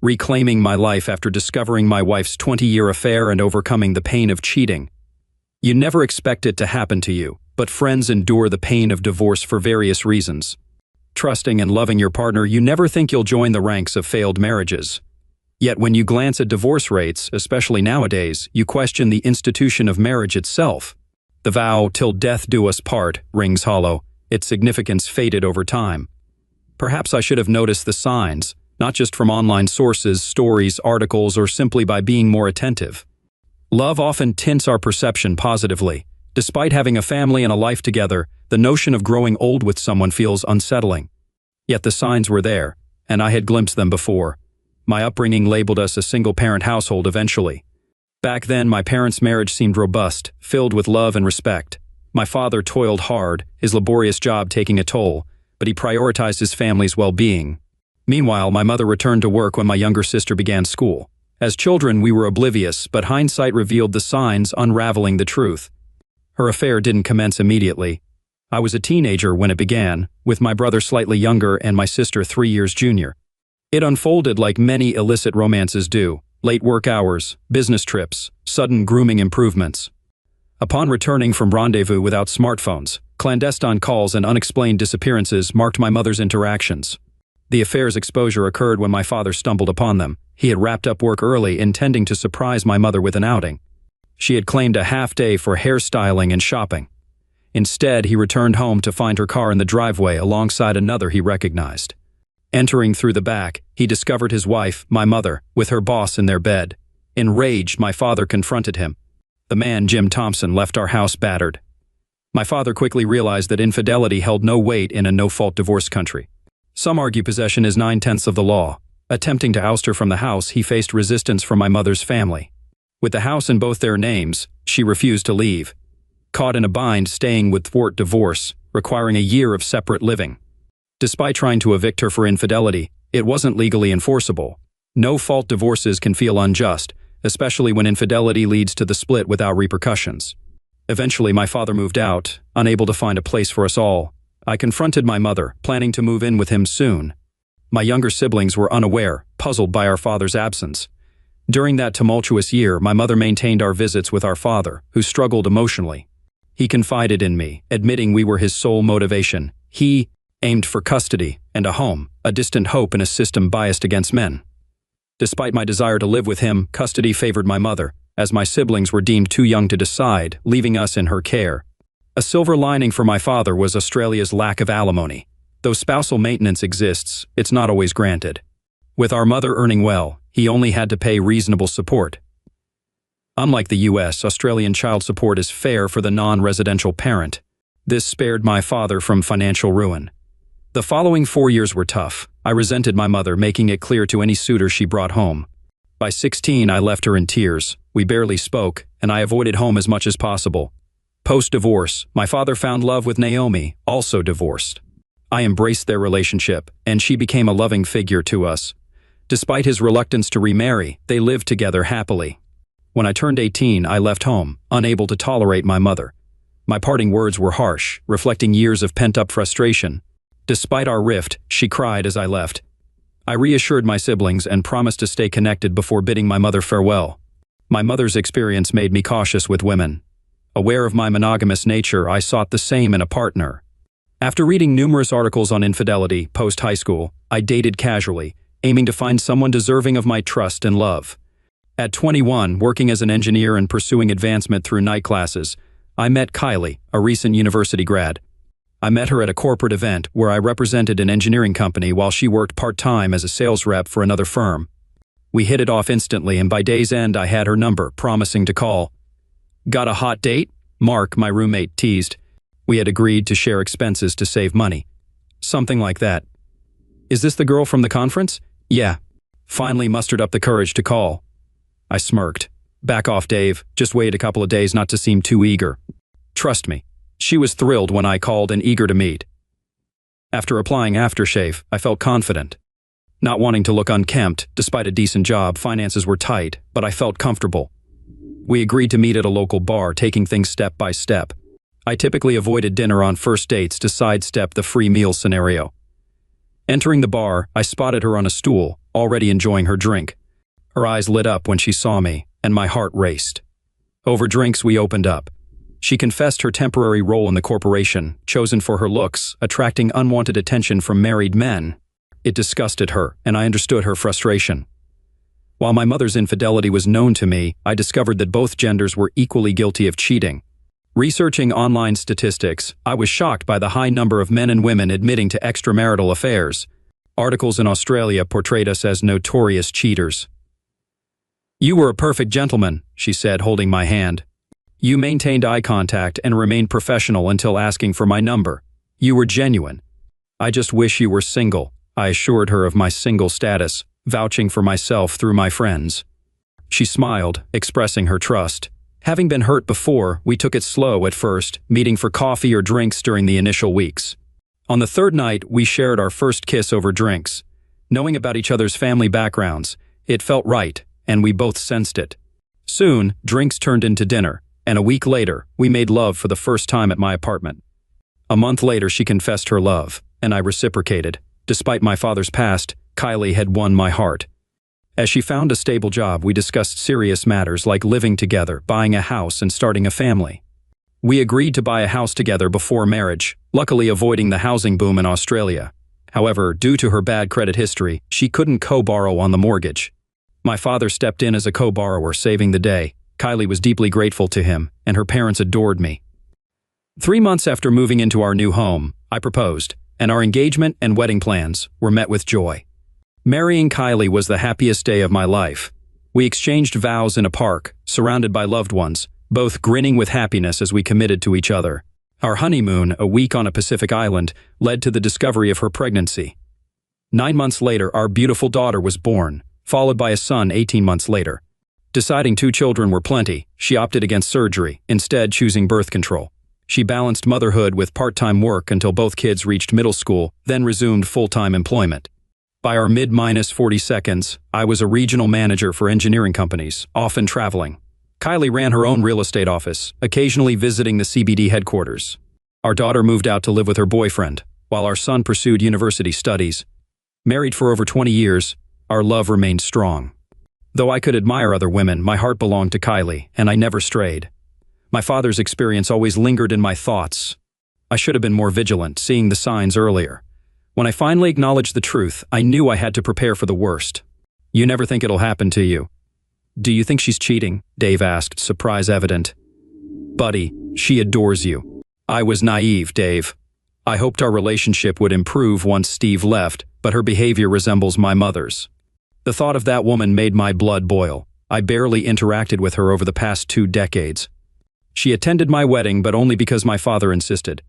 reclaiming my life after discovering my wife's 20-year affair and overcoming the pain of cheating. You never expect it to happen to you, but friends endure the pain of divorce for various reasons. Trusting and loving your partner, you never think you'll join the ranks of failed marriages. Yet when you glance at divorce rates, especially nowadays, you question the institution of marriage itself. The vow, "till death do us part," rings hollow, its significance faded over time. Perhaps I should have noticed the signs, not just from online sources, stories, articles, or simply by being more attentive. Love often tints our perception positively. Despite having a family and a life together, the notion of growing old with someone feels unsettling. Yet the signs were there, and I had glimpsed them before. My upbringing labeled us a single-parent household eventually. Back then, my parents' marriage seemed robust, filled with love and respect. My father toiled hard, his laborious job taking a toll, but he prioritized his family's well-being. Meanwhile, my mother returned to work when my younger sister began school. As children, we were oblivious, but hindsight revealed the signs, unraveling the truth. Her affair didn't commence immediately. I was a teenager when it began, with my brother slightly younger and my sister 3 years junior. It unfolded like many illicit romances do: late work hours, business trips, sudden grooming improvements. Upon returning from rendezvous without smartphones, clandestine calls and unexplained disappearances marked my mother's interactions. The affair's exposure occurred when my father stumbled upon them. He had wrapped up work early, intending to surprise my mother with an outing. She had claimed a half-day for hairstyling and shopping. Instead, he returned home to find her car in the driveway alongside another he recognized. Entering through the back, he discovered his wife, my mother, with her boss in their bed. Enraged, my father confronted him. The man, Jim Thompson, left our house battered. My father quickly realized that infidelity held no weight in a no-fault divorce country. Some argue possession is 9/10 of the law. Attempting to oust her from the house, he faced resistance from my mother's family. With the house in both their names, she refused to leave. Caught in a bind, staying would thwart divorce, requiring a year of separate living. Despite trying to evict her for infidelity, it wasn't legally enforceable. No-fault divorces can feel unjust, especially when infidelity leads to the split without repercussions. Eventually, my father moved out, unable to find a place for us all. I confronted my mother, planning to move in with him soon. My younger siblings were unaware, puzzled by our father's absence. During that tumultuous year, my mother maintained our visits with our father, who struggled emotionally. He confided in me, admitting we were his sole motivation. He aimed for custody and a home, a distant hope in a system biased against men. Despite my desire to live with him, custody favored my mother, as my siblings were deemed too young to decide, leaving us in her care. A silver lining for my father was Australia's lack of alimony. Though spousal maintenance exists, it's not always granted. With our mother earning well, he only had to pay reasonable support. Unlike the US, Australian child support is fair for the non-residential parent. This spared my father from financial ruin. The following 4 years were tough. I resented my mother, making it clear to any suitor she brought home. By 16, I left her in tears. We barely spoke, and I avoided home as much as possible. Post-divorce, my father found love with Naomi, also divorced. I embraced their relationship, and she became a loving figure to us. Despite his reluctance to remarry, they lived together happily. When I turned 18, I left home, unable to tolerate my mother. My parting words were harsh, reflecting years of pent-up frustration. Despite our rift, she cried as I left. I reassured my siblings and promised to stay connected before bidding my mother farewell. My mother's experience made me cautious with women. Aware of my monogamous nature, I sought the same in a partner. After reading numerous articles on infidelity post-high school, I dated casually, aiming to find someone deserving of my trust and love. At 21, working as an engineer and pursuing advancement through night classes, I met Kylie, a recent university grad. I met her at a corporate event where I represented an engineering company while she worked part-time as a sales rep for another firm. We hit it off instantly, and by day's end I had her number, promising to call. "Got a hot date?" Mark, my roommate, teased. We had agreed to share expenses to save money. Something like that. "Is this the girl from the conference?" "Yeah." Finally mustered up the courage to call. I smirked. "Back off, Dave. Just wait a couple of days not to seem too eager." Trust me. She was thrilled when I called and eager to meet. After applying aftershave, I felt confident. Not wanting to look unkempt, despite a decent job, finances were tight, but I felt comfortable. We agreed to meet at a local bar, taking things step by step. I typically avoided dinner on first dates to sidestep the free meal scenario. Entering the bar, I spotted her on a stool, already enjoying her drink. Her eyes lit up when she saw me, and my heart raced. Over drinks, we opened up. She confessed her temporary role in the corporation, chosen for her looks, attracting unwanted attention from married men. It disgusted her, and I understood her frustration. While my mother's infidelity was known to me, I discovered that both genders were equally guilty of cheating. Researching online statistics, I was shocked by the high number of men and women admitting to extramarital affairs. Articles in Australia portrayed us as notorious cheaters. "You were a perfect gentleman," she said, holding my hand. "You maintained eye contact and remained professional until asking for my number. You were genuine. I just wish you were single," I assured her of my single status, vouching for myself through my friends. She smiled, expressing her trust. Having been hurt before, we took it slow at first, meeting for coffee or drinks during the initial weeks. On the third night, we shared our first kiss over drinks. Knowing about each other's family backgrounds, it felt right, and we both sensed it. Soon, drinks turned into dinner, and a week later, we made love for the first time at my apartment. A month later, she confessed her love, and I reciprocated. Despite my father's past, Kylie had won my heart. As she found a stable job, we discussed serious matters like living together, buying a house, and starting a family. We agreed to buy a house together before marriage, luckily avoiding the housing boom in Australia. However, due to her bad credit history, she couldn't co-borrow on the mortgage. My father stepped in as a co-borrower, saving the day. Kylie was deeply grateful to him, and her parents adored me. 3 months after moving into our new home, I proposed, and our engagement and wedding plans were met with joy. Marrying Kylie was the happiest day of my life. We exchanged vows in a park, surrounded by loved ones, both grinning with happiness as we committed to each other. Our honeymoon, a week on a Pacific island, led to the discovery of her pregnancy. 9 months later, our beautiful daughter was born, followed by a son 18 months later. Deciding 2 children were plenty, she opted against surgery, instead choosing birth control. She balanced motherhood with part-time work until both kids reached middle school, then resumed full-time employment. By our mid-40 seconds, I was a regional manager for engineering companies, often traveling. Kylie ran her own real estate office, occasionally visiting the CBD headquarters. Our daughter moved out to live with her boyfriend, while our son pursued university studies. Married for over 20 years, our love remained strong. Though I could admire other women, my heart belonged to Kylie, and I never strayed. My father's experience always lingered in my thoughts. I should have been more vigilant, seeing the signs earlier. When I finally acknowledged the truth, I knew I had to prepare for the worst. "You never think it'll happen to you." "Do you think she's cheating?" Dave asked, surprise evident. "Buddy, she adores you." I was naive, Dave. I hoped our relationship would improve once Steve left, but her behavior resembles my mother's. The thought of that woman made my blood boil. I barely interacted with her over the past 2 decades. She attended my wedding, but only because my father insisted.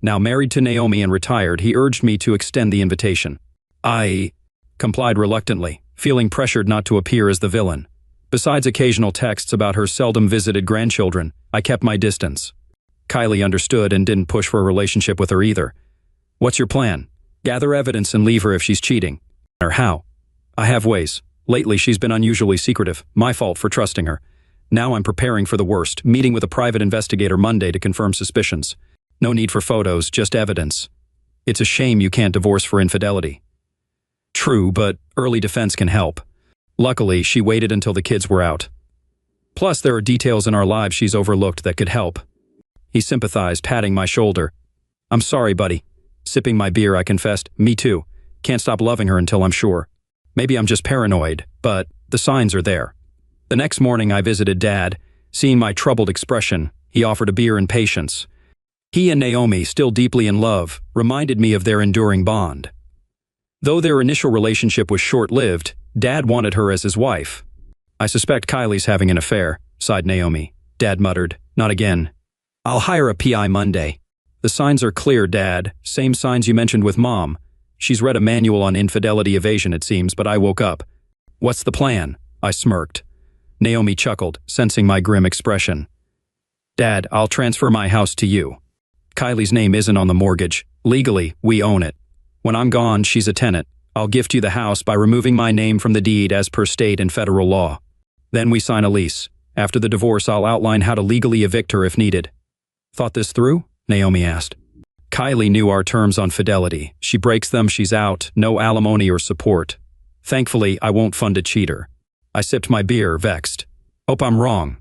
Now married to Naomi and retired, he urged me to extend the invitation. I complied reluctantly, feeling pressured not to appear as the villain. Besides occasional texts about her seldom visited grandchildren, I kept my distance. Kylie understood and didn't push for a relationship with her either. "What's your plan?" "Gather evidence and leave her if she's cheating." "Or how?" "I have ways. Lately she's been unusually secretive. My fault for trusting her. Now I'm preparing for the worst, meeting with a private investigator Monday to confirm suspicions. No need for photos, just evidence. It's a shame you can't divorce for infidelity." "True, but early defense can help." Luckily, she waited until the kids were out. "Plus, there are details in our lives she's overlooked that could help." He sympathized, patting my shoulder. "I'm sorry, buddy." Sipping my beer, I confessed, "Me too. Can't stop loving her until I'm sure. Maybe I'm just paranoid, but the signs are there." The next morning, I visited Dad. Seeing my troubled expression, he offered a beer and patience. He and Naomi, still deeply in love, reminded me of their enduring bond. Though their initial relationship was short-lived, Dad wanted her as his wife. "I suspect Kylie's having an affair," sighed Naomi. Dad muttered, "Not again. I'll hire a PI Monday." "The signs are clear, Dad. Same signs you mentioned with Mom. She's read a manual on infidelity evasion, it seems, but I woke up." "What's the plan?" I smirked. Naomi chuckled, sensing my grim expression. "Dad, I'll transfer my house to you. Kylie's name isn't on the mortgage. Legally, we own it. When I'm gone, she's a tenant. I'll gift you the house by removing my name from the deed as per state and federal law. Then we sign a lease. After the divorce, I'll outline how to legally evict her if needed." "Thought this through?" Naomi asked. Kylie knew our terms on fidelity. She breaks them, she's out, no alimony or support. Thankfully, I won't fund a cheater. I sipped my beer, vexed. Hope I'm wrong.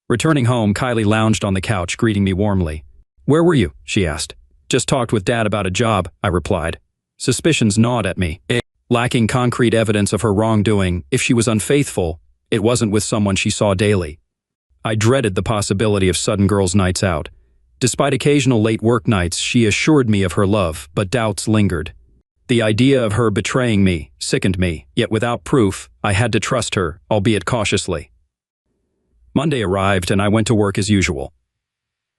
Returning home, Kylie lounged on the couch, greeting me warmly. Where were you? She asked. Just talked with Dad about a job, I replied. Suspicions gnawed at me. Lacking concrete evidence of her wrongdoing, if she was unfaithful, it wasn't with someone she saw daily. I dreaded the possibility of sudden girls' nights out. Despite occasional late work nights, she assured me of her love, but doubts lingered. The idea of her betraying me sickened me, yet without proof, I had to trust her, albeit cautiously. Monday arrived and I went to work as usual.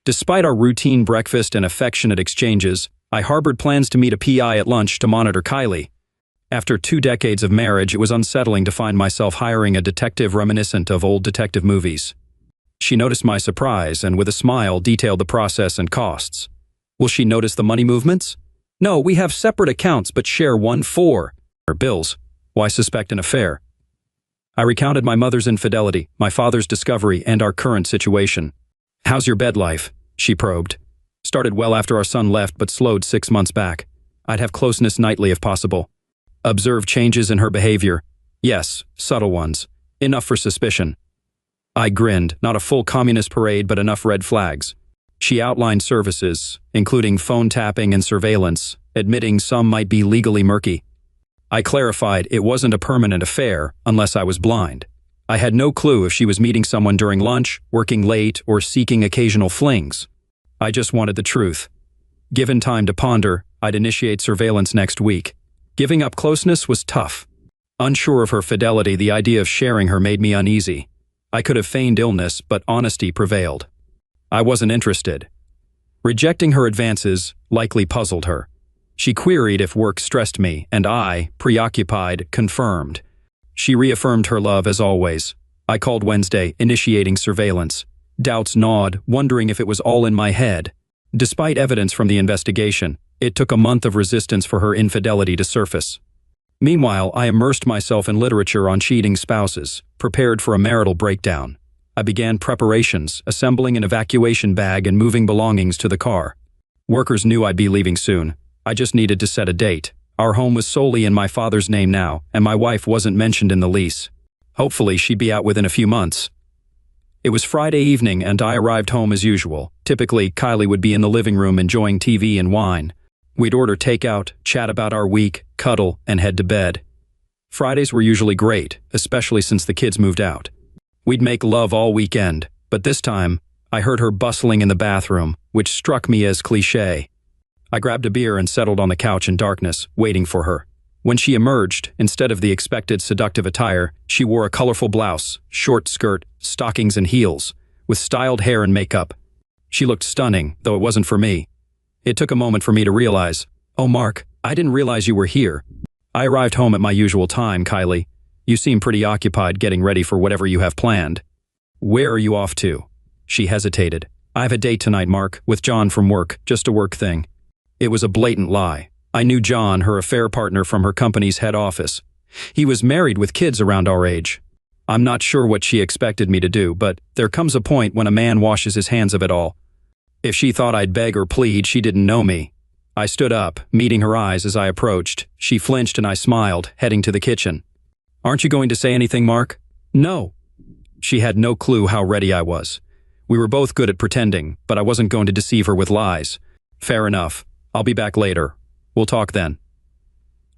Despite our routine breakfast and affectionate exchanges, I harbored plans to meet a PI at lunch to monitor Kylie. After 2 decades of marriage, it was unsettling to find myself hiring a detective reminiscent of old detective movies. She noticed my surprise and with a smile detailed the process and costs. Will she notice the money movements? No, we have separate accounts but share one for our bills. Why suspect an affair? I recounted my mother's infidelity, my father's discovery, and our current situation. How's your bed life? She probed. Started well after our son left but slowed 6 months back. I'd have closeness nightly if possible. Observe changes in her behavior. Yes, subtle ones. Enough for suspicion. I grinned, not a full communist parade but enough red flags. She outlined services, including phone tapping and surveillance, admitting some might be legally murky. I clarified it wasn't a permanent affair unless I was blind. I had no clue if she was meeting someone during lunch, working late, or seeking occasional flings. I just wanted the truth. Given time to ponder, I'd initiate surveillance next week. Giving up closeness was tough. Unsure of her fidelity, the idea of sharing her made me uneasy. I could have feigned illness, but honesty prevailed. I wasn't interested. Rejecting her advances likely puzzled her. She queried if work stressed me, and I, preoccupied, confirmed. She reaffirmed her love as always. I called Wednesday, initiating surveillance. Doubts gnawed, wondering if it was all in my head. Despite evidence from the investigation, it took a month of resistance for her infidelity to surface. Meanwhile, I immersed myself in literature on cheating spouses, prepared for a marital breakdown. I began preparations, assembling an evacuation bag and moving belongings to the car. Workers knew I'd be leaving soon. I just needed to set a date. Our home was solely in my father's name now, and my wife wasn't mentioned in the lease. Hopefully, she'd be out within a few months. It was Friday evening and I arrived home as usual. Typically, Kylie would be in the living room enjoying TV and wine. We'd order takeout, chat about our week, cuddle, and head to bed. Fridays were usually great, especially since the kids moved out. We'd make love all weekend, but this time, I heard her bustling in the bathroom, which struck me as cliché. I grabbed a beer and settled on the couch in darkness, waiting for her. When she emerged, instead of the expected seductive attire, she wore a colorful blouse, short skirt, stockings and heels, with styled hair and makeup. She looked stunning, though it wasn't for me. It took a moment for me to realize, "Oh, Mark, I didn't realize you were here." I arrived home at my usual time, Kylie. You seem pretty occupied getting ready for whatever you have planned. Where are you off to? She hesitated. I have a date tonight, Mark, with John from work, just a work thing. It was a blatant lie. I knew John, her affair partner, from her company's head office. He was married with kids around our age. I'm not sure what she expected me to do, but there comes a point when a man washes his hands of it all. If she thought I'd beg or plead, she didn't know me. I stood up, meeting her eyes as I approached. She flinched and I smiled, heading to the kitchen. Aren't you going to say anything, Mark? No. She had no clue how ready I was. We were both good at pretending, but I wasn't going to deceive her with lies. Fair enough. I'll be back later. We'll talk then.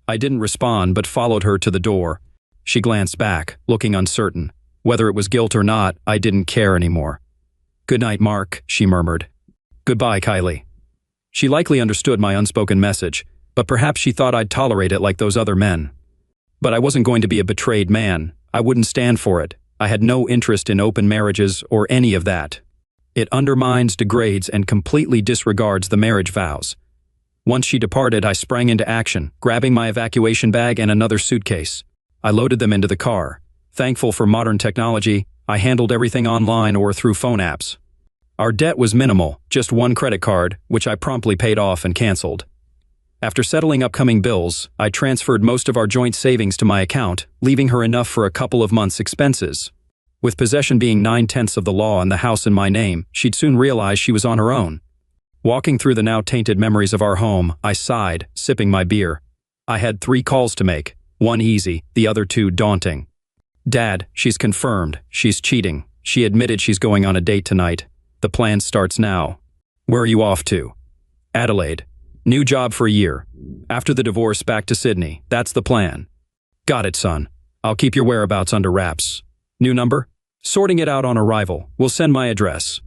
I didn't respond, but followed her to the door. She glanced back, looking uncertain. Whether it was guilt or not, I didn't care anymore. Good night, Mark, she murmured. Goodbye, Kylie. She likely understood my unspoken message, but perhaps she thought I'd tolerate it like those other men. But I wasn't going to be a betrayed man. I wouldn't stand for it. I had no interest in open marriages or any of that. It undermines, degrades, and completely disregards the marriage vows. Once she departed, I sprang into action, grabbing my evacuation bag and another suitcase. I loaded them into the car. Thankful for modern technology, I handled everything online or through phone apps. Our debt was minimal, just one credit card, which I promptly paid off and canceled. After settling upcoming bills, I transferred most of our joint savings to my account, leaving her enough for a couple of months' expenses. With possession being 9/10 of the law and the house in my name, she'd soon realize she was on her own. Walking through the now tainted memories of our home, I sighed, sipping my beer. I had 3 calls to make, one easy, the other 2 daunting. Dad, she's confirmed. She's cheating. She admitted she's going on a date tonight. The plan starts now. Where are you off to? Adelaide. New job for a year. After the divorce, back to Sydney. That's the plan. Got it, son. I'll keep your whereabouts under wraps. New number? Sorting it out on arrival. We'll send my address.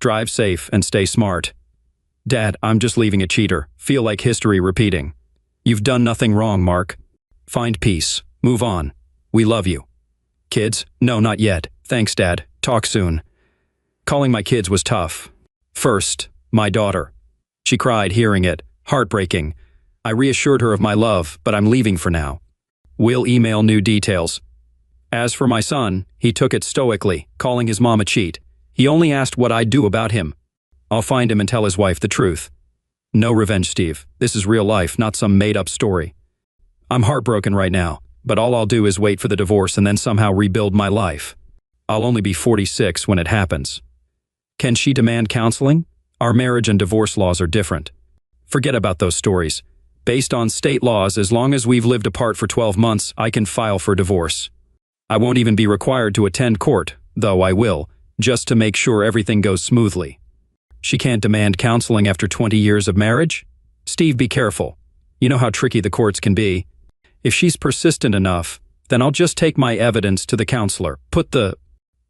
Drive safe and stay smart. Dad, I'm just leaving a cheater. Feel like history repeating. You've done nothing wrong, Mark. Find peace. Move on. We love you. Kids? No, not yet. Thanks, Dad. Talk soon. Calling my kids was tough. First, my daughter. She cried hearing it. Heartbreaking. I reassured her of my love, but I'm leaving for now. We'll email new details. As for my son, he took it stoically, calling his mom a cheat. He only asked what I'd do about him. I'll find him and tell his wife the truth. No revenge, Steve. This is real life, not some made-up story. I'm heartbroken right now, but all I'll do is wait for the divorce and then somehow rebuild my life. I'll only be 46 when it happens. Can she demand counseling? Our marriage and divorce laws are different. Forget about those stories. Based on state laws, as long as we've lived apart for 12 months, I can file for divorce. I won't even be required to attend court, though I will, just to make sure everything goes smoothly. She can't demand counseling after 20 years of marriage? Steve, be careful. You know how tricky the courts can be. If she's persistent enough, then I'll just take my evidence to the counselor, put the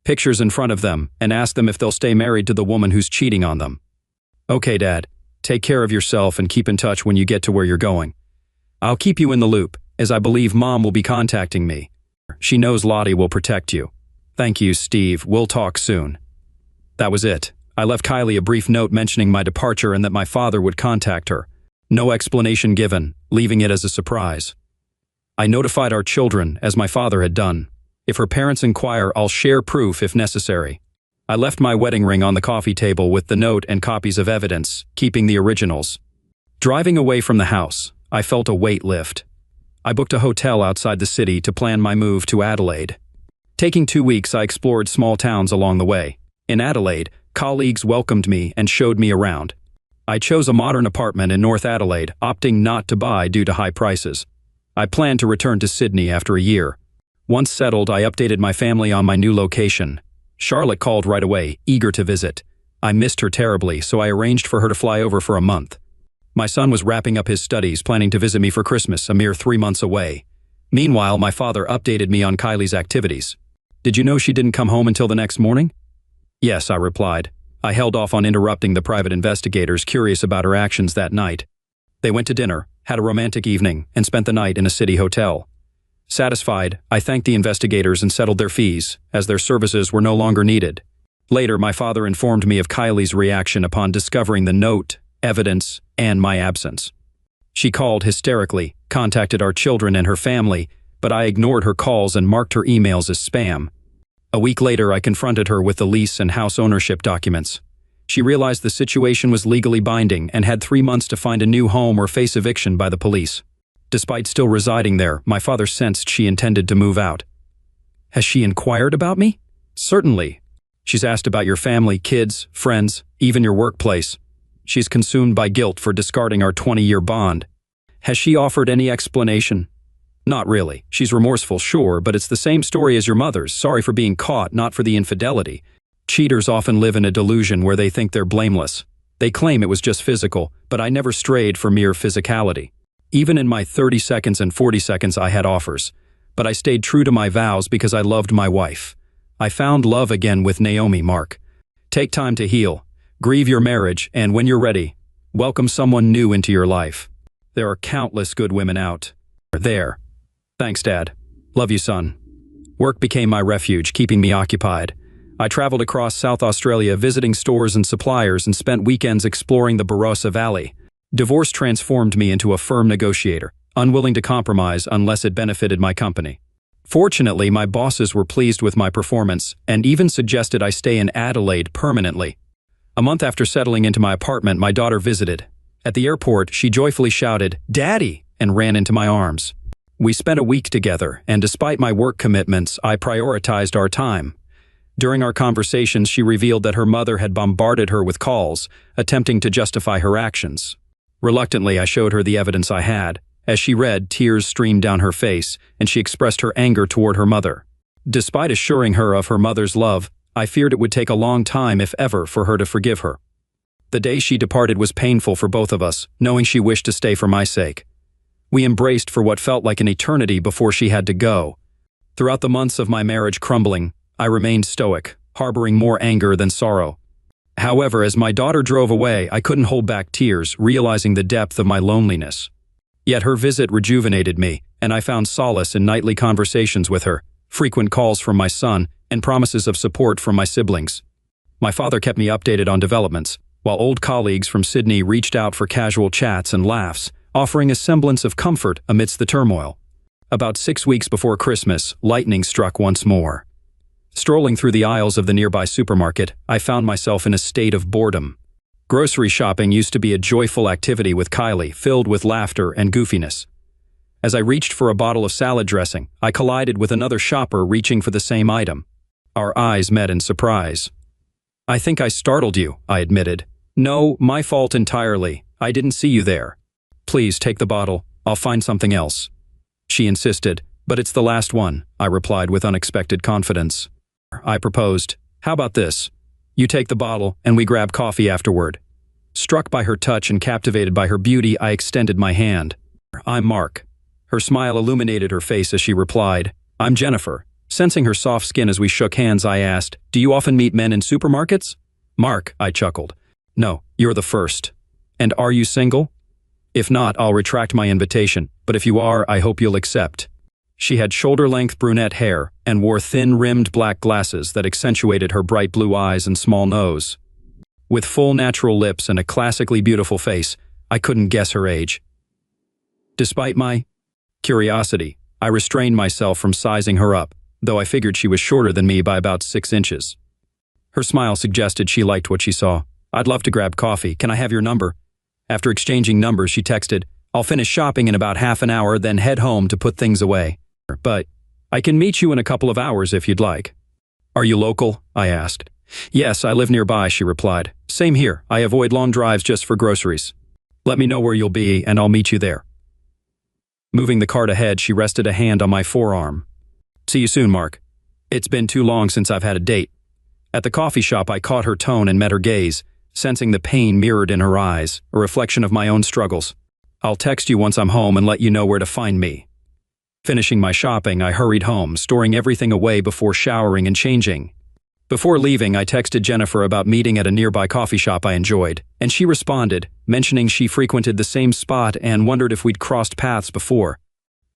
pictures in front of them, and ask them if they'll stay married to the woman who's cheating on them. Okay, Dad. Take care of yourself and keep in touch when you get to where you're going. I'll keep you in the loop, as I believe Mom will be contacting me. She knows Lottie will protect you. Thank you, Steve. We'll talk soon. That was it. I left Kylie a brief note mentioning my departure and that my father would contact her. No explanation given, leaving it as a surprise. I notified our children, as my father had done. If her parents inquire, I'll share proof if necessary. I left my wedding ring on the coffee table with the note and copies of evidence, keeping the originals. Driving away from the house, I felt a weight lift. I booked a hotel outside the city to plan my move to Adelaide. Taking 2 weeks, I explored small towns along the way. In Adelaide, colleagues welcomed me and showed me around. I chose a modern apartment in North Adelaide, opting not to buy due to high prices. I planned to return to Sydney after a year. Once settled, I updated my family on my new location. Charlotte called right away, eager to visit. I missed her terribly, so I arranged for her to fly over for a month. My son was wrapping up his studies, planning to visit me for Christmas, a mere 3 months away. Meanwhile, my father updated me on Kylie's activities. Did you know she didn't come home until the next morning? Yes, I replied. I held off on interrupting the private investigators curious about her actions that night. They went to dinner, had a romantic evening, and spent the night in a city hotel. Satisfied, I thanked the investigators and settled their fees, as their services were no longer needed. Later, my father informed me of Kylie's reaction upon discovering the note, evidence, and my absence. She called hysterically, contacted our children and her family, but I ignored her calls and marked her emails as spam. A week later, I confronted her with the lease and house ownership documents. She realized the situation was legally binding and had 3 months to find a new home or face eviction by the police. Despite still residing there, my father sensed she intended to move out. Has she inquired about me? Certainly. She's asked about your family, kids, friends, even your workplace. She's consumed by guilt for discarding our 20-year bond. Has she offered any explanation? Not really. She's remorseful, sure, but it's the same story as your mother's, sorry for being caught, not for the infidelity. Cheaters often live in a delusion where they think they're blameless. They claim it was just physical, but I never strayed for mere physicality. Even in my 30 seconds and 40 seconds I had offers, but I stayed true to my vows because I loved my wife. I found love again with Naomi, Mark. Take time to heal, grieve your marriage, and when you're ready, welcome someone new into your life. There are countless good women out there. Thanks, Dad. Love you, son. Work became my refuge, keeping me occupied. I traveled across South Australia visiting stores and suppliers and spent weekends exploring the Barossa Valley. Divorce transformed me into a firm negotiator, unwilling to compromise unless it benefited my company. Fortunately, my bosses were pleased with my performance and even suggested I stay in Adelaide permanently. A month after settling into my apartment, my daughter visited. At the airport, she joyfully shouted, "Daddy!" and ran into my arms. We spent a week together, and despite my work commitments, I prioritized our time. During our conversations, she revealed that her mother had bombarded her with calls, attempting to justify her actions. Reluctantly, I showed her the evidence I had. As she read, tears streamed down her face, and she expressed her anger toward her mother. Despite assuring her of her mother's love, I feared it would take a long time, if ever, for her to forgive her. The day she departed was painful for both of us, knowing she wished to stay for my sake. We embraced for what felt like an eternity before she had to go. Throughout the months of my marriage crumbling, I remained stoic, harboring more anger than sorrow. However, as my daughter drove away, I couldn't hold back tears, realizing the depth of my loneliness. Yet her visit rejuvenated me, and I found solace in nightly conversations with her, frequent calls from my son, and promises of support from my siblings. My father kept me updated on developments, while old colleagues from Sydney reached out for casual chats and laughs, offering a semblance of comfort amidst the turmoil. About 6 weeks before Christmas, lightning struck once more. Strolling through the aisles of the nearby supermarket, I found myself in a state of boredom. Grocery shopping used to be a joyful activity with Kylie, filled with laughter and goofiness. As I reached for a bottle of salad dressing, I collided with another shopper reaching for the same item. Our eyes met in surprise. "I think I startled you," I admitted. "No, my fault entirely. I didn't see you there. Please take the bottle. I'll find something else." She insisted, "But it's the last one," I replied with unexpected confidence. I proposed, "How about this? You take the bottle and we grab coffee afterward." Struck by her touch and captivated by her beauty, I extended my hand. "I'm Mark." Her smile illuminated her face as she replied, "I'm Jennifer." Sensing her soft skin as we shook hands, I asked, "Do you often meet men in supermarkets?" "Mark," I chuckled. "No, you're the first." "And are you single?" "If not, I'll retract my invitation, but if you are, I hope you'll accept." She had shoulder-length brunette hair and wore thin-rimmed black glasses that accentuated her bright blue eyes and small nose. With full natural lips and a classically beautiful face, I couldn't guess her age. Despite my curiosity, I restrained myself from sizing her up, though I figured she was shorter than me by about 6 inches. Her smile suggested she liked what she saw. "I'd love to grab coffee. Can I have your number?" After exchanging numbers, she texted, "I'll finish shopping in about half an hour, then head home to put things away. But I can meet you in a couple of hours if you'd like." "Are you local?" I asked. "Yes, I live nearby," she replied. "Same here. I avoid long drives just for groceries. Let me know where you'll be, and I'll meet you there." Moving the cart ahead, she rested a hand on my forearm. "See you soon, Mark. It's been too long since I've had a date." At the coffee shop, I caught her tone and met her gaze, sensing the pain mirrored in her eyes, a reflection of my own struggles. "I'll text you once I'm home and let you know where to find me." Finishing my shopping, I hurried home, storing everything away before showering and changing. Before leaving, I texted Jennifer about meeting at a nearby coffee shop I enjoyed, and she responded, mentioning she frequented the same spot and wondered if we'd crossed paths before.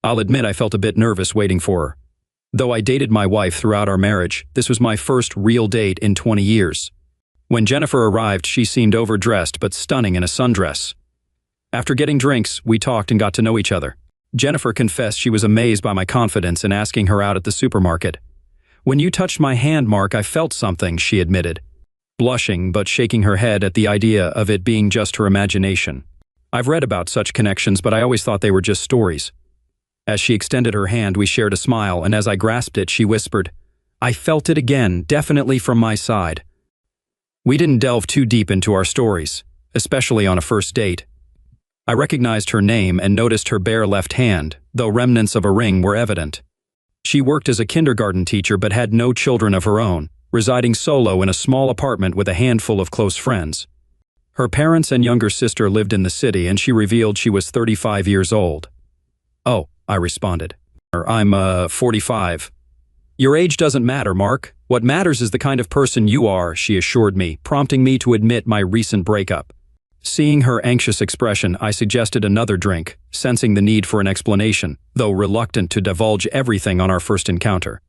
I'll admit I felt a bit nervous waiting for her. Though I dated my wife throughout our marriage, this was my first real date in 20 years. When Jennifer arrived, she seemed overdressed but stunning in a sundress. After getting drinks, we talked and got to know each other. Jennifer confessed she was amazed by my confidence in asking her out at the supermarket. "When you touched my hand, Mark, I felt something," she admitted, blushing but shaking her head at the idea of it being just her imagination. I've read about such connections, but I always thought they were just stories. As she extended her hand, we shared a smile, and as I grasped it, she whispered, "I felt it again, definitely from my side." We didn't delve too deep into our stories, especially on a first date. I recognized her name and noticed her bare left hand, though remnants of a ring were evident. She worked as a kindergarten teacher but had no children of her own, residing solo in a small apartment with a handful of close friends. Her parents and younger sister lived in the city, and she revealed she was 35 years old. "Oh," I responded. "I'm 45. "Your age doesn't matter, Mark. What matters is the kind of person you are," she assured me, prompting me to admit my recent breakup. Seeing her anxious expression, I suggested another drink, sensing the need for an explanation, though reluctant to divulge everything on our first encounter.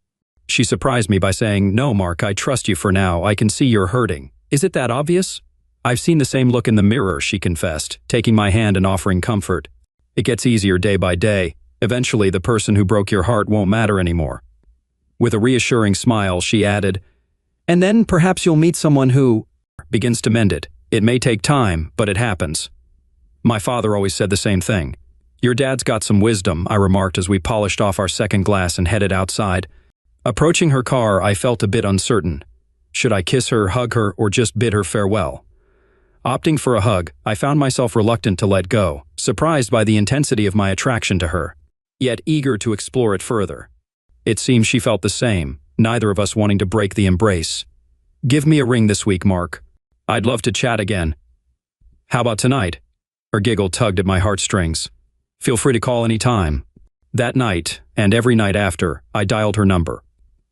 She surprised me by saying, "No, Mark, I trust you for now. I can see you're hurting. Is it that obvious?" "I've seen the same look in the mirror," she confessed, taking my hand and offering comfort. "It gets easier day by day. Eventually, the person who broke your heart won't matter anymore." With a reassuring smile, she added, "And then perhaps you'll meet someone who begins to mend it. It may take time, but it happens." My father always said the same thing. "Your dad's got some wisdom," I remarked as we polished off our second glass and headed outside. Approaching her car, I felt a bit uncertain. Should I kiss her, hug her, or just bid her farewell? Opting for a hug, I found myself reluctant to let go, surprised by the intensity of my attraction to her, yet eager to explore it further. It seems she felt the same, neither of us wanting to break the embrace. Give me a ring this week, Mark. I'd love to chat again. How about tonight? Her giggle tugged at my heartstrings. Feel free to call any time. That night, and every night after, I dialed her number.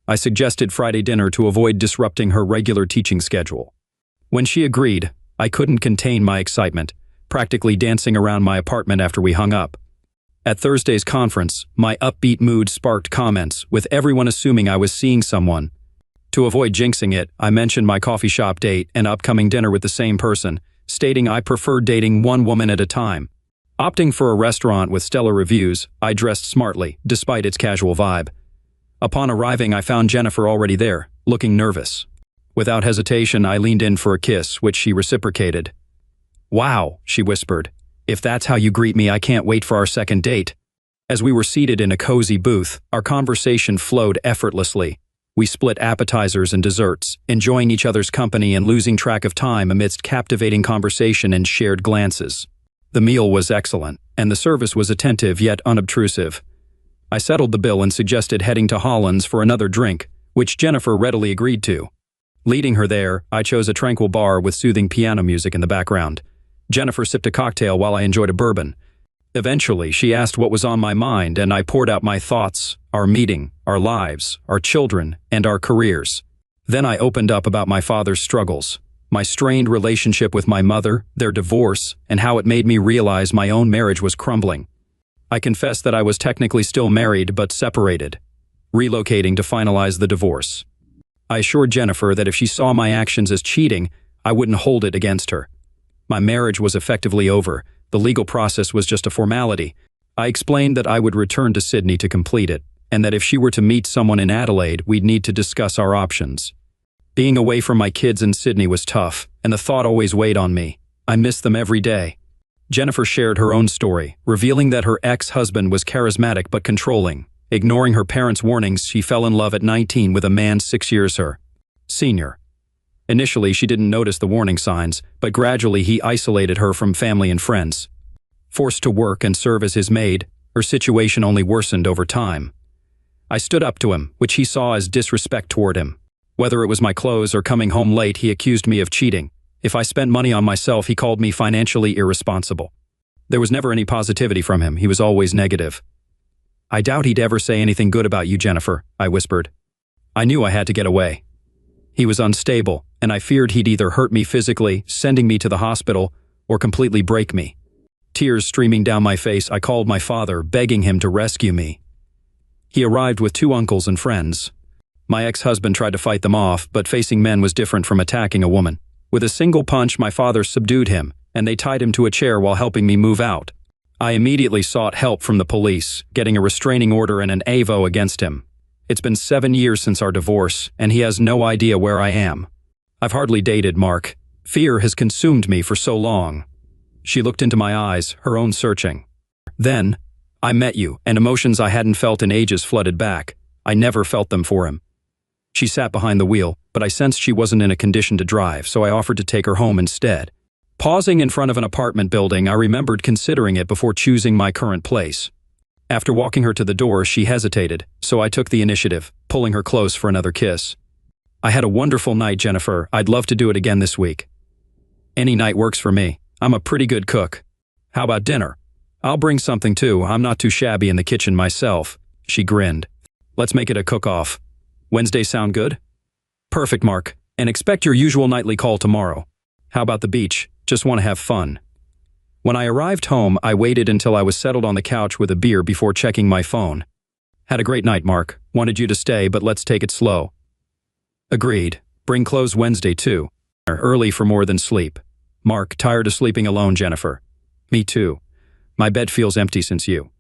I suggested Friday dinner to avoid disrupting her regular teaching schedule. When she agreed, I couldn't contain my excitement, practically dancing around my apartment after we hung up. At Thursday's conference, my upbeat mood sparked comments, with everyone assuming I was seeing someone. To avoid jinxing it, I mentioned my coffee shop date and upcoming dinner with the same person, stating I preferred dating one woman at a time. Opting for a restaurant with stellar reviews, I dressed smartly, despite its casual vibe. Upon arriving, I found Jennifer already there, looking nervous. Without hesitation, I leaned in for a kiss, which she reciprocated. Wow, she whispered. If that's how you greet me, I can't wait for our second date. As we were seated in a cozy booth, our conversation flowed effortlessly. We split appetizers and desserts, enjoying each other's company and losing track of time amidst captivating conversation and shared glances. The meal was excellent, and the service was attentive yet unobtrusive. I settled the bill and suggested heading to Holland's for another drink, which Jennifer readily agreed to. Leading her there, I chose a tranquil bar with soothing piano music in the background. Jennifer sipped a cocktail while I enjoyed a bourbon. Eventually, she asked what was on my mind, and I poured out my thoughts, our meeting, our lives, our children, and our careers. Then I opened up about my father's struggles, my strained relationship with my mother, their divorce, and how it made me realize my own marriage was crumbling. I confessed that I was technically still married but separated, relocating to finalize the divorce. I assured Jennifer that if she saw my actions as cheating, I wouldn't hold it against her. My marriage was effectively over. The legal process was just a formality. I explained that I would return to Sydney to complete it, and that if she were to meet someone in Adelaide, we'd need to discuss our options. Being away from my kids in Sydney was tough, and the thought always weighed on me. I missed them every day. Jennifer shared her own story, revealing that her ex-husband was charismatic but controlling. Ignoring her parents' warnings, she fell in love at 19 with a man 6 years her senior. Initially, she didn't notice the warning signs, but gradually he isolated her from family and friends. Forced to work and serve as his maid, her situation only worsened over time. I stood up to him, which he saw as disrespect toward him. Whether it was my clothes or coming home late, he accused me of cheating. If I spent money on myself, he called me financially irresponsible. There was never any positivity from him. He was always negative. I doubt he'd ever say anything good about you, Jennifer, I whispered. I knew I had to get away. He was unstable, and I feared he'd either hurt me physically, sending me to the hospital, or completely break me. Tears streaming down my face, I called my father, begging him to rescue me. He arrived with 2 uncles and friends. My ex-husband tried to fight them off, but facing men was different from attacking a woman. With a single punch, my father subdued him, and they tied him to a chair while helping me move out. I immediately sought help from the police, getting a restraining order and an AVO against him. It's been 7 years since our divorce, and he has no idea where I am. I've hardly dated, Mark. Fear has consumed me for so long. She looked into my eyes, her own searching. Then, I met you, and emotions I hadn't felt in ages flooded back. I never felt them for him. She sat behind the wheel, but I sensed she wasn't in a condition to drive, so I offered to take her home instead. Pausing in front of an apartment building, I remembered considering it before choosing my current place. After walking her to the door, she hesitated, so I took the initiative, pulling her close for another kiss. I had a wonderful night, Jennifer. I'd love to do it again this week. Any night works for me. I'm a pretty good cook. How about dinner? I'll bring something too. I'm not too shabby in the kitchen myself. She grinned. Let's make it a cook-off. Wednesday sound good? Perfect, Mark. And expect your usual nightly call tomorrow. How about the beach? Just want to have fun. When I arrived home, I waited until I was settled on the couch with a beer before checking my phone. Had a great night, Mark. Wanted you to stay, but let's take it slow. Agreed. Bring clothes Wednesday too. Early for more than sleep. Mark, tired of sleeping alone, Jennifer. Me too. My bed feels empty since you.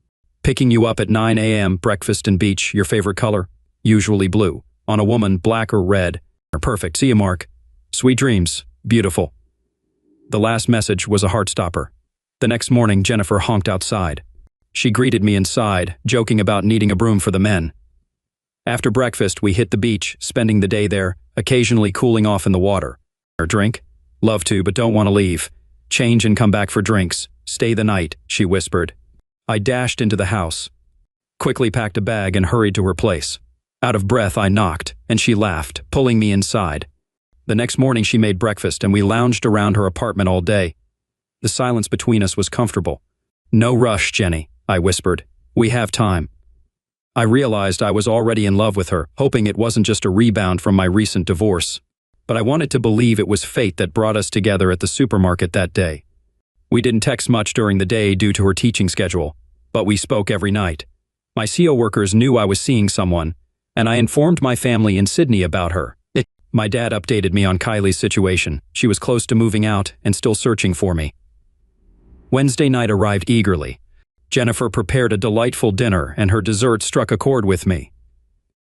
Picking you up at 9 a.m., breakfast and beach, your favorite color? Usually blue. On a woman, black or red. Perfect. See you, Mark. Sweet dreams. Beautiful. The last message was a heart-stopper. The next morning, Jennifer honked outside. She greeted me inside, joking about needing a broom for the men. After breakfast, we hit the beach, spending the day there, occasionally cooling off in the water. Or drink? Love to, but don't want to leave. Change and come back for drinks. Stay the night, she whispered. I dashed into the house, quickly packed a bag and hurried to her place. Out of breath, I knocked, and she laughed, pulling me inside. The next morning she made breakfast and we lounged around her apartment all day. The silence between us was comfortable. No rush, Jenny, I whispered. We have time. I realized I was already in love with her, hoping it wasn't just a rebound from my recent divorce. But I wanted to believe it was fate that brought us together at the supermarket that day. We didn't text much during the day due to her teaching schedule, but we spoke every night. My CO workers knew I was seeing someone, and I informed my family in Sydney about her. My dad updated me on Kylie's situation. She was close to moving out and still searching for me. Wednesday night arrived eagerly. Jennifer prepared a delightful dinner and her dessert struck a chord with me.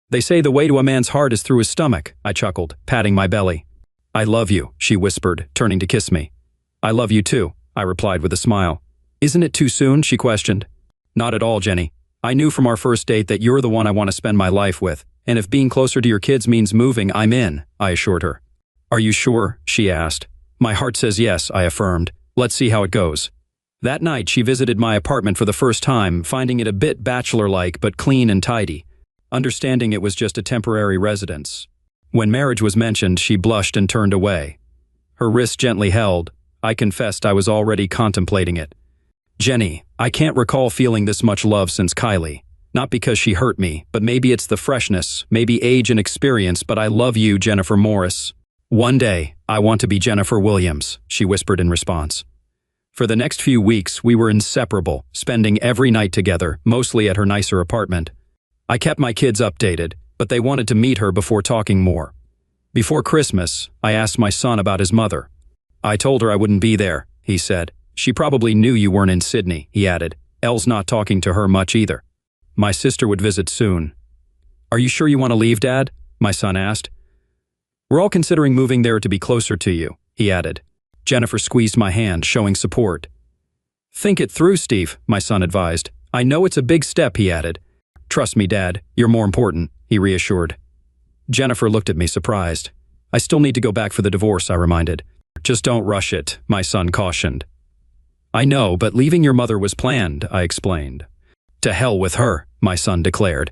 They say the way to a man's heart is through his stomach, I chuckled, patting my belly. I love you, she whispered, turning to kiss me. I love you too, I replied with a smile. Isn't it too soon, she questioned. Not at all, Jenny. I knew from our first date that you're the one I want to spend my life with, and if being closer to your kids means moving, I'm in, I assured her. Are you sure? She asked. My heart says yes, I affirmed. Let's see how it goes. That night, she visited my apartment for the first time, finding it a bit bachelor-like but clean and tidy, understanding it was just a temporary residence. When marriage was mentioned, she blushed and turned away. Her wrist gently held. I confessed I was already contemplating it. Jenny, I can't recall feeling this much love since Kylie. Not because she hurt me, but maybe it's the freshness, maybe age and experience, but I love you, Jennifer Morris. One day, I want to be Jennifer Williams, she whispered in response. For the next few weeks, we were inseparable, spending every night together, mostly at her nicer apartment. I kept my kids updated, but they wanted to meet her before talking more. Before Christmas, I asked my son about his mother. I told her I wouldn't be there, he said. She probably knew you weren't in Sydney, he added. Elle's not talking to her much either. My sister would visit soon. Are you sure you want to leave, Dad? My son asked. We're all considering moving there to be closer to you, he added. Jennifer squeezed my hand, showing support. Think it through, Steve, my son advised. I know it's a big step, he added. Trust me, Dad, you're more important, he reassured. Jennifer looked at me surprised. I still need to go back for the divorce, I reminded. Just don't rush it, my son cautioned. I know, but leaving your mother was planned, I explained. To hell with her, my son declared.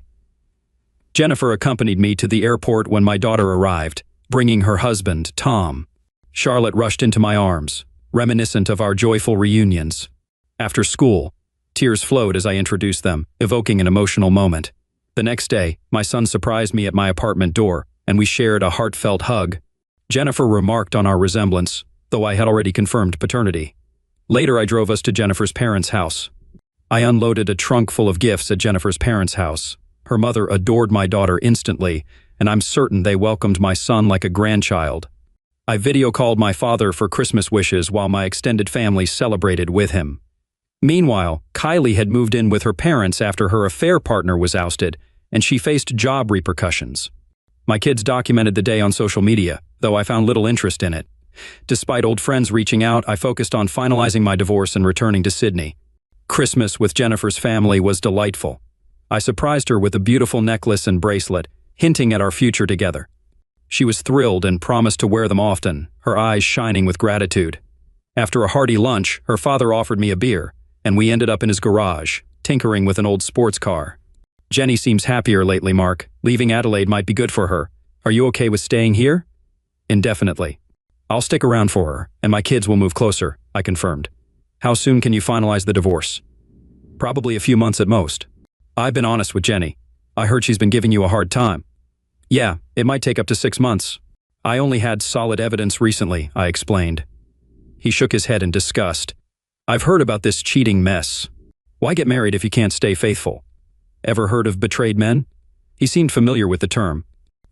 Jennifer accompanied me to the airport when my daughter arrived, bringing her husband, Tom. Charlotte rushed into my arms, reminiscent of our joyful reunions. After school, tears flowed as I introduced them, evoking an emotional moment. The next day, my son surprised me at my apartment door, and we shared a heartfelt hug. Jennifer remarked on our resemblance, though I had already confirmed paternity. Later, I drove us to Jennifer's parents' house. I unloaded a trunk full of gifts at Jennifer's parents' house. Her mother adored my daughter instantly, and I'm certain they welcomed my son like a grandchild. I video called my father for Christmas wishes while my extended family celebrated with him. Meanwhile, Kylie had moved in with her parents after her affair partner was ousted, and she faced job repercussions. My kids documented the day on social media, though I found little interest in it. Despite old friends reaching out, I focused on finalizing my divorce and returning to Sydney. Christmas with Jennifer's family was delightful. I surprised her with a beautiful necklace and bracelet, hinting at our future together. She was thrilled and promised to wear them often, her eyes shining with gratitude. After a hearty lunch, her father offered me a beer, and we ended up in his garage, tinkering with an old sports car. Jenny seems happier lately, Mark. Leaving Adelaide might be good for her. Are you okay with staying here? Indefinitely. I'll stick around for her, and my kids will move closer, I confirmed. How soon can you finalize the divorce? Probably a few months at most. I've been honest with Jenny. I heard she's been giving you a hard time. Yeah, it might take up to 6 months. I only had solid evidence recently, I explained. He shook his head in disgust. I've heard about this cheating mess. Why get married if you can't stay faithful? Ever heard of betrayed men? He seemed familiar with the term.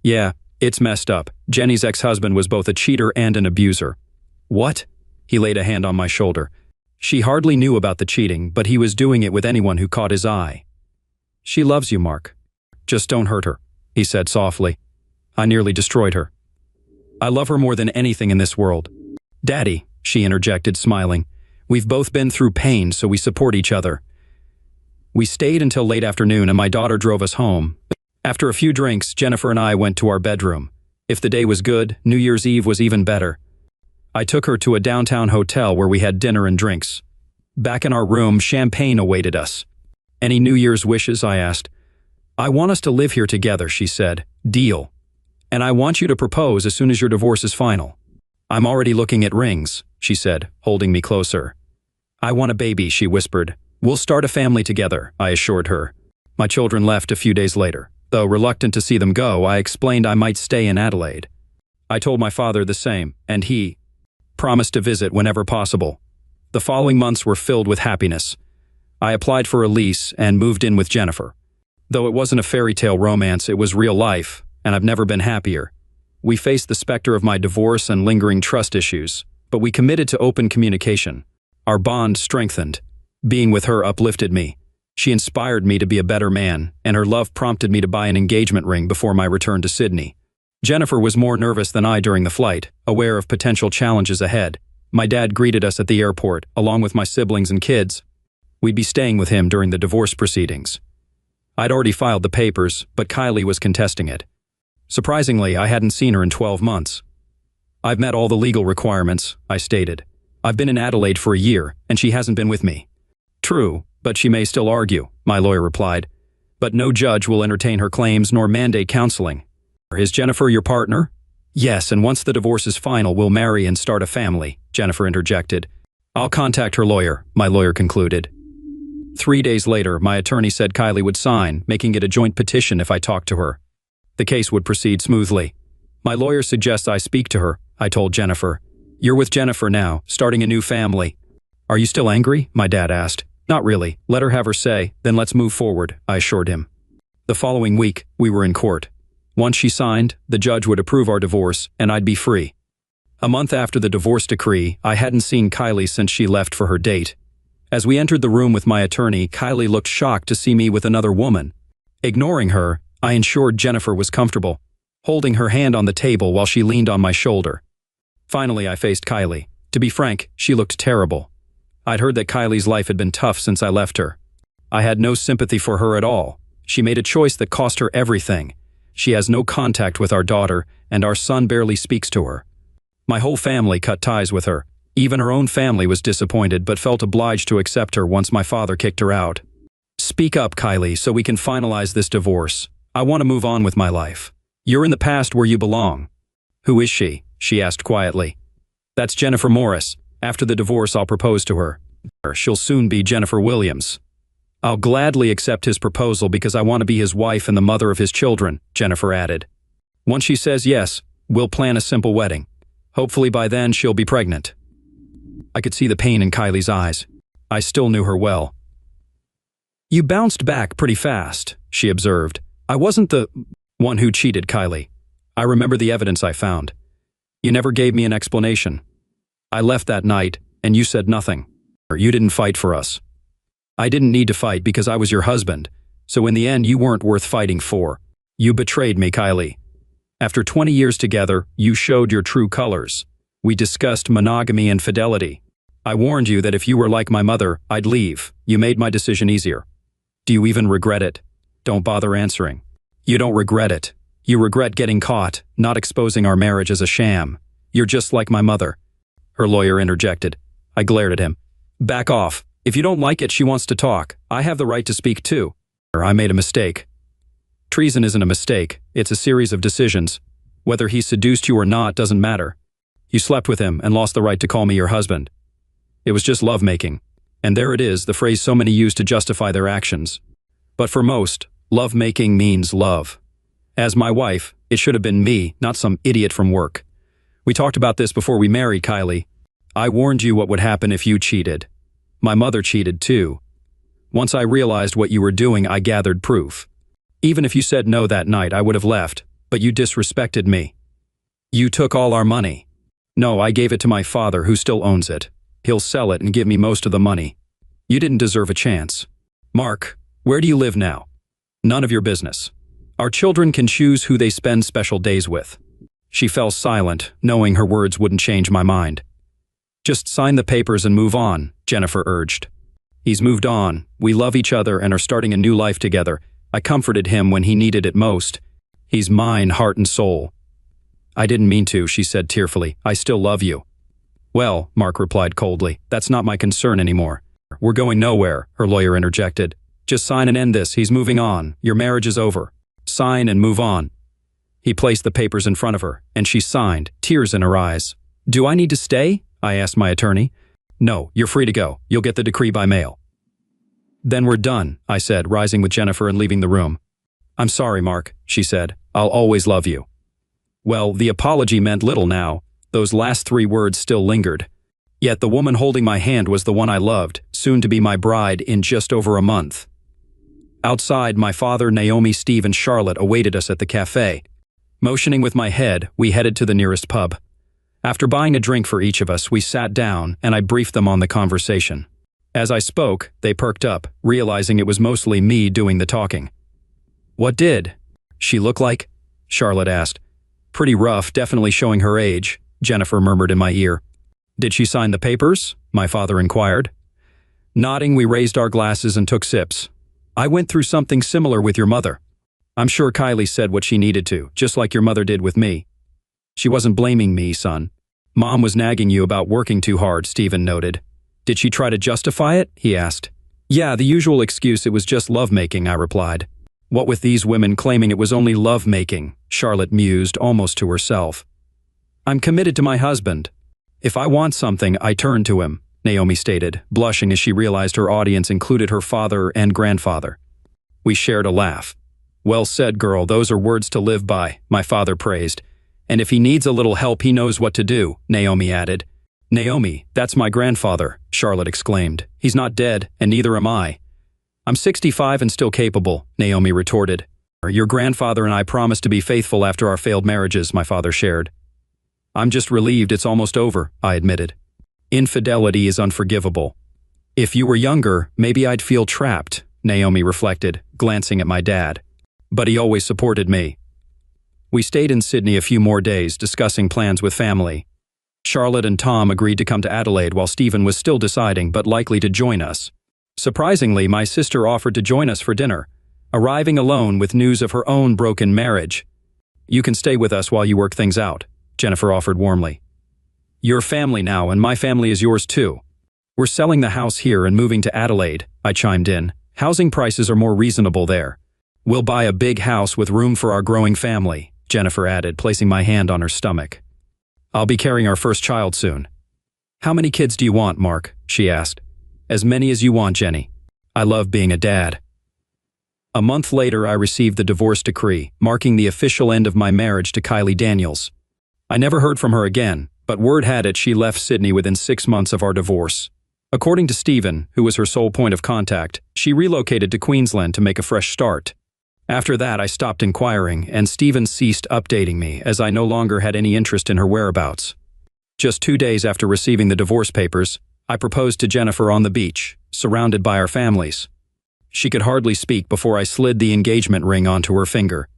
Yeah, it's messed up. Jenny's ex-husband was both a cheater and an abuser. What? He laid a hand on my shoulder. She hardly knew about the cheating, but he was doing it with anyone who caught his eye. She loves you, Mark. Just don't hurt her, he said softly. I nearly destroyed her. I love her more than anything in this world. Daddy, she interjected, smiling. We've both been through pain, so we support each other. We stayed until late afternoon and my daughter drove us home. After a few drinks, Jennifer and I went to our bedroom. If the day was good, New Year's Eve was even better. I took her to a downtown hotel where we had dinner and drinks. Back in our room, champagne awaited us. "Any New Year's wishes?" I asked. "I want us to live here together," she said. "Deal. And I want you to propose as soon as your divorce is final." "I'm already looking at rings," she said, holding me closer. "I want a baby," she whispered. "We'll start a family together," I assured her. My children left a few days later. Though reluctant to see them go, I explained I might stay in Adelaide. I told my father the same, and he promised to visit whenever possible. The following months were filled with happiness. I applied for a lease and moved in with Jennifer. Though it wasn't a fairy tale romance, it was real life, and I've never been happier. We faced the specter of my divorce and lingering trust issues, but we committed to open communication. Our bond strengthened. Being with her uplifted me. She inspired me to be a better man, and her love prompted me to buy an engagement ring before my return to Sydney. Jennifer was more nervous than I during the flight, aware of potential challenges ahead. My dad greeted us at the airport, along with my siblings and kids. We'd be staying with him during the divorce proceedings. I'd already filed the papers, but Kylie was contesting it. Surprisingly, I hadn't seen her in 12 months. "I've met all the legal requirements," I stated. "I've been in Adelaide for a year, and she hasn't been with me." "True, but she may still argue," my lawyer replied. "But no judge will entertain her claims nor mandate counseling." "Is Jennifer your partner?" "Yes, and once the divorce is final, we'll marry and start a family," Jennifer interjected. "I'll contact her lawyer," my lawyer concluded. 3 days later, my attorney said Kylie would sign, making it a joint petition if I talked to her. The case would proceed smoothly. "My lawyer suggests I speak to her," I told Jennifer. "You're with Jennifer now, starting a new family." "Are you still angry?" my dad asked. "Not really. Let her have her say, then let's move forward," I assured him. The following week, we were in court. Once she signed, the judge would approve our divorce, and I'd be free. A month after the divorce decree, I hadn't seen Kylie since she left for her date. As we entered the room with my attorney, Kylie looked shocked to see me with another woman. Ignoring her, I ensured Jennifer was comfortable, holding her hand on the table while she leaned on my shoulder. Finally, I faced Kylie. To be frank, she looked terrible. I'd heard that Kylie's life had been tough since I left her. I had no sympathy for her at all. She made a choice that cost her everything. She has no contact with our daughter, and our son barely speaks to her. My whole family cut ties with her. Even her own family was disappointed but felt obliged to accept her once my father kicked her out. "Speak up, Kylie, so we can finalize this divorce. I want to move on with my life. You're in the past where you belong." "Who is she?" she asked quietly. "That's Jennifer Morris. After the divorce, I'll propose to her. She'll soon be Jennifer Williams." "I'll gladly accept his proposal because I want to be his wife and the mother of his children," Jennifer added. "Once she says yes, we'll plan a simple wedding. Hopefully by then she'll be pregnant." I could see the pain in Kylie's eyes. I still knew her well. "You bounced back pretty fast," she observed. "I wasn't the one who cheated, Kylie. I remember the evidence I found. You never gave me an explanation. I left that night, and you said nothing. You didn't fight for us. I didn't need to fight because I was your husband, so in the end you weren't worth fighting for. You betrayed me, Kylie. After 20 years together, you showed your true colors. We discussed monogamy and fidelity. I warned you that if you were like my mother, I'd leave. You made my decision easier. Do you even regret it? Don't bother answering. You don't regret it. You regret getting caught, not exposing our marriage as a sham. You're just like my mother." Her lawyer interjected. I glared at him. "Back off. If you don't like it, she wants to talk. I have the right to speak too." "I made a mistake." "Treason isn't a mistake. It's a series of decisions. Whether he seduced you or not doesn't matter. You slept with him and lost the right to call me your husband. It was just lovemaking. And there it is, the phrase so many use to justify their actions. But for most, lovemaking means love. As my wife, it should have been me, not some idiot from work. We talked about this before we married, Kylie. I warned you what would happen if you cheated. My mother cheated too. Once I realized what you were doing, I gathered proof. Even if you said no that night, I would have left, but you disrespected me. You took all our money. No, I gave it to my father, who still owns it. He'll sell it and give me most of the money. You didn't deserve a chance. Mark, where do you live now? None of your business. Our children can choose who they spend special days with." She fell silent, knowing her words wouldn't change my mind. "Just sign the papers and move on," Jennifer urged. "He's moved on. We love each other and are starting a new life together. I comforted him when he needed it most. He's mine, heart and soul. I didn't mean to, she said tearfully. I still love you. Well, Mark replied coldly, that's not my concern anymore. We're going nowhere, her lawyer interjected. Just sign and end this, he's moving on. Your marriage is over. Sign and move on. He placed the papers in front of her, and she signed, tears in her eyes. Do I need to stay? I asked my attorney. No, you're free to go. You'll get the decree by mail. Then we're done, I said, rising with Jennifer and leaving the room. I'm sorry, Mark, she said. I'll always love you. Well, the apology meant little now. Those last 3 words still lingered. Yet the woman holding my hand was the one I loved, soon to be my bride in just over a month. Outside, my father, Naomi, Steve, and Charlotte awaited us at the cafe. Motioning with my head, we headed to the nearest pub. After buying a drink for each of us, we sat down, and I briefed them on the conversation. As I spoke, they perked up, realizing it was mostly me doing the talking. What did she look like? Charlotte asked. Pretty rough, definitely showing her age, Jennifer murmured in my ear. Did she sign the papers? My father inquired. Nodding, we raised our glasses and took sips. I went through something similar with your mother. I'm sure Kylie said what she needed to, just like your mother did with me. She wasn't blaming me, son. Mom was nagging you about working too hard, Stephen noted. Did she try to justify it? He asked. Yeah, the usual excuse, it was just lovemaking, I replied. What with these women claiming it was only lovemaking, Charlotte mused almost to herself. I'm committed to my husband. If I want something, I turn to him, Naomi stated, blushing as she realized her audience included her father and grandfather. We shared a laugh. Well said, girl, those are words to live by, my father praised. And if he needs a little help, he knows what to do, Naomi added. Naomi, that's my grandfather, Charlotte exclaimed. He's not dead, and neither am I. I'm 65 and still capable, Naomi retorted. Your grandfather and I promised to be faithful after our failed marriages, my father shared. I'm just relieved it's almost over, I admitted. Infidelity is unforgivable. If you were younger, maybe I'd feel trapped, Naomi reflected, glancing at my dad. But he always supported me. We stayed in Sydney a few more days, discussing plans with family. Charlotte and Tom agreed to come to Adelaide while Stephen was still deciding but likely to join us. Surprisingly, my sister offered to join us for dinner, arriving alone with news of her own broken marriage. You can stay with us while you work things out, Jennifer offered warmly. You're family now, and my family is yours too. We're selling the house here and moving to Adelaide, I chimed in. Housing prices are more reasonable there. We'll buy a big house with room for our growing family, Jennifer added, placing my hand on her stomach. I'll be carrying our first child soon. How many kids do you want, Mark? She asked. As many as you want, Jenny. I love being a dad. A month later, I received the divorce decree, marking the official end of my marriage to Kylie Daniels. I never heard from her again, but word had it she left Sydney within 6 months of our divorce. According to Stephen, who was her sole point of contact, she relocated to Queensland to make a fresh start. After that, I stopped inquiring, and Stephen ceased updating me as I no longer had any interest in her whereabouts. Just 2 days after receiving the divorce papers, I proposed to Jennifer on the beach, surrounded by our families. She could hardly speak before I slid the engagement ring onto her finger.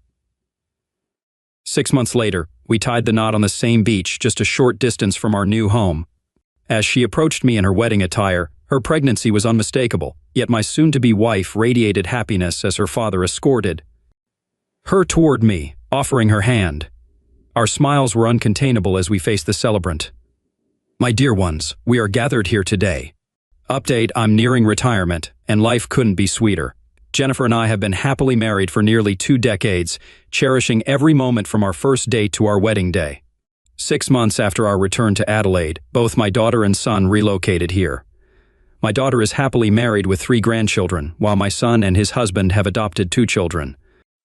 6 months later, we tied the knot on the same beach just a short distance from our new home. As she approached me in her wedding attire, her pregnancy was unmistakable, yet my soon-to-be wife radiated happiness as her father escorted her toward me, offering her hand. Our smiles were uncontainable as we faced the celebrant. My dear ones, we are gathered here today. Update, I'm nearing retirement, and life couldn't be sweeter. Jennifer and I have been happily married for nearly 2 decades, cherishing every moment from our first date to our wedding day. 6 months after our return to Adelaide, both my daughter and son relocated here. My daughter is happily married with 3 grandchildren, while my son and his husband have adopted 2 children.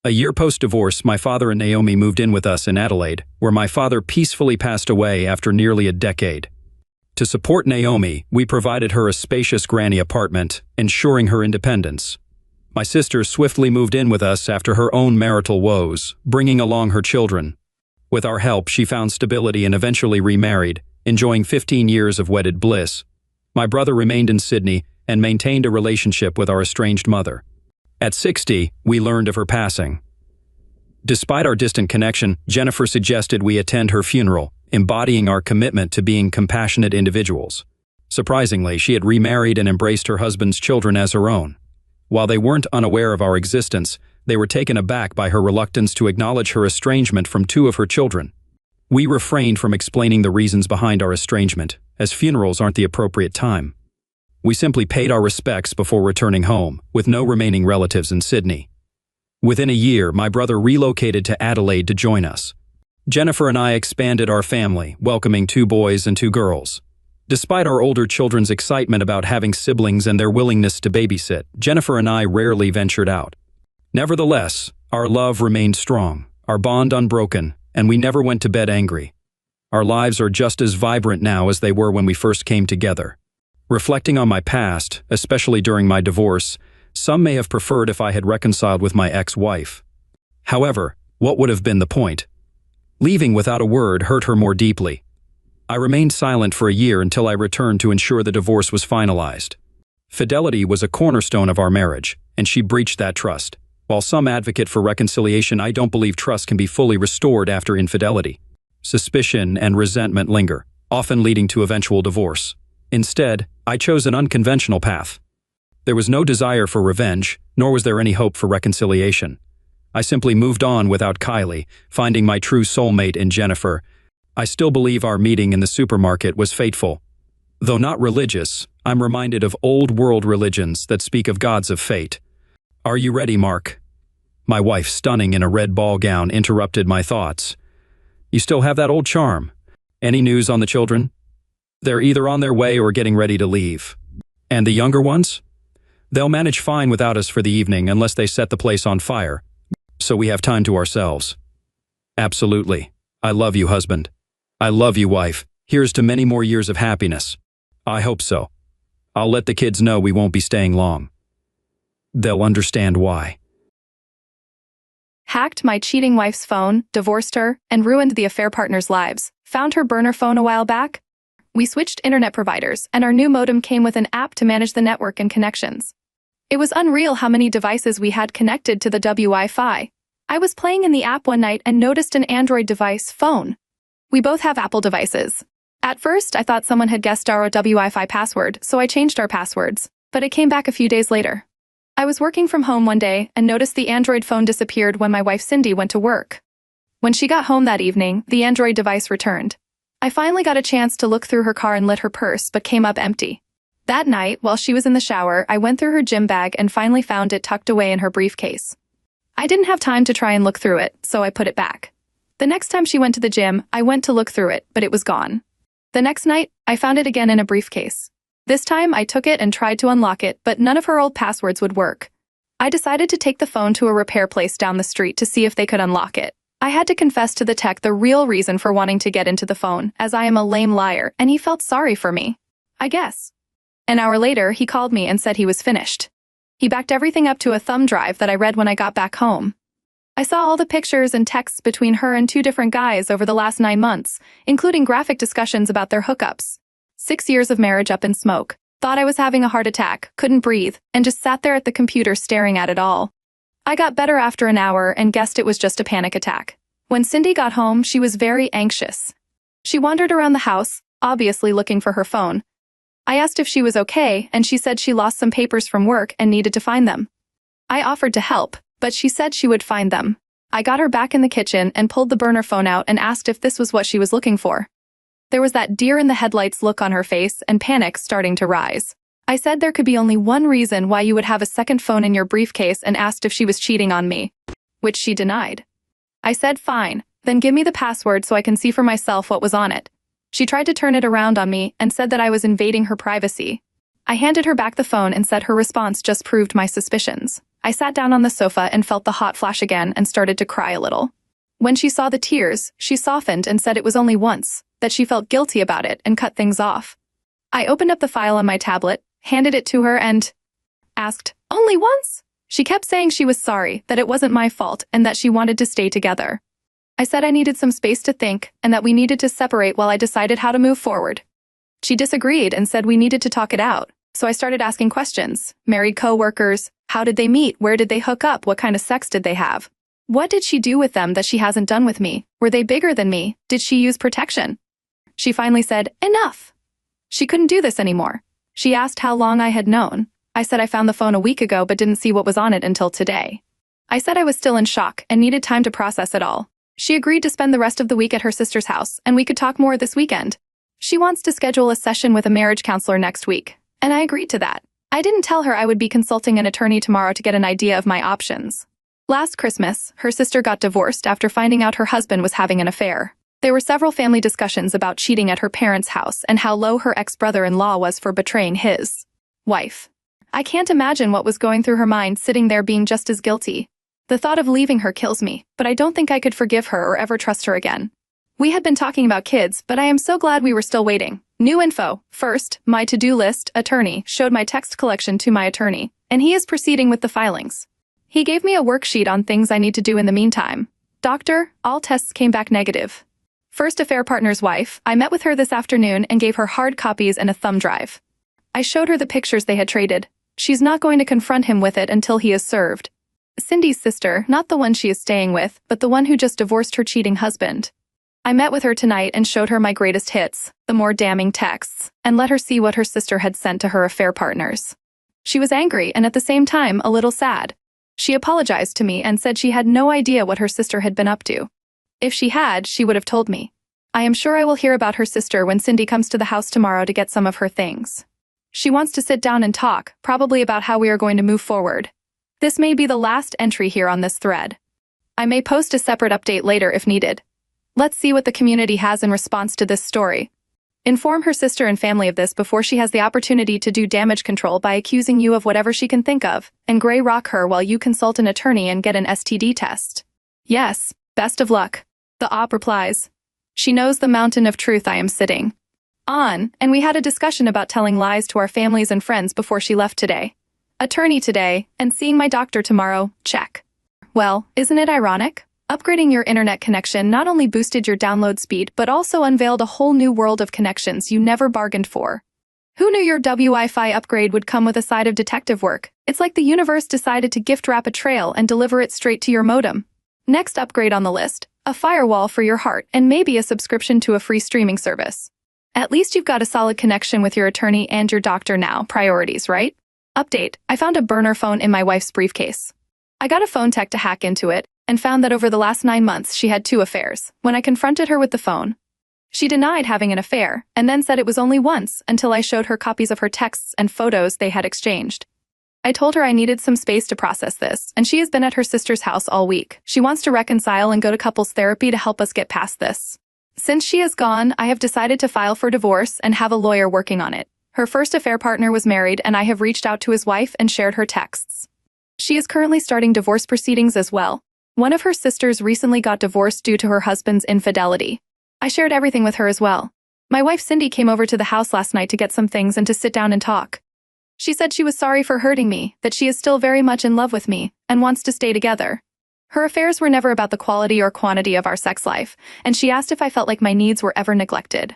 A year post-divorce, my father and Naomi moved in with us in Adelaide, where my father peacefully passed away after nearly a decade. To support Naomi, we provided her a spacious granny apartment, ensuring her independence. My sister swiftly moved in with us after her own marital woes, bringing along her children. With our help, she found stability and eventually remarried, enjoying 15 years of wedded bliss. My brother remained in Sydney and maintained a relationship with our estranged mother. At 60, we learned of her passing. Despite our distant connection, Jennifer suggested we attend her funeral, embodying our commitment to being compassionate individuals. Surprisingly, she had remarried and embraced her husband's children as her own. While they weren't unaware of our existence, They were taken aback by her reluctance to acknowledge her estrangement from two of her children. We refrained from explaining the reasons behind our estrangement, as funerals aren't the appropriate time. We simply paid our respects before returning home, with no remaining relatives in Sydney. Within a year, my brother relocated to Adelaide to join us. Jennifer and I expanded our family, welcoming 2 boys and 2 girls. Despite our older children's excitement about having siblings and their willingness to babysit, Jennifer and I rarely ventured out. Nevertheless, our love remained strong, our bond unbroken, and we never went to bed angry. Our lives are just as vibrant now as they were when we first came together. Reflecting on my past, especially during my divorce, some may have preferred if I had reconciled with my ex-wife. However, what would have been the point? Leaving without a word hurt her more deeply. I remained silent for a year until I returned to ensure the divorce was finalized. Fidelity was a cornerstone of our marriage, and she breached that trust. While some advocate for reconciliation, I don't believe trust can be fully restored after infidelity. Suspicion and resentment linger, often leading to eventual divorce. Instead, I chose an unconventional path. There was no desire for revenge, nor was there any hope for reconciliation. I simply moved on without Kylie, finding my true soulmate in Jennifer. I still believe our meeting in the supermarket was fateful. Though not religious, I'm reminded of old-world religions that speak of gods of fate. Are you ready, Mark? My wife, stunning in a red ball gown, interrupted my thoughts. You still have that old charm. Any news on the children? They're either on their way or getting ready to leave. And the younger ones? They'll manage fine without us for the evening unless they set the place on fire. So we have time to ourselves. Absolutely. I love you, husband. I love you, wife. Here's to many more years of happiness. I hope so. I'll let the kids know we won't be staying long. They'll understand why. Hacked my cheating wife's phone, divorced her, and ruined the affair partner's lives. Found her burner phone a while back. We switched internet providers, and our new modem came with an app to manage the network and connections. It was unreal how many devices we had connected to the Wi-Fi. I was playing in the app one night and noticed an Android device phone. We both have Apple devices. At first, I thought someone had guessed our Wi-Fi password, so I changed our passwords, but it came back a few days later. I was working from home one day and noticed the Android phone disappeared when my wife Cindy went to work. When she got home that evening, the Android device returned. I finally got a chance to look through her car and lit her purse, but came up empty. That night, while she was in the shower, I went through her gym bag and finally found it tucked away in her briefcase. I didn't have time to try and look through it, so I put it back. The next time she went to the gym, I went to look through it, but it was gone. The next night, I found it again in a briefcase. This time, I took it and tried to unlock it, but none of her old passwords would work. I decided to take the phone to a repair place down the street to see if they could unlock it. I had to confess to the tech the real reason for wanting to get into the phone, as I am a lame liar, and he felt sorry for me. I guess. An hour later, he called me and said he was finished. He backed everything up to a thumb drive that I read when I got back home. I saw all the pictures and texts between her and 2 different guys over the last 9 months, including graphic discussions about their hookups. 6 years of marriage up in smoke. Thought I was having a heart attack, couldn't breathe, and just sat there at the computer staring at it all. I got better after an hour and guessed it was just a panic attack. When Cindy got home, she was very anxious. She wandered around the house, obviously looking for her phone. I asked if she was okay, and she said she lost some papers from work and needed to find them. I offered to help, but she said she would find them. I got her back in the kitchen and pulled the burner phone out and asked if this was what she was looking for. There was that deer-in-the-headlights look on her face and panic starting to rise. I said there could be only one reason why you would have a second phone in your briefcase and asked if she was cheating on me, which she denied. I said fine, then give me the password so I can see for myself what was on it. She tried to turn it around on me and said that I was invading her privacy. I handed her back the phone and said her response just proved my suspicions. I sat down on the sofa and felt the hot flash again and started to cry a little. When she saw the tears, she softened and said it was only once, that she felt guilty about it and cut things off. I opened up the file on my tablet, handed it to her and asked, "Only once?" She kept saying she was sorry, that it wasn't my fault, and that she wanted to stay together. I said I needed some space to think, and that we needed to separate while I decided how to move forward. She disagreed and said we needed to talk it out, so I started asking questions. Married co-workers, how did they meet, where did they hook up, what kind of sex did they have? What did she do with them that she hasn't done with me? Were they bigger than me? Did she use protection? She finally said, enough. She couldn't do this anymore. She asked how long I had known. I said I found the phone a week ago but didn't see what was on it until today. I said I was still in shock and needed time to process it all. She agreed to spend the rest of the week at her sister's house, and we could talk more this weekend. She wants to schedule a session with a marriage counselor next week, and I agreed to that. I didn't tell her I would be consulting an attorney tomorrow to get an idea of my options. Last Christmas, her sister got divorced after finding out her husband was having an affair. There were several family discussions about cheating at her parents' house and how low her ex-brother-in-law was for betraying his wife. I can't imagine what was going through her mind sitting there being just as guilty. The thought of leaving her kills me, but I don't think I could forgive her or ever trust her again. We had been talking about kids, but I am so glad we were still waiting. New info. First, my to-do list, attorney, showed my text collection to my attorney, and he is proceeding with the filings. He gave me a worksheet on things I need to do in the meantime. Doctor, all tests came back negative. First affair partner's wife, I met with her this afternoon and gave her hard copies and a thumb drive. I showed her the pictures they had traded. She's not going to confront him with it until he is served. Cindy's sister, not the one she is staying with, but the one who just divorced her cheating husband. I met with her tonight and showed her my greatest hits, the more damning texts, and let her see what her sister had sent to her affair partners. She was angry and at the same time a little sad. She apologized to me and said she had no idea what her sister had been up to. If she had, she would have told me. I am sure I will hear about her sister when Cindy comes to the house tomorrow to get some of her things. She wants to sit down and talk, probably about how we are going to move forward. This may be the last entry here on this thread. I may post a separate update later if needed. Let's see what the community has in response to this story. Inform her sister and family of this before she has the opportunity to do damage control by accusing you of whatever she can think of, and gray rock her while you consult an attorney and get an STD test. Yes, best of luck. The op replies. She knows the mountain of truth I am sitting on, and we had a discussion about telling lies to our families and friends before she left today. Attorney today, and seeing my doctor tomorrow, check. Well, isn't it ironic? Upgrading your internet connection not only boosted your download speed but also unveiled a whole new world of connections you never bargained for. Who knew your Wi-Fi upgrade would come with a side of detective work? It's like the universe decided to gift wrap a trail and deliver it straight to your modem. Next upgrade on the list, a firewall for your heart and maybe a subscription to a free streaming service. At least you've got a solid connection with your attorney and your doctor now. Priorities, right? Update, I found a burner phone in my wife's briefcase. I got a phone tech to hack into it and found that over the last 9 months she had 2 affairs. When I confronted her with the phone, she denied having an affair and then said it was only once until I showed her copies of her texts and photos they had exchanged. I told her I needed some space to process this, and she has been at her sister's house all week. She wants to reconcile and go to couples therapy to help us get past this. Since she is gone, I have decided to file for divorce and have a lawyer working on it. Her first affair partner was married, and I have reached out to his wife and shared her texts. She is currently starting divorce proceedings as well. One of her sisters recently got divorced due to her husband's infidelity. I shared everything with her as well. My wife Cindy came over to the house last night to get some things and to sit down and talk. She said she was sorry for hurting me, that she is still very much in love with me, and wants to stay together. Her affairs were never about the quality or quantity of our sex life, and she asked if I felt like my needs were ever neglected.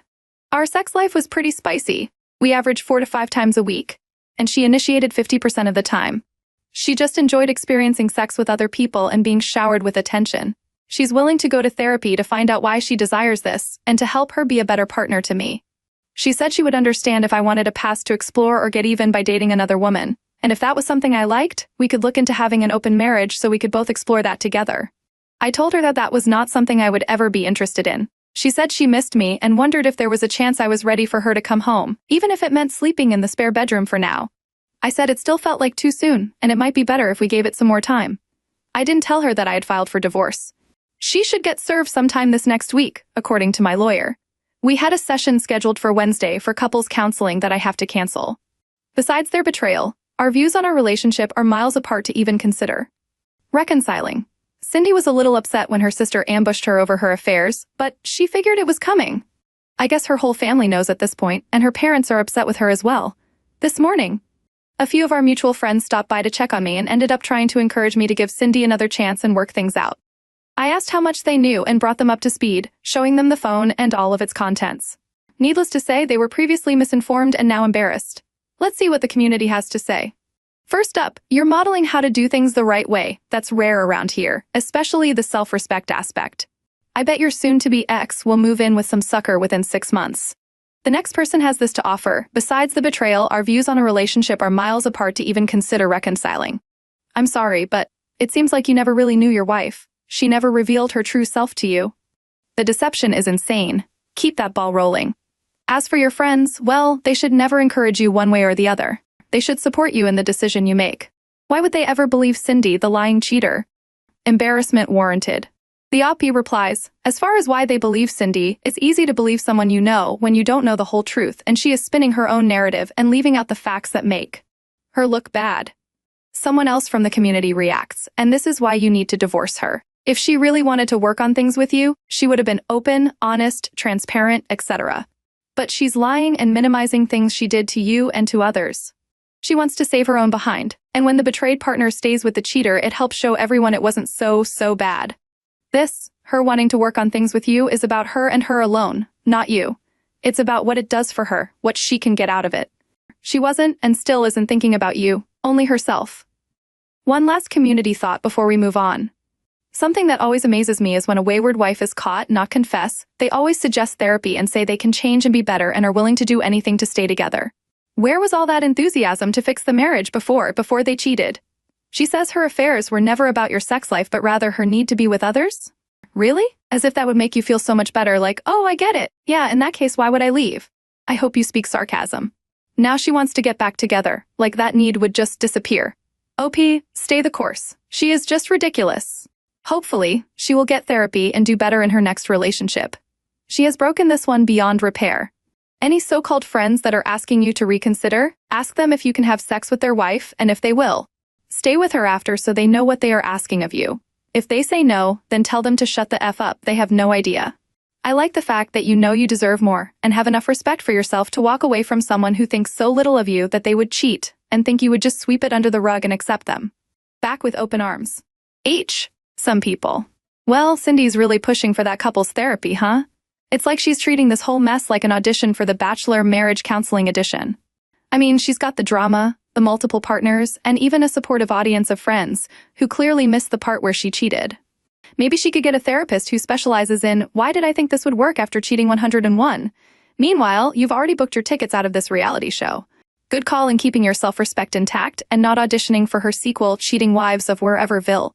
Our sex life was pretty spicy. We averaged 4 to 5 times a week, and she initiated 50% of the time. She just enjoyed experiencing sex with other people and being showered with attention. She's willing to go to therapy to find out why she desires this, and to help her be a better partner to me. She said she would understand if I wanted a past to explore or get even by dating another woman, and if that was something I liked, we could look into having an open marriage so we could both explore that together. I told her that that was not something I would ever be interested in. She said she missed me and wondered if there was a chance I was ready for her to come home, even if it meant sleeping in the spare bedroom for now. I said it still felt like too soon, and it might be better if we gave it some more time. I didn't tell her that I had filed for divorce. She should get served sometime this next week, according to my lawyer. We had a session scheduled for Wednesday for couples counseling that I have to cancel. Besides their betrayal, our views on our relationship are miles apart to even consider. Reconciling. Cindy was a little upset when her sister ambushed her over her affairs, but she figured it was coming. I guess her whole family knows at this point, and her parents are upset with her as well. This morning, a few of our mutual friends stopped by to check on me and ended up trying to encourage me to give Cindy another chance and work things out. I asked how much they knew and brought them up to speed, showing them the phone and all of its contents. Needless to say, they were previously misinformed and now embarrassed. Let's see what the community has to say. First up, you're modeling how to do things the right way. That's rare around here, especially the self-respect aspect. I bet your soon-to-be ex will move in with some sucker within 6 months. The next person has this to offer. Besides the betrayal, our views on a relationship are miles apart to even consider reconciling. I'm sorry, but It seems like you never really knew your wife. She never revealed her true self to you. The deception is insane. Keep that ball rolling. As for your friends, well, they should never encourage you one way or the other. They should support you in the decision you make. Why would they ever believe Cindy, the lying cheater? Embarrassment warranted. The OP replies, as far as why they believe Cindy, it's easy to believe someone you know when you don't know the whole truth, and she is spinning her own narrative and leaving out the facts that make her look bad. Someone else from the community reacts, and this is why you need to divorce her. If she really wanted to work on things with you, she would have been open, honest, transparent, etc. But she's lying and minimizing things she did to you and to others. She wants to save her own behind, and when the betrayed partner stays with the cheater, it helps show everyone it wasn't so bad. This, her wanting to work on things with you, is about her and her alone, not you. It's about what it does for her, what she can get out of it. She wasn't and still isn't thinking about you, only herself. One last community thought before we move on. Something that always amazes me is when a wayward wife is caught, not confess, they always suggest therapy and say they can change and be better and are willing to do anything to stay together. Where was all that enthusiasm to fix the marriage before they cheated? She says her affairs were never about your sex life but rather her need to be with others? Really? As if that would make you feel so much better, like, oh, I get it. Yeah, in that case, why would I leave? I hope you speak sarcasm. Now she wants to get back together, like that need would just disappear. OP, stay the course. She is just ridiculous. Hopefully, she will get therapy and do better in her next relationship. She has broken this one beyond repair. Any so-called friends that are asking you to reconsider, ask them if you can have sex with their wife and if they will. Stay with her after so they know what they are asking of you. If they say no, then tell them to shut the F up, they have no idea. I like the fact that you know you deserve more and have enough respect for yourself to walk away from someone who thinks so little of you that they would cheat and think you would just sweep it under the rug and accept them. Back with open arms. Some people. Well, Cindy's really pushing for that couple's therapy, huh? It's like she's treating this whole mess like an audition for the Bachelor Marriage Counseling Edition. I mean, she's got the drama, the multiple partners, and even a supportive audience of friends who clearly missed the part where she cheated. Maybe she could get a therapist who specializes in, why did I think this would work after cheating 101? Meanwhile, you've already booked your tickets out of this reality show. Good call in keeping your self-respect intact and not auditioning for her sequel, Cheating Wives of Whereverville.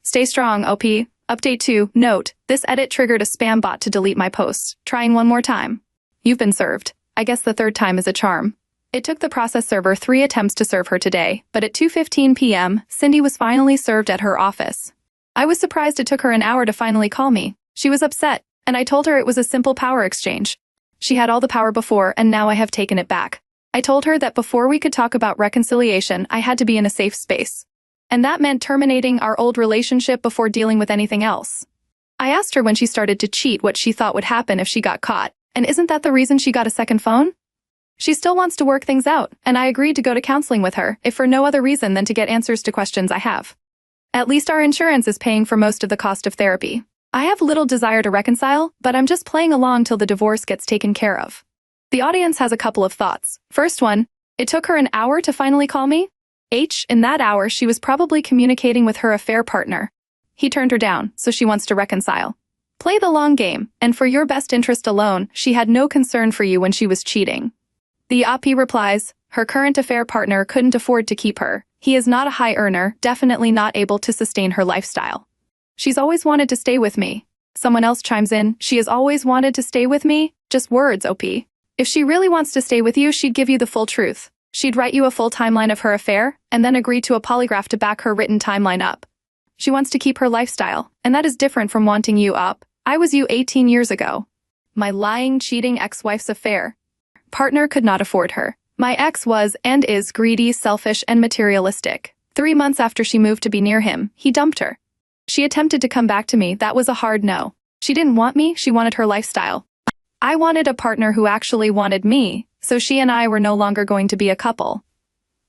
Stay strong, OP. Update 2. Note, this edit triggered a spam bot to delete my post. Trying one more time. You've been served. I guess the third time is a charm. It took the process server 3 attempts to serve her today, but at 2:15 p.m., Cindy was finally served at her office. I was surprised it took her an hour to finally call me. She was upset, and I told her it was a simple power exchange. She had all the power before, and now I have taken it back. I told her that before we could talk about reconciliation, I had to be in a safe space. And that meant terminating our old relationship before dealing with anything else. I asked her when she started to cheat what she thought would happen if she got caught, and isn't that the reason she got a second phone? She still wants to work things out, and I agreed to go to counseling with her, if for no other reason than to get answers to questions I have. At least our insurance is paying for most of the cost of therapy. I have little desire to reconcile, but I'm just playing along till the divorce gets taken care of. The audience has a couple of thoughts. First one, it took her an hour to finally call me? In that hour, she was probably communicating with her affair partner. He turned her down, so she wants to reconcile. Play the long game, and for your best interest alone, she had no concern for you when she was cheating. The OP replies, her current affair partner couldn't afford to keep her. He is not a high earner, definitely not able to sustain her lifestyle. She's always wanted to stay with me. Someone else chimes in, she has always wanted to stay with me? Just words, OP. If she really wants to stay with you, she'd give you the full truth. She'd write you a full timeline of her affair, and then agree to a polygraph to back her written timeline up. She wants to keep her lifestyle, and that is different from wanting you up. I was you 18 years ago. My lying, cheating ex-wife's affair. Partner could not afford her. My ex was and is greedy, selfish, and materialistic. 3 months after she moved to be near him, he dumped her. She attempted to come back to me, that was a hard no. She didn't want me, she wanted her lifestyle. I wanted a partner who actually wanted me, so she and I were no longer going to be a couple.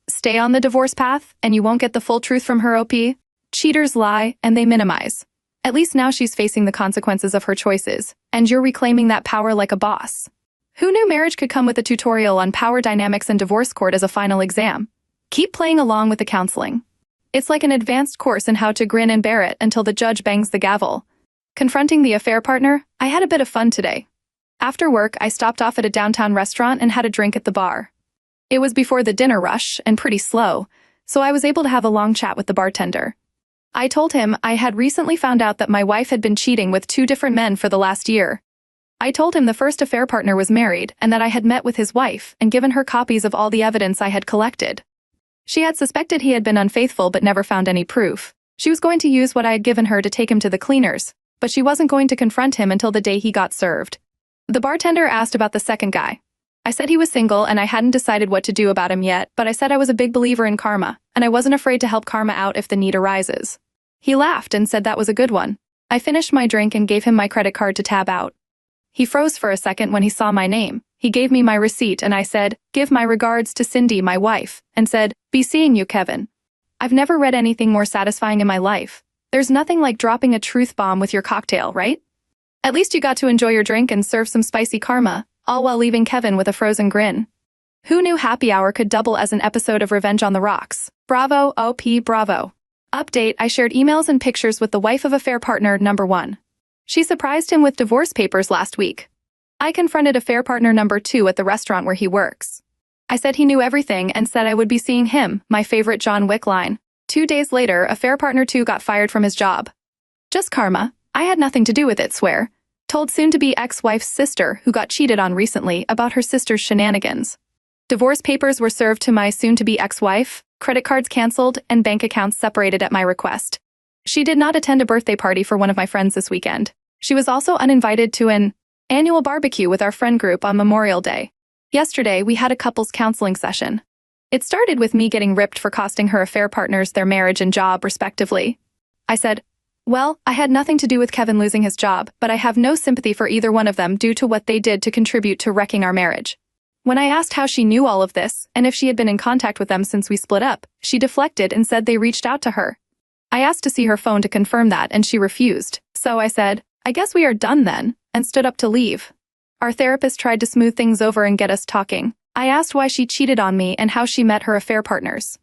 Stay on the divorce path, and you won't get the full truth from her, OP. Cheaters lie, and they minimize. At least now she's facing the consequences of her choices, and you're reclaiming that power like a boss. Who knew marriage could come with a tutorial on power dynamics and divorce court as a final exam? Keep playing along with the counseling. It's like an advanced course in how to grin and bear it until the judge bangs the gavel. Confronting the affair partner, I had a bit of fun today. After work, I stopped off at a downtown restaurant and had a drink at the bar. It was before the dinner rush and pretty slow, so I was able to have a long chat with the bartender. I told him I had recently found out that my wife had been cheating with 2 different men for the last year. I told him the first affair partner was married and that I had met with his wife and given her copies of all the evidence I had collected. She had suspected he had been unfaithful but never found any proof. She was going to use what I had given her to take him to the cleaners, but she wasn't going to confront him until the day he got served. The bartender asked about the second guy. I said he was single and I hadn't decided what to do about him yet, but I said I was a big believer in karma, and I wasn't afraid to help karma out if the need arises. He laughed and said that was a good one. I finished my drink and gave him my credit card to tab out. He froze for a second when he saw my name. He gave me my receipt and I said, "Give my regards to Cindy, my wife," and said, "Be seeing you, Kevin." I've never read anything more satisfying in my life. There's nothing like dropping a truth bomb with your cocktail, right? At least you got to enjoy your drink and serve some spicy karma, all while leaving Kevin with a frozen grin. Who knew happy hour could double as an episode of Revenge on the Rocks? Bravo, OP, bravo. Update: I shared emails and pictures with the wife of affair partner number 1. She surprised him with divorce papers last week. I confronted affair partner number 2 at the restaurant where he works. I said he knew everything and said I would be seeing him, my favorite John Wick line. 2 days later, affair partner 2 got fired from his job. Just karma. I had nothing to do with it, swear. Told soon-to-be ex-wife's sister, who got cheated on recently, about her sister's shenanigans. Divorce papers were served to my soon-to-be ex-wife, credit cards canceled, and bank accounts separated at my request. She did not attend a birthday party for one of my friends this weekend. She was also uninvited to an annual barbecue with our friend group on Memorial Day. Yesterday, we had a couples counseling session. It started with me getting ripped for costing her affair partners their marriage and job, respectively. I said, "Well, I had nothing to do with Kevin losing his job, but I have no sympathy for either one of them due to what they did to contribute to wrecking our marriage." When I asked how she knew all of this, and if she had been in contact with them since we split up, she deflected and said they reached out to her. I asked to see her phone to confirm that, and she refused. So I said, "I guess we are done then," and stood up to leave. Our therapist tried to smooth things over and get us talking. I asked why she cheated on me and how she met her affair partners.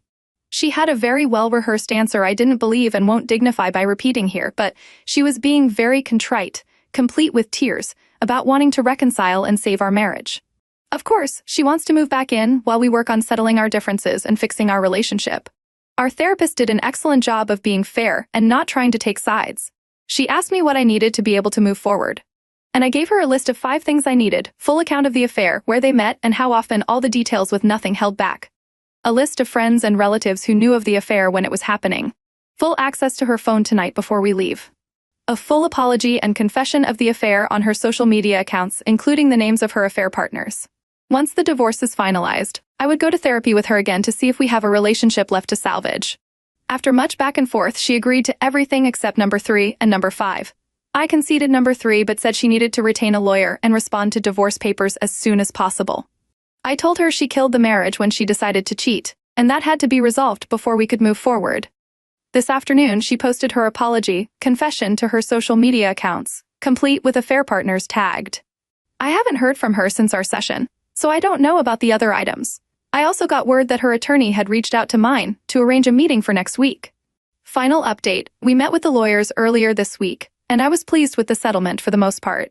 She had a very well-rehearsed answer I didn't believe and won't dignify by repeating here, but she was being very contrite, complete with tears, about wanting to reconcile and save our marriage. Of course, she wants to move back in while we work on settling our differences and fixing our relationship. Our therapist did an excellent job of being fair and not trying to take sides. She asked me what I needed to be able to move forward. And I gave her a list of 5 things I needed: full account of the affair, where they met, and how often, all the details with nothing held back. A list of friends and relatives who knew of the affair when it was happening. Full access to her phone tonight before we leave. A full apology and confession of the affair on her social media accounts, including the names of her affair partners. Once the divorce is finalized, I would go to therapy with her again to see if we have a relationship left to salvage. After much back and forth, she agreed to everything except number 3 and number 5. I conceded number 3 but said she needed to retain a lawyer and respond to divorce papers as soon as possible. I told her she killed the marriage when she decided to cheat, and that had to be resolved before we could move forward. This afternoon, she posted her apology, confession to her social media accounts, complete with affair partners tagged. I haven't heard from her since our session, so I don't know about the other items. I also got word that her attorney had reached out to mine to arrange a meeting for next week. Final update: we met with the lawyers earlier this week, and I was pleased with the settlement for the most part.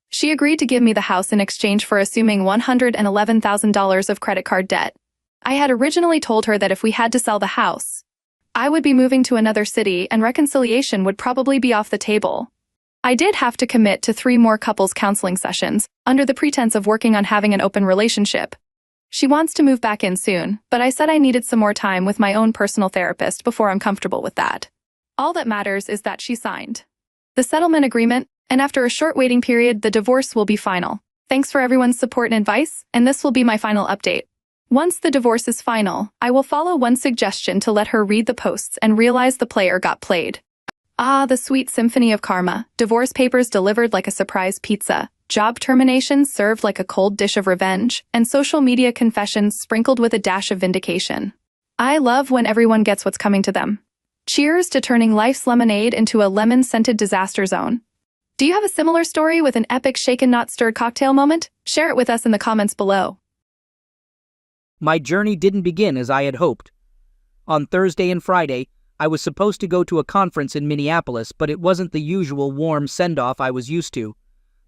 She agreed to give me the house in exchange for assuming $111,000 of credit card debt. I had originally told her that if we had to sell the house, I would be moving to another city and reconciliation would probably be off the table. I did have to commit to 3 more couples counseling sessions, under the pretense of working on having an open relationship. She wants to move back in soon, but I said I needed some more time with my own personal therapist before I'm comfortable with that. All that matters is that she signed the settlement agreement, and after a short waiting period, the divorce will be final. Thanks for everyone's support and advice, and this will be my final update. Once the divorce is final, I will follow one suggestion to let her read the posts and realize the player got played. Ah, the sweet symphony of karma. Divorce papers delivered like a surprise pizza, job terminations served like a cold dish of revenge, and social media confessions sprinkled with a dash of vindication. I love when everyone gets what's coming to them. Cheers to turning life's lemonade into a lemon-scented disaster zone. Do you have a similar story with an epic shaken not stirred cocktail moment? Share it with us in the comments below. My journey didn't begin as I had hoped. On Thursday and Friday, I was supposed to go to a conference in Minneapolis, but it wasn't the usual warm send-off I was used to.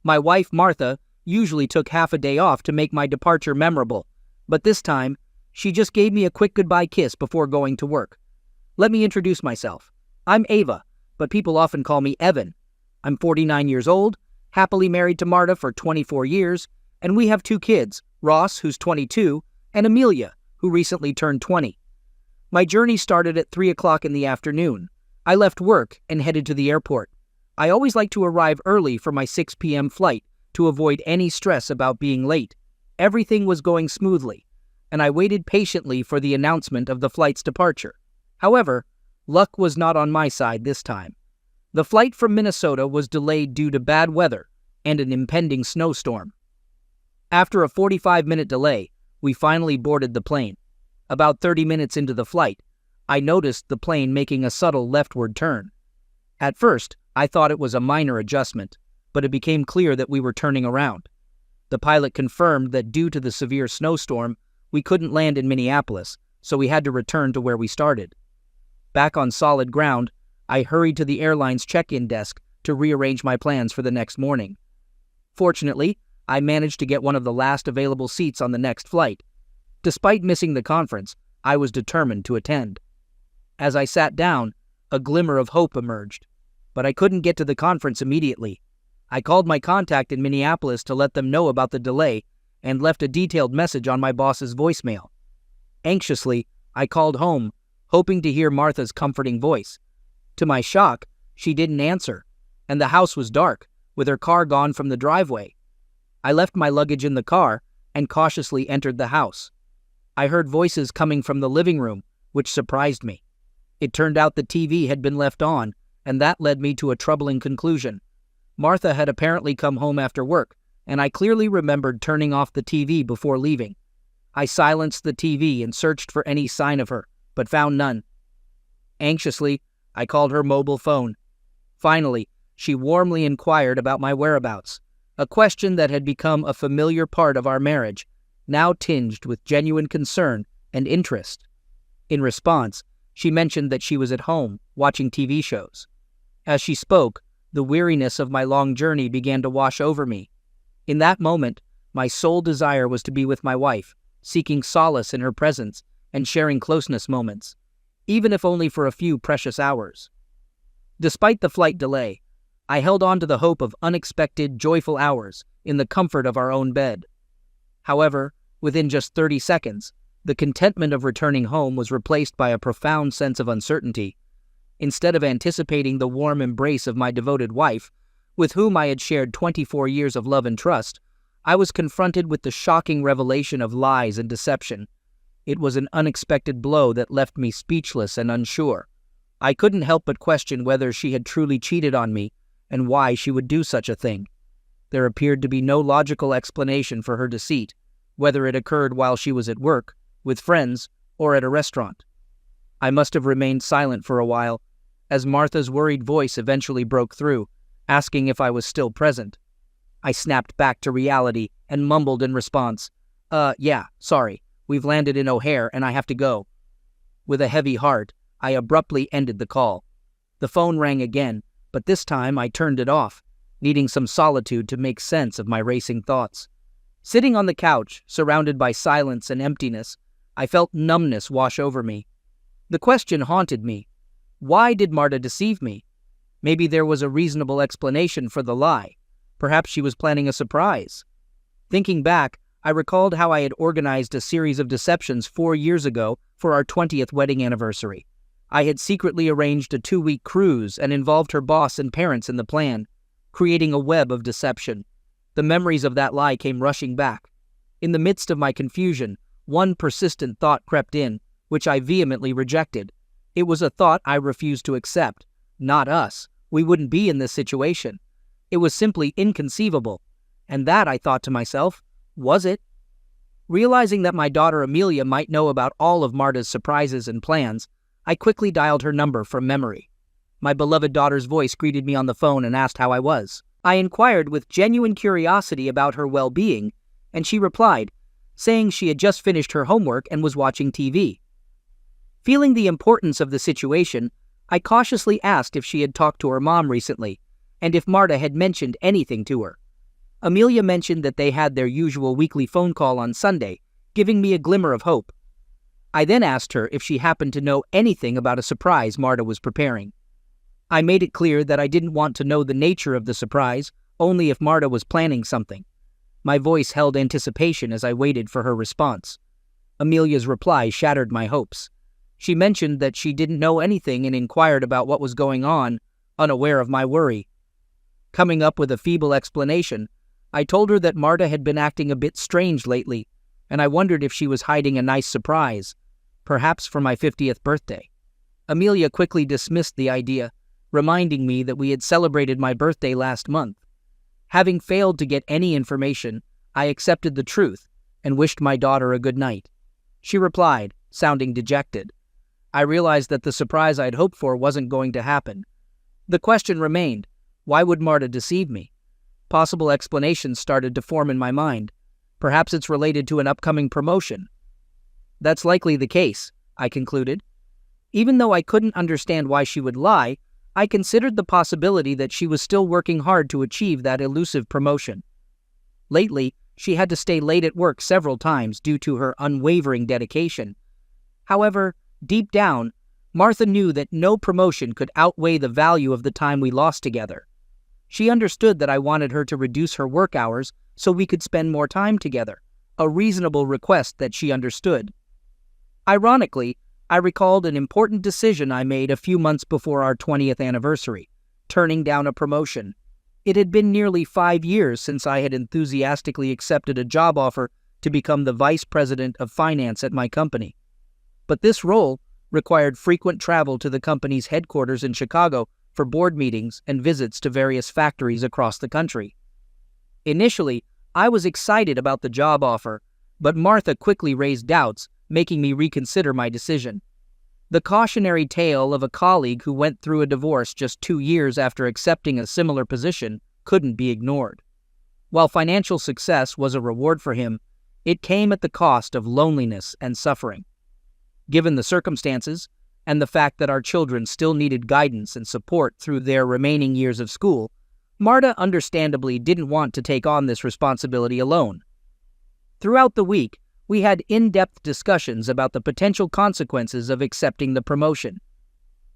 My wife, Martha, usually took half a day off to make my departure memorable, but this time, she just gave me a quick goodbye kiss before going to work. Let me introduce myself. I'm Ava, but people often call me Evan. I'm 49 years old, happily married to Marta for 24 years, and we have 2 kids, Ross, who's 22, and Amelia, who recently turned 20. My journey started at 3 o'clock in the afternoon. I left work and headed to the airport. I always like to arrive early for my 6 p.m. flight to avoid any stress about being late. Everything was going smoothly, and I waited patiently for the announcement of the flight's departure. However, luck was not on my side this time. The flight from Minnesota was delayed due to bad weather and an impending snowstorm. After a 45-minute delay, we finally boarded the plane. About 30 minutes into the flight, I noticed the plane making a subtle leftward turn. At first, I thought it was a minor adjustment, but it became clear that we were turning around. The pilot confirmed that due to the severe snowstorm, we couldn't land in Minneapolis, so we had to return to where we started. Back on solid ground, I hurried to the airline's check-in desk to rearrange my plans for the next morning. Fortunately, I managed to get one of the last available seats on the next flight. Despite missing the conference, I was determined to attend. As I sat down, a glimmer of hope emerged, but I couldn't get to the conference immediately. I called my contact in Minneapolis to let them know about the delay and left a detailed message on my boss's voicemail. Anxiously, I called home, hoping to hear Martha's comforting voice. To my shock, she didn't answer, and the house was dark, with her car gone from the driveway. I left my luggage in the car and cautiously entered the house. I heard voices coming from the living room, which surprised me. It turned out the TV had been left on, and that led me to a troubling conclusion. Martha had apparently come home after work, and I clearly remembered turning off the TV before leaving. I silenced the TV and searched for any sign of her, but found none. Anxiously, I called her mobile phone. Finally, she warmly inquired about my whereabouts, a question that had become a familiar part of our marriage, now tinged with genuine concern and interest. In response, she mentioned that she was at home, watching TV shows. As she spoke, the weariness of my long journey began to wash over me. In that moment, my sole desire was to be with my wife, seeking solace in her presence and sharing closeness moments, even if only for a few precious hours. Despite the flight delay, I held on to the hope of unexpected, joyful hours in the comfort of our own bed. However, within just 30 seconds, the contentment of returning home was replaced by a profound sense of uncertainty. Instead of anticipating the warm embrace of my devoted wife, with whom I had shared 24 years of love and trust, I was confronted with the shocking revelation of lies and deception. It was an unexpected blow that left me speechless and unsure. I couldn't help but question whether she had truly cheated on me and why she would do such a thing. There appeared to be no logical explanation for her deceit, whether it occurred while she was at work, with friends, or at a restaurant. I must have remained silent for a while, as Martha's worried voice eventually broke through, asking if I was still present. I snapped back to reality and mumbled in response, yeah, sorry, we've landed in O'Hare and I have to go." With a heavy heart, I abruptly ended the call. The phone rang again, but this time I turned it off, needing some solitude to make sense of my racing thoughts. Sitting on the couch, surrounded by silence and emptiness, I felt numbness wash over me. The question haunted me. Why did Marta deceive me? Maybe there was a reasonable explanation for the lie. Perhaps she was planning a surprise. Thinking back, I recalled how I had organized a series of deceptions 4 years ago for our 20th wedding anniversary. I had secretly arranged a 2-week cruise and involved her boss and parents in the plan, creating a web of deception. The memories of that lie came rushing back. In the midst of my confusion, one persistent thought crept in, which I vehemently rejected. It was a thought I refused to accept. Not us. We wouldn't be in this situation. It was simply inconceivable. And that, I thought to myself, was it? Realizing that my daughter Amelia might know about all of Marta's surprises and plans, I quickly dialed her number from memory. My beloved daughter's voice greeted me on the phone and asked how I was. I inquired with genuine curiosity about her well-being, and she replied, saying she had just finished her homework and was watching TV. Feeling the importance of the situation, I cautiously asked if she had talked to her mom recently, and if Marta had mentioned anything to her. Amelia mentioned that they had their usual weekly phone call on Sunday, giving me a glimmer of hope. I then asked her if she happened to know anything about a surprise Marta was preparing. I made it clear that I didn't want to know the nature of the surprise, only if Marta was planning something. My voice held anticipation as I waited for her response. Amelia's reply shattered my hopes. She mentioned that she didn't know anything and inquired about what was going on, unaware of my worry. Coming up with a feeble explanation, I told her that Marta had been acting a bit strange lately, and I wondered if she was hiding a nice surprise, perhaps for my 50th birthday. Amelia quickly dismissed the idea, reminding me that we had celebrated my birthday last month. Having failed to get any information, I accepted the truth and wished my daughter a good night. She replied, sounding dejected. I realized that the surprise I'd hoped for wasn't going to happen. The question remained, why would Marta deceive me? Possible explanations started to form in my mind. Perhaps it's related to an upcoming promotion. That's likely the case, I concluded. Even though I couldn't understand why she would lie, I considered the possibility that she was still working hard to achieve that elusive promotion. Lately, she had to stay late at work several times due to her unwavering dedication. However, deep down, Martha knew that no promotion could outweigh the value of the time we lost together. She understood that I wanted her to reduce her work hours so we could spend more time together, a reasonable request that she understood. Ironically, I recalled an important decision I made a few months before our 20th anniversary, turning down a promotion. It had been nearly 5 years since I had enthusiastically accepted a job offer to become the vice president of finance at my company. But this role required frequent travel to the company's headquarters in Chicago for board meetings and visits to various factories across the country. Initially, I was excited about the job offer, but Martha quickly raised doubts, making me reconsider my decision. The cautionary tale of a colleague who went through a divorce just 2 years after accepting a similar position couldn't be ignored. While financial success was a reward for him, it came at the cost of loneliness and suffering. Given the circumstances, and the fact that our children still needed guidance and support through their remaining years of school, Marta understandably didn't want to take on this responsibility alone. Throughout the week, we had in-depth discussions about the potential consequences of accepting the promotion.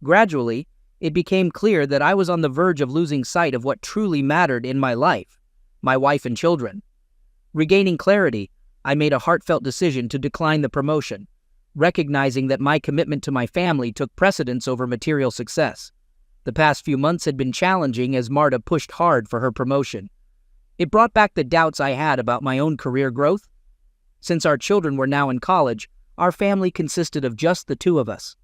Gradually, it became clear that I was on the verge of losing sight of what truly mattered in my life, my wife and children. Regaining clarity, I made a heartfelt decision to decline the promotion, recognizing that my commitment to my family took precedence over material success. The past few months had been challenging as Marta pushed hard for her promotion. It brought back the doubts I had about my own career growth. Since our children were now in college, our family consisted of just the two of us.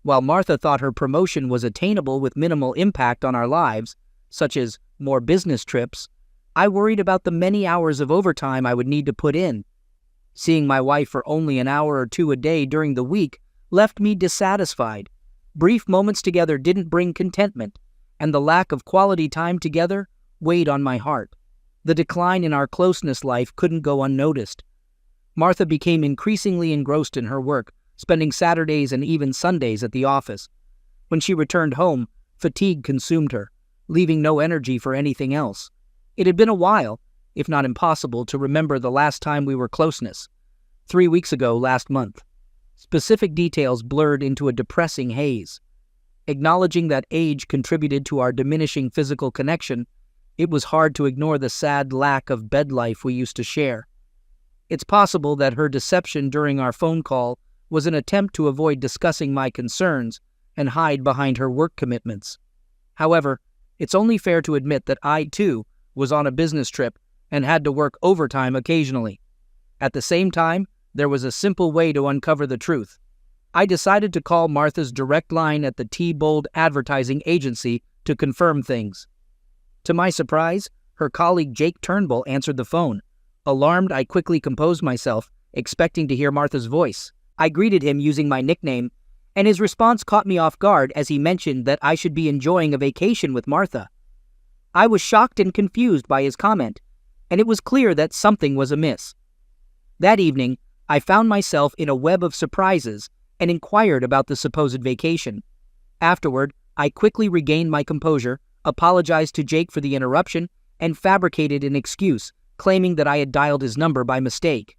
While Martha thought her promotion was attainable with minimal impact on our lives, such as more business trips, I worried about the many hours of overtime I would need to put in. Seeing my wife for only an hour or two a day during the week left me dissatisfied. Brief moments together didn't bring contentment, and the lack of quality time together weighed on my heart. The decline in our closeness life couldn't go unnoticed. Martha became increasingly engrossed in her work, spending Saturdays and even Sundays at the office. When she returned home, fatigue consumed her, leaving no energy for anything else. It had been a while, if not impossible, to remember the last time we were closeness. 3 weeks ago last month. Specific details blurred into a depressing haze. Acknowledging that age contributed to our diminishing physical connection, it was hard to ignore the sad lack of bed life we used to share. It's possible that her deception during our phone call was an attempt to avoid discussing my concerns and hide behind her work commitments. However, it's only fair to admit that I, too, was on a business trip and had to work overtime occasionally. At the same time, there was a simple way to uncover the truth. I decided to call Martha's direct line at the T-Bold advertising agency to confirm things. To my surprise, her colleague Jake Turnbull answered the phone. Alarmed, I quickly composed myself, expecting to hear Martha's voice. I greeted him using my nickname, and his response caught me off guard as he mentioned that I should be enjoying a vacation with Martha. I was shocked and confused by his comment, and it was clear that something was amiss. That evening, I found myself in a web of surprises and inquired about the supposed vacation. Afterward, I quickly regained my composure, apologized to Jake for the interruption, and fabricated an excuse, claiming that I had dialed his number by mistake.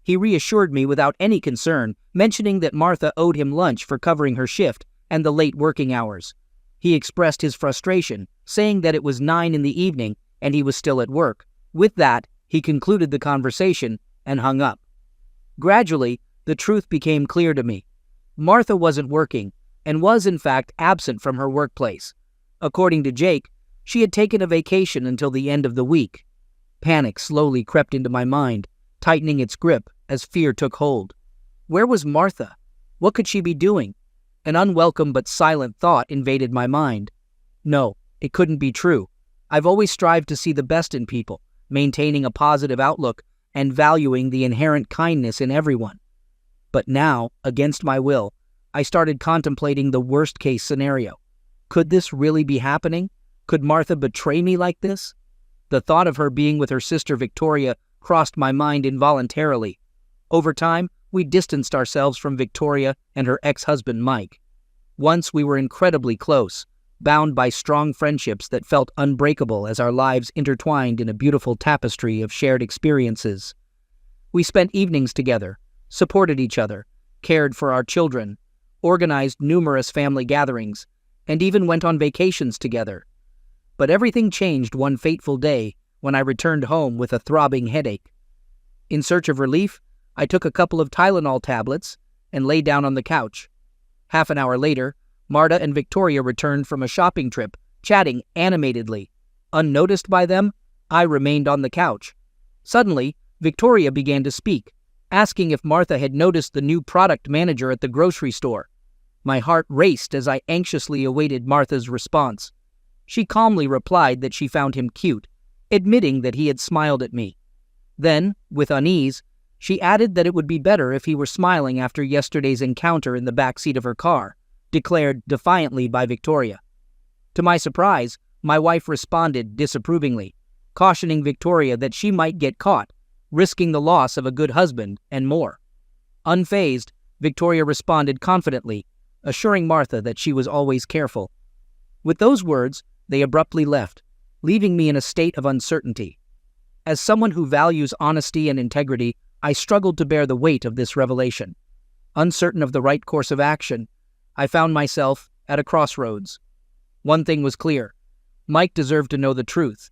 He reassured me without any concern, mentioning that Martha owed him lunch for covering her shift and the late working hours. He expressed his frustration, saying that it was 9 in the evening and he was still at work. With that, he concluded the conversation and hung up. Gradually, the truth became clear to me. Martha wasn't working and was in fact absent from her workplace. According to Jake, she had taken a vacation until the end of the week. Panic slowly crept into my mind, tightening its grip as fear took hold. Where was Martha? What could she be doing? An unwelcome but silent thought invaded my mind. No, it couldn't be true. I've always strived to see the best in people, maintaining a positive outlook and valuing the inherent kindness in everyone. But now, against my will, I started contemplating the worst-case scenario. Could this really be happening? Could Martha betray me like this? The thought of her being with her sister Victoria crossed my mind involuntarily. Over time, we distanced ourselves from Victoria and her ex-husband Mike. Once we were incredibly close, bound by strong friendships that felt unbreakable as our lives intertwined in a beautiful tapestry of shared experiences. We spent evenings together, supported each other, cared for our children, organized numerous family gatherings, and even went on vacations together. But everything changed one fateful day when I returned home with a throbbing headache. In search of relief, I took a couple of Tylenol tablets and lay down on the couch. Half an hour later, Marta and Victoria returned from a shopping trip, chatting animatedly. Unnoticed by them, I remained on the couch. Suddenly, Victoria began to speak, asking if Martha had noticed the new product manager at the grocery store. My heart raced as I anxiously awaited Martha's response. She calmly replied that she found him cute, admitting that he had smiled at me. Then, with unease, she added that it would be better if he were smiling after yesterday's encounter in the backseat of her car, declared defiantly by Victoria. To my surprise, my wife responded disapprovingly, cautioning Victoria that she might get caught, risking the loss of a good husband and more. Unfazed, Victoria responded confidently, assuring Martha that she was always careful. With those words, they abruptly left, leaving me in a state of uncertainty. As someone who values honesty and integrity, I struggled to bear the weight of this revelation. Uncertain of the right course of action, I found myself at a crossroads. One thing was clear: Mike deserved to know the truth.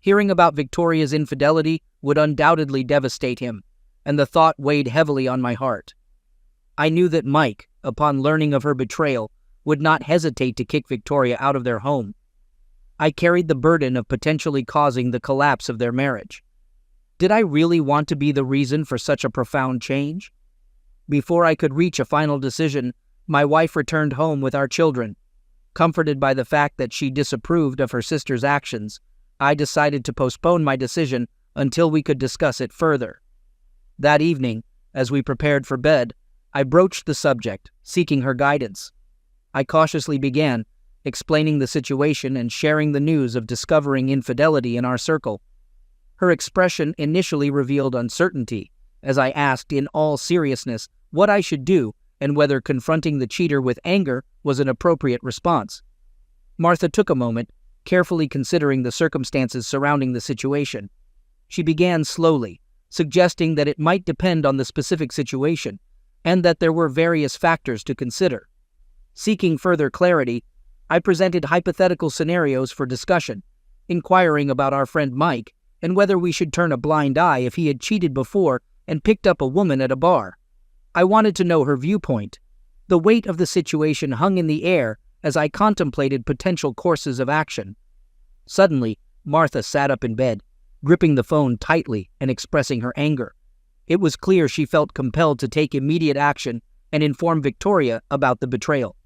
Hearing about Victoria's infidelity would undoubtedly devastate him, and the thought weighed heavily on my heart. I knew that Mike, upon learning of her betrayal, would not hesitate to kick Victoria out of their home. I carried the burden of potentially causing the collapse of their marriage. Did I really want to be the reason for such a profound change? Before I could reach a final decision, my wife returned home with our children. Comforted by the fact that she disapproved of her sister's actions, I decided to postpone my decision until we could discuss it further. That evening, as we prepared for bed, I broached the subject, seeking her guidance. I cautiously began, explaining the situation and sharing the news of discovering infidelity in our circle. Her expression initially revealed uncertainty, as I asked in all seriousness what I should do and whether confronting the cheater with anger was an appropriate response. Martha took a moment, carefully considering the circumstances surrounding the situation. She began slowly, suggesting that it might depend on the specific situation, and that there were various factors to consider. Seeking further clarity, I presented hypothetical scenarios for discussion, inquiring about our friend Mike and whether we should turn a blind eye if he had cheated before and picked up a woman at a bar. I wanted to know her viewpoint. The weight of the situation hung in the air as I contemplated potential courses of action. Suddenly, Martha sat up in bed, gripping the phone tightly and expressing her anger. It was clear she felt compelled to take immediate action and inform Victoria about the betrayal.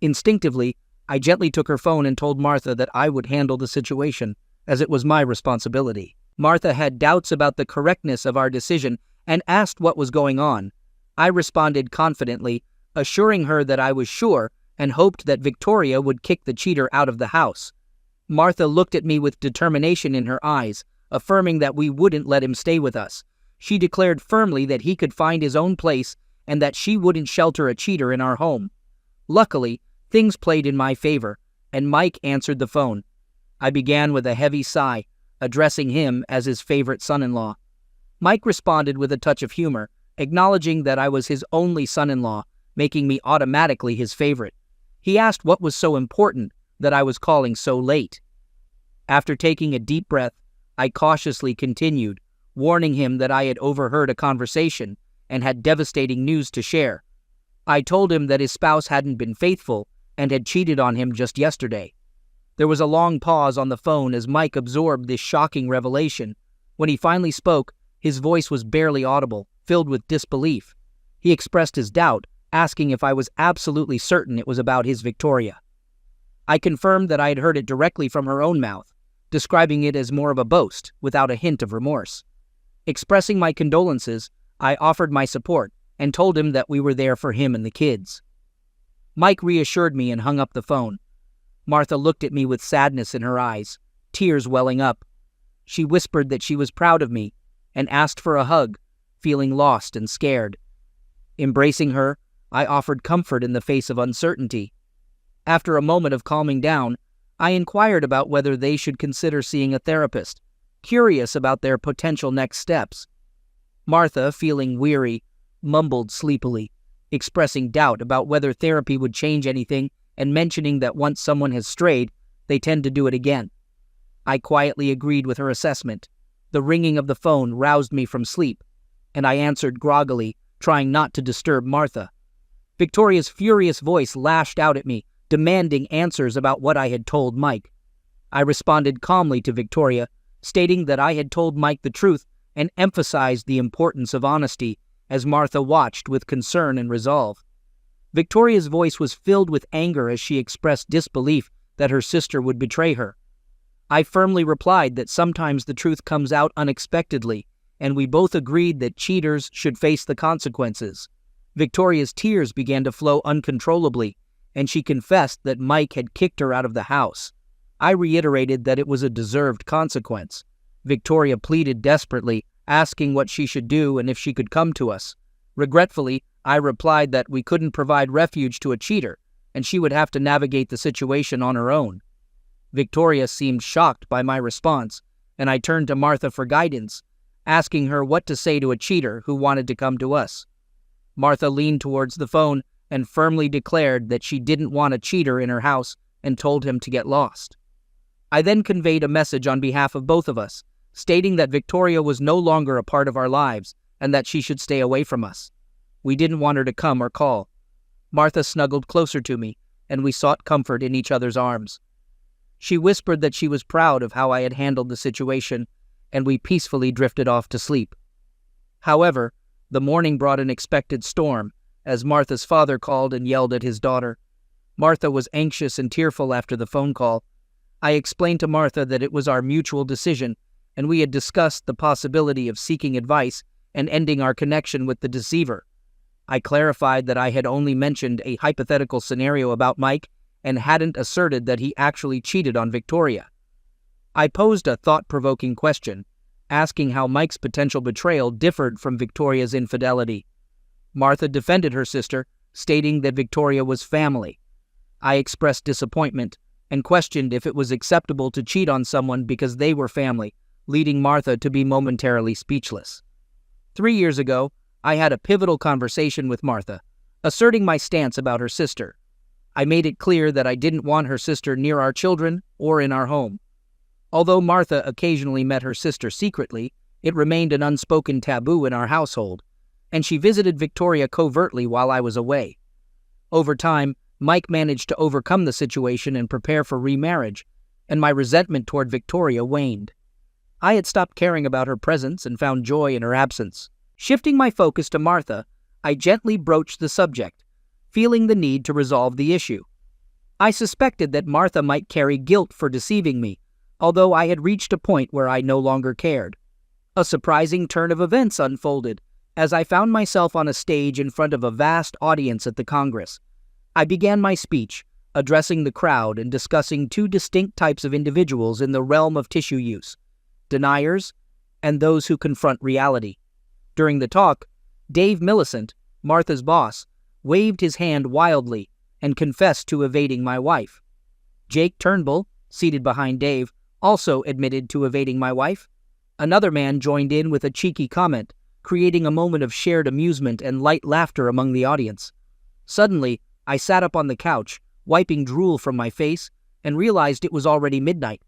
Instinctively, I gently took her phone and told Martha that I would handle the situation, as it was my responsibility. Martha had doubts about the correctness of our decision and asked what was going on. I responded confidently, assuring her that I was sure and hoped that Victoria would kick the cheater out of the house. Martha looked at me with determination in her eyes, affirming that we wouldn't let him stay with us. She declared firmly that he could find his own place and that she wouldn't shelter a cheater in our home. Luckily, things played in my favor, and Mike answered the phone. I began with a heavy sigh, addressing him as his favorite son-in-law. Mike responded with a touch of humor, acknowledging that I was his only son-in-law, making me automatically his favorite. He asked what was so important, that I was calling so late. After taking a deep breath, I cautiously continued, warning him that I had overheard a conversation and had devastating news to share. I told him that his spouse hadn't been faithful and had cheated on him just yesterday. There was a long pause on the phone as Mike absorbed this shocking revelation. When he finally spoke, his voice was barely audible, filled with disbelief. He expressed his doubt, asking if I was absolutely certain it was about his Victoria. I confirmed that I had heard it directly from her own mouth, describing it as more of a boast, without a hint of remorse. Expressing my condolences, I offered my support and told him that we were there for him and the kids. Mike reassured me and hung up the phone. Martha looked at me with sadness in her eyes, tears welling up. She whispered that she was proud of me and asked for a hug, feeling lost and scared. Embracing her, I offered comfort in the face of uncertainty. After a moment of calming down, I inquired about whether they should consider seeing a therapist, curious about their potential next steps. Martha, feeling weary, mumbled sleepily, expressing doubt about whether therapy would change anything and mentioning that once someone has strayed, they tend to do it again. I quietly agreed with her assessment. The ringing of the phone roused me from sleep, and I answered groggily, trying not to disturb Martha. Victoria's furious voice lashed out at me, demanding answers about what I had told Mike. I responded calmly to Victoria, stating that I had told Mike the truth and emphasized the importance of honesty, as Martha watched with concern and resolve. Victoria's voice was filled with anger as she expressed disbelief that her sister would betray her. I firmly replied that sometimes the truth comes out unexpectedly, and we both agreed that cheaters should face the consequences. Victoria's tears began to flow uncontrollably, and she confessed that Mike had kicked her out of the house. I reiterated that it was a deserved consequence. Victoria pleaded desperately, asking what she should do and if she could come to us. Regretfully, I replied that we couldn't provide refuge to a cheater, and she would have to navigate the situation on her own. Victoria seemed shocked by my response, and I turned to Martha for guidance, asking her what to say to a cheater who wanted to come to us. Martha leaned towards the phone and firmly declared that she didn't want a cheater in her house and told him to get lost. I then conveyed a message on behalf of both of us, stating that Victoria was no longer a part of our lives and that she should stay away from us. We didn't want her to come or call. Martha snuggled closer to me, and we sought comfort in each other's arms. She whispered that she was proud of how I had handled the situation, and we peacefully drifted off to sleep. However, the morning brought an expected storm, as Martha's father called and yelled at his daughter. Martha was anxious and tearful after the phone call. I explained to Martha that it was our mutual decision, and we had discussed the possibility of seeking advice and ending our connection with the deceiver. I clarified that I had only mentioned a hypothetical scenario about Mike and hadn't asserted that he actually cheated on Victoria. I posed a thought-provoking question, asking how Mike's potential betrayal differed from Victoria's infidelity. Martha defended her sister, stating that Victoria was family. I expressed disappointment and questioned if it was acceptable to cheat on someone because they were family, leading Martha to be momentarily speechless. 3 years ago, I had a pivotal conversation with Martha, asserting my stance about her sister. I made it clear that I didn't want her sister near our children or in our home. Although Martha occasionally met her sister secretly, it remained an unspoken taboo in our household, and she visited Victoria covertly while I was away. Over time, Mike managed to overcome the situation and prepare for remarriage, and my resentment toward Victoria waned. I had stopped caring about her presence and found joy in her absence. Shifting my focus to Martha, I gently broached the subject, feeling the need to resolve the issue. I suspected that Martha might carry guilt for deceiving me, although I had reached a point where I no longer cared. A surprising turn of events unfolded, as I found myself on a stage in front of a vast audience at the Congress. I began my speech, addressing the crowd and discussing two distinct types of individuals in the realm of tissue use: deniers and those who confront reality. During the talk, Dave Millicent, Martha's boss, waved his hand wildly and confessed to evading my wife. Jake Turnbull, seated behind Dave, also admitted to evading my wife. Another man joined in with a cheeky comment, creating a moment of shared amusement and light laughter among the audience. Suddenly, I sat up on the couch, wiping drool from my face, and realized it was already midnight.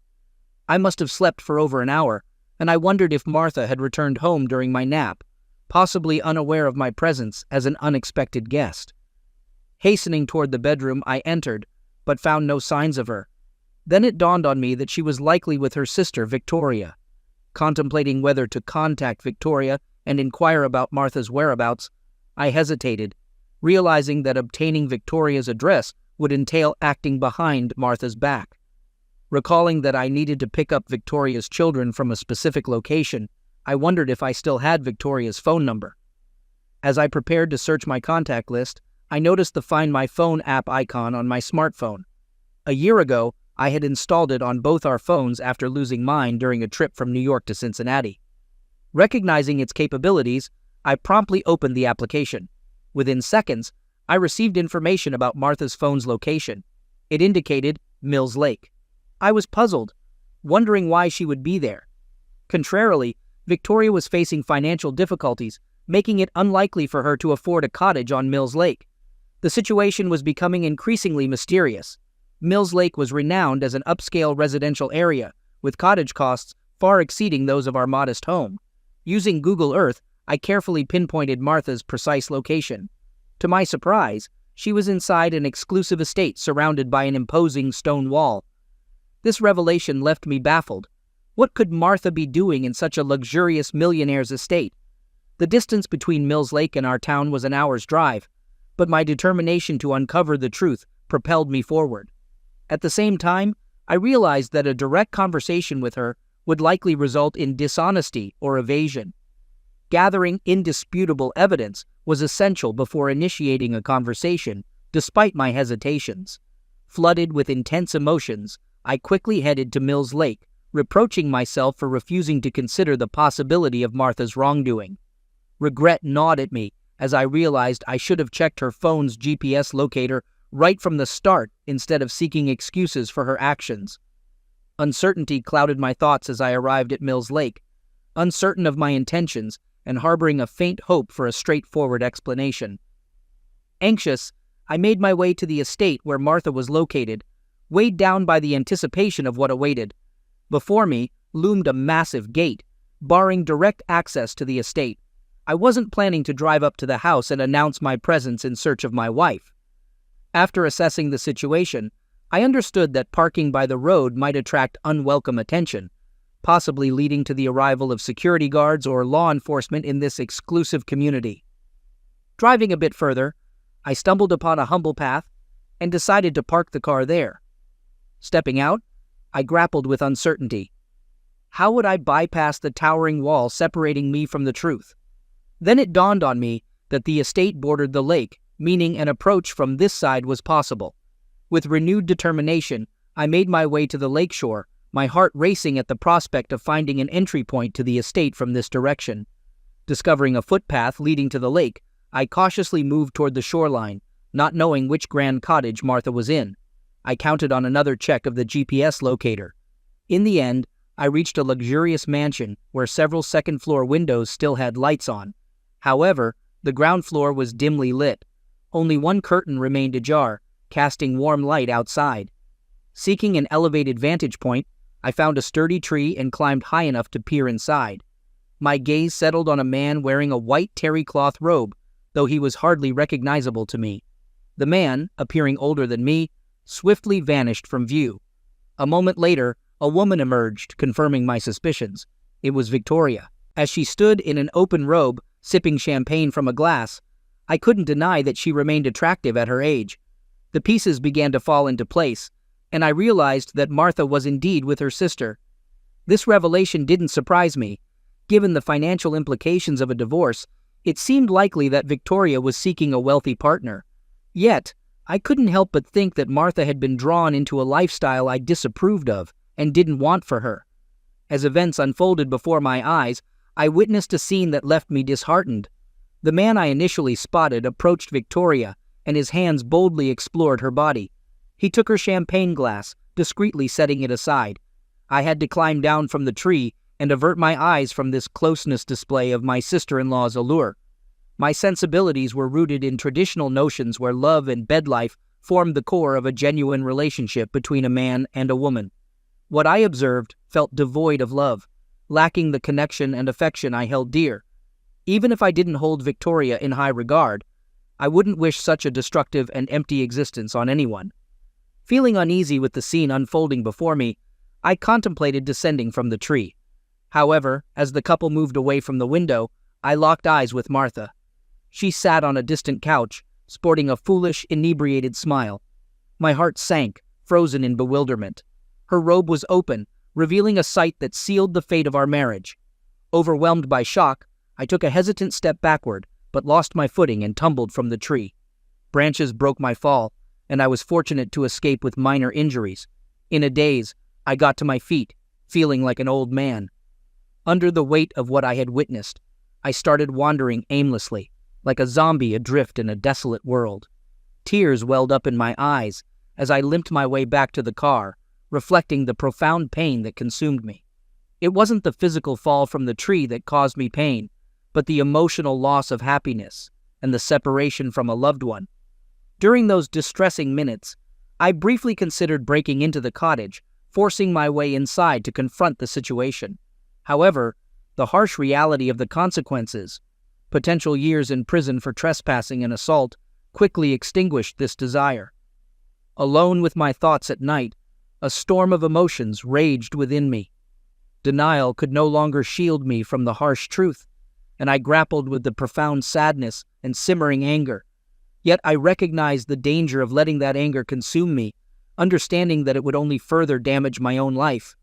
I must have slept for over an hour, and I wondered if Martha had returned home during my nap, possibly unaware of my presence as an unexpected guest. Hastening toward the bedroom, I entered, but found no signs of her. Then it dawned on me that she was likely with her sister, Victoria. Contemplating whether to contact Victoria and inquire about Martha's whereabouts, I hesitated, realizing that obtaining Victoria's address would entail acting behind Martha's back. Recalling that I needed to pick up Victoria's children from a specific location, I wondered if I still had Victoria's phone number. As I prepared to search my contact list, I noticed the Find My Phone app icon on my smartphone. A year ago, I had installed it on both our phones after losing mine during a trip from New York to Cincinnati. Recognizing its capabilities, I promptly opened the application. Within seconds, I received information about Martha's phone's location. It indicated Mills Lake. I was puzzled, wondering why she would be there. Contrarily, Victoria was facing financial difficulties, making it unlikely for her to afford a cottage on Mills Lake. The situation was becoming increasingly mysterious. Mills Lake was renowned as an upscale residential area, with cottage costs far exceeding those of our modest home. Using Google Earth, I carefully pinpointed Martha's precise location. To my surprise, she was inside an exclusive estate surrounded by an imposing stone wall. This revelation left me baffled. What could Martha be doing in such a luxurious millionaire's estate? The distance between Mills Lake and our town was an hour's drive, but my determination to uncover the truth propelled me forward. At the same time, I realized that a direct conversation with her would likely result in dishonesty or evasion. Gathering indisputable evidence was essential before initiating a conversation, despite my hesitations. Flooded with intense emotions, I quickly headed to Mills Lake, reproaching myself for refusing to consider the possibility of Martha's wrongdoing. Regret gnawed at me as I realized I should have checked her phone's GPS locator right from the start instead of seeking excuses for her actions. Uncertainty clouded my thoughts as I arrived at Mills Lake, uncertain of my intentions and harboring a faint hope for a straightforward explanation. Anxious, I made my way to the estate where Martha was located, weighed down by the anticipation of what awaited. Before me loomed a massive gate, barring direct access to the estate. I wasn't planning to drive up to the house and announce my presence in search of my wife. After assessing the situation, I understood that parking by the road might attract unwelcome attention, possibly leading to the arrival of security guards or law enforcement in this exclusive community. Driving a bit further, I stumbled upon a humble path and decided to park the car there. Stepping out, I grappled with uncertainty. How would I bypass the towering wall separating me from the truth? Then it dawned on me that the estate bordered the lake, meaning an approach from this side was possible. With renewed determination, I made my way to the lakeshore, my heart racing at the prospect of finding an entry point to the estate from this direction. Discovering a footpath leading to the lake, I cautiously moved toward the shoreline, not knowing which grand cottage Martha was in. I counted on another check of the GPS locator. In the end, I reached a luxurious mansion where several second-floor windows still had lights on. However, the ground floor was dimly lit. Only one curtain remained ajar, casting warm light outside. Seeking an elevated vantage point, I found a sturdy tree and climbed high enough to peer inside. My gaze settled on a man wearing a white terry cloth robe, though he was hardly recognizable to me. The man, appearing older than me, swiftly vanished from view. A moment later, a woman emerged, confirming my suspicions. It was Victoria. As she stood in an open robe, sipping champagne from a glass, I couldn't deny that she remained attractive at her age. The pieces began to fall into place, and I realized that Martha was indeed with her sister. This revelation didn't surprise me. Given the financial implications of a divorce, it seemed likely that Victoria was seeking a wealthy partner. Yet, I couldn't help but think that Martha had been drawn into a lifestyle I disapproved of and didn't want for her. As events unfolded before my eyes, I witnessed a scene that left me disheartened. The man I initially spotted approached Victoria, and his hands boldly explored her body. He took her champagne glass, discreetly setting it aside. I had to climb down from the tree and avert my eyes from this closeness display of my sister-in-law's allure. My sensibilities were rooted in traditional notions where love and bed life formed the core of a genuine relationship between a man and a woman. What I observed felt devoid of love, lacking the connection and affection I held dear. Even if I didn't hold Victoria in high regard, I wouldn't wish such a destructive and empty existence on anyone. Feeling uneasy with the scene unfolding before me, I contemplated descending from the tree. However, as the couple moved away from the window, I locked eyes with Martha. She sat on a distant couch, sporting a foolish, inebriated smile. My heart sank, frozen in bewilderment. Her robe was open, revealing a sight that sealed the fate of our marriage. Overwhelmed by shock, I took a hesitant step backward, but lost my footing and tumbled from the tree. Branches broke my fall, and I was fortunate to escape with minor injuries. In a daze, I got to my feet, feeling like an old man. Under the weight of what I had witnessed, I started wandering aimlessly, like a zombie adrift in a desolate world. Tears welled up in my eyes as I limped my way back to the car, reflecting the profound pain that consumed me. It wasn't the physical fall from the tree that caused me pain, but the emotional loss of happiness and the separation from a loved one. During those distressing minutes, I briefly considered breaking into the cottage, forcing my way inside to confront the situation. However, the harsh reality of the consequences, potential years in prison for trespassing and assault, quickly extinguished this desire. Alone with my thoughts at night, a storm of emotions raged within me. Denial could no longer shield me from the harsh truth, and I grappled with the profound sadness and simmering anger. Yet I recognized the danger of letting that anger consume me, understanding that it would only further damage my own life.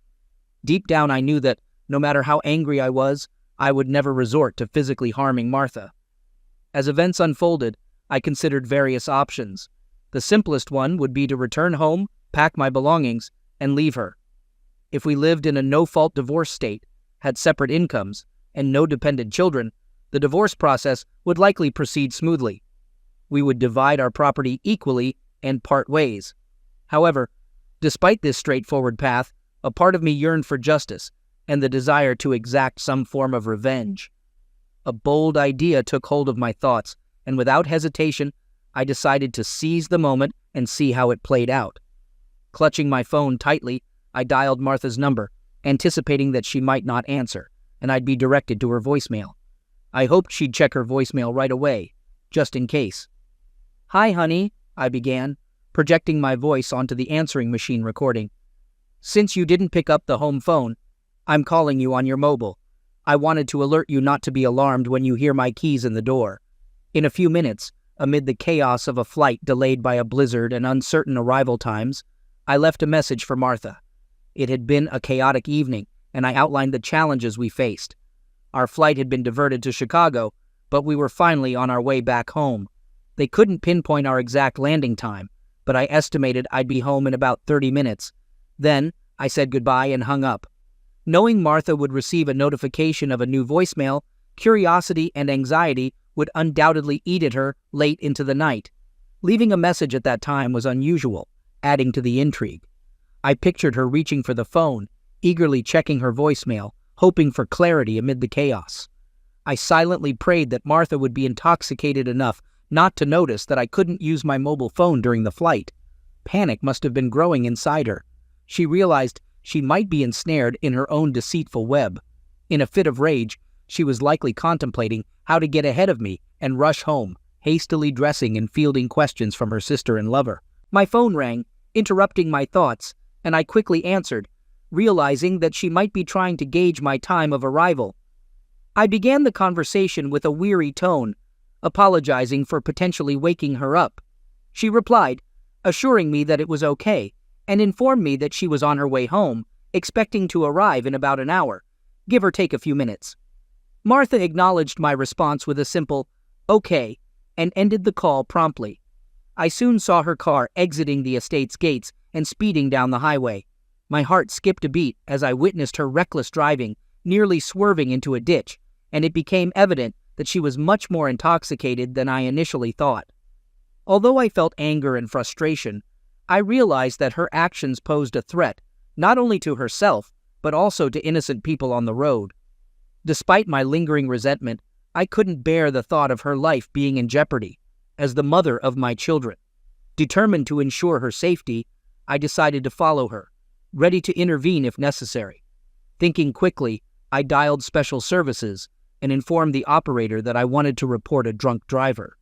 Deep down I knew that, no matter how angry I was, I would never resort to physically harming Martha. As events unfolded, I considered various options. The simplest one would be to return home, pack my belongings, and leave her. If we lived in a no-fault divorce state, had separate incomes, and no dependent children, the divorce process would likely proceed smoothly. We would divide our property equally and part ways. However, despite this straightforward path, a part of me yearned for justice and the desire to exact some form of revenge. A bold idea took hold of my thoughts, and without hesitation, I decided to seize the moment and see how it played out. Clutching my phone tightly, I dialed Martha's number, anticipating that she might not answer, and I'd be directed to her voicemail. I hoped she'd check her voicemail right away, just in case. "Hi, honey," I began, projecting my voice onto the answering machine recording. "Since you didn't pick up the home phone, I'm calling you on your mobile. I wanted to alert you not to be alarmed when you hear my keys in the door." In a few minutes, amid the chaos of a flight delayed by a blizzard and uncertain arrival times, I left a message for Martha. It had been a chaotic evening, and I outlined the challenges we faced. Our flight had been diverted to Chicago, but we were finally on our way back home. They couldn't pinpoint our exact landing time, but I estimated I'd be home in about 30 minutes. Then, I said goodbye and hung up. Knowing Martha would receive a notification of a new voicemail, curiosity and anxiety would undoubtedly eat at her late into the night. Leaving a message at that time was unusual, adding to the intrigue. I pictured her reaching for the phone, eagerly checking her voicemail, hoping for clarity amid the chaos. I silently prayed that Martha would be intoxicated enough not to notice that I couldn't use my mobile phone during the flight. Panic must have been growing inside her. She realized she might be ensnared in her own deceitful web. In a fit of rage, she was likely contemplating how to get ahead of me and rush home, hastily dressing and fielding questions from her sister and lover. My phone rang, interrupting my thoughts, and I quickly answered, realizing that she might be trying to gauge my time of arrival. I began the conversation with a weary tone, apologizing for potentially waking her up. She replied, assuring me that it was okay, and informed me that she was on her way home, expecting to arrive in about an hour, give or take a few minutes. Martha acknowledged my response with a simple, "Okay," and ended the call promptly. I soon saw her car exiting the estate's gates and speeding down the highway. My heart skipped a beat as I witnessed her reckless driving, nearly swerving into a ditch, and it became evident that she was much more intoxicated than I initially thought. Although I felt anger and frustration, I realized that her actions posed a threat, not only to herself, but also to innocent people on the road. Despite my lingering resentment, I couldn't bear the thought of her life being in jeopardy, as the mother of my children. Determined to ensure her safety, I decided to follow her, ready to intervene if necessary. Thinking quickly, I dialed special services and informed the operator that I wanted to report a drunk driver.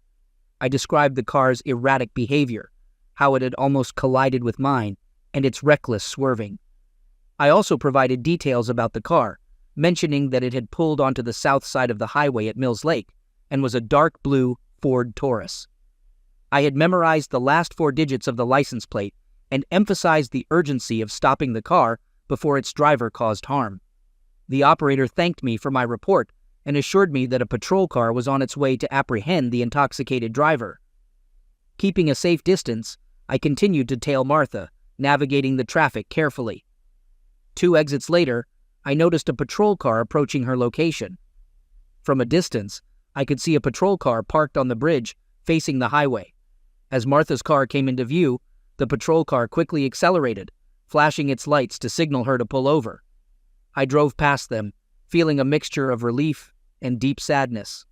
I described the car's erratic behavior, how it had almost collided with mine, and its reckless swerving. I also provided details about the car, mentioning that it had pulled onto the south side of the highway at Mills Lake and was a dark blue Ford Taurus. I had memorized the last 4 digits of the license plate and emphasized the urgency of stopping the car before its driver caused harm. The operator thanked me for my report and assured me that a patrol car was on its way to apprehend the intoxicated driver. Keeping a safe distance, I continued to tail Martha, navigating the traffic carefully. 2 exits later, I noticed a patrol car approaching her location. From a distance, I could see a patrol car parked on the bridge, facing the highway. As Martha's car came into view, the patrol car quickly accelerated, flashing its lights to signal her to pull over. I drove past them, feeling a mixture of relief and deep sadness.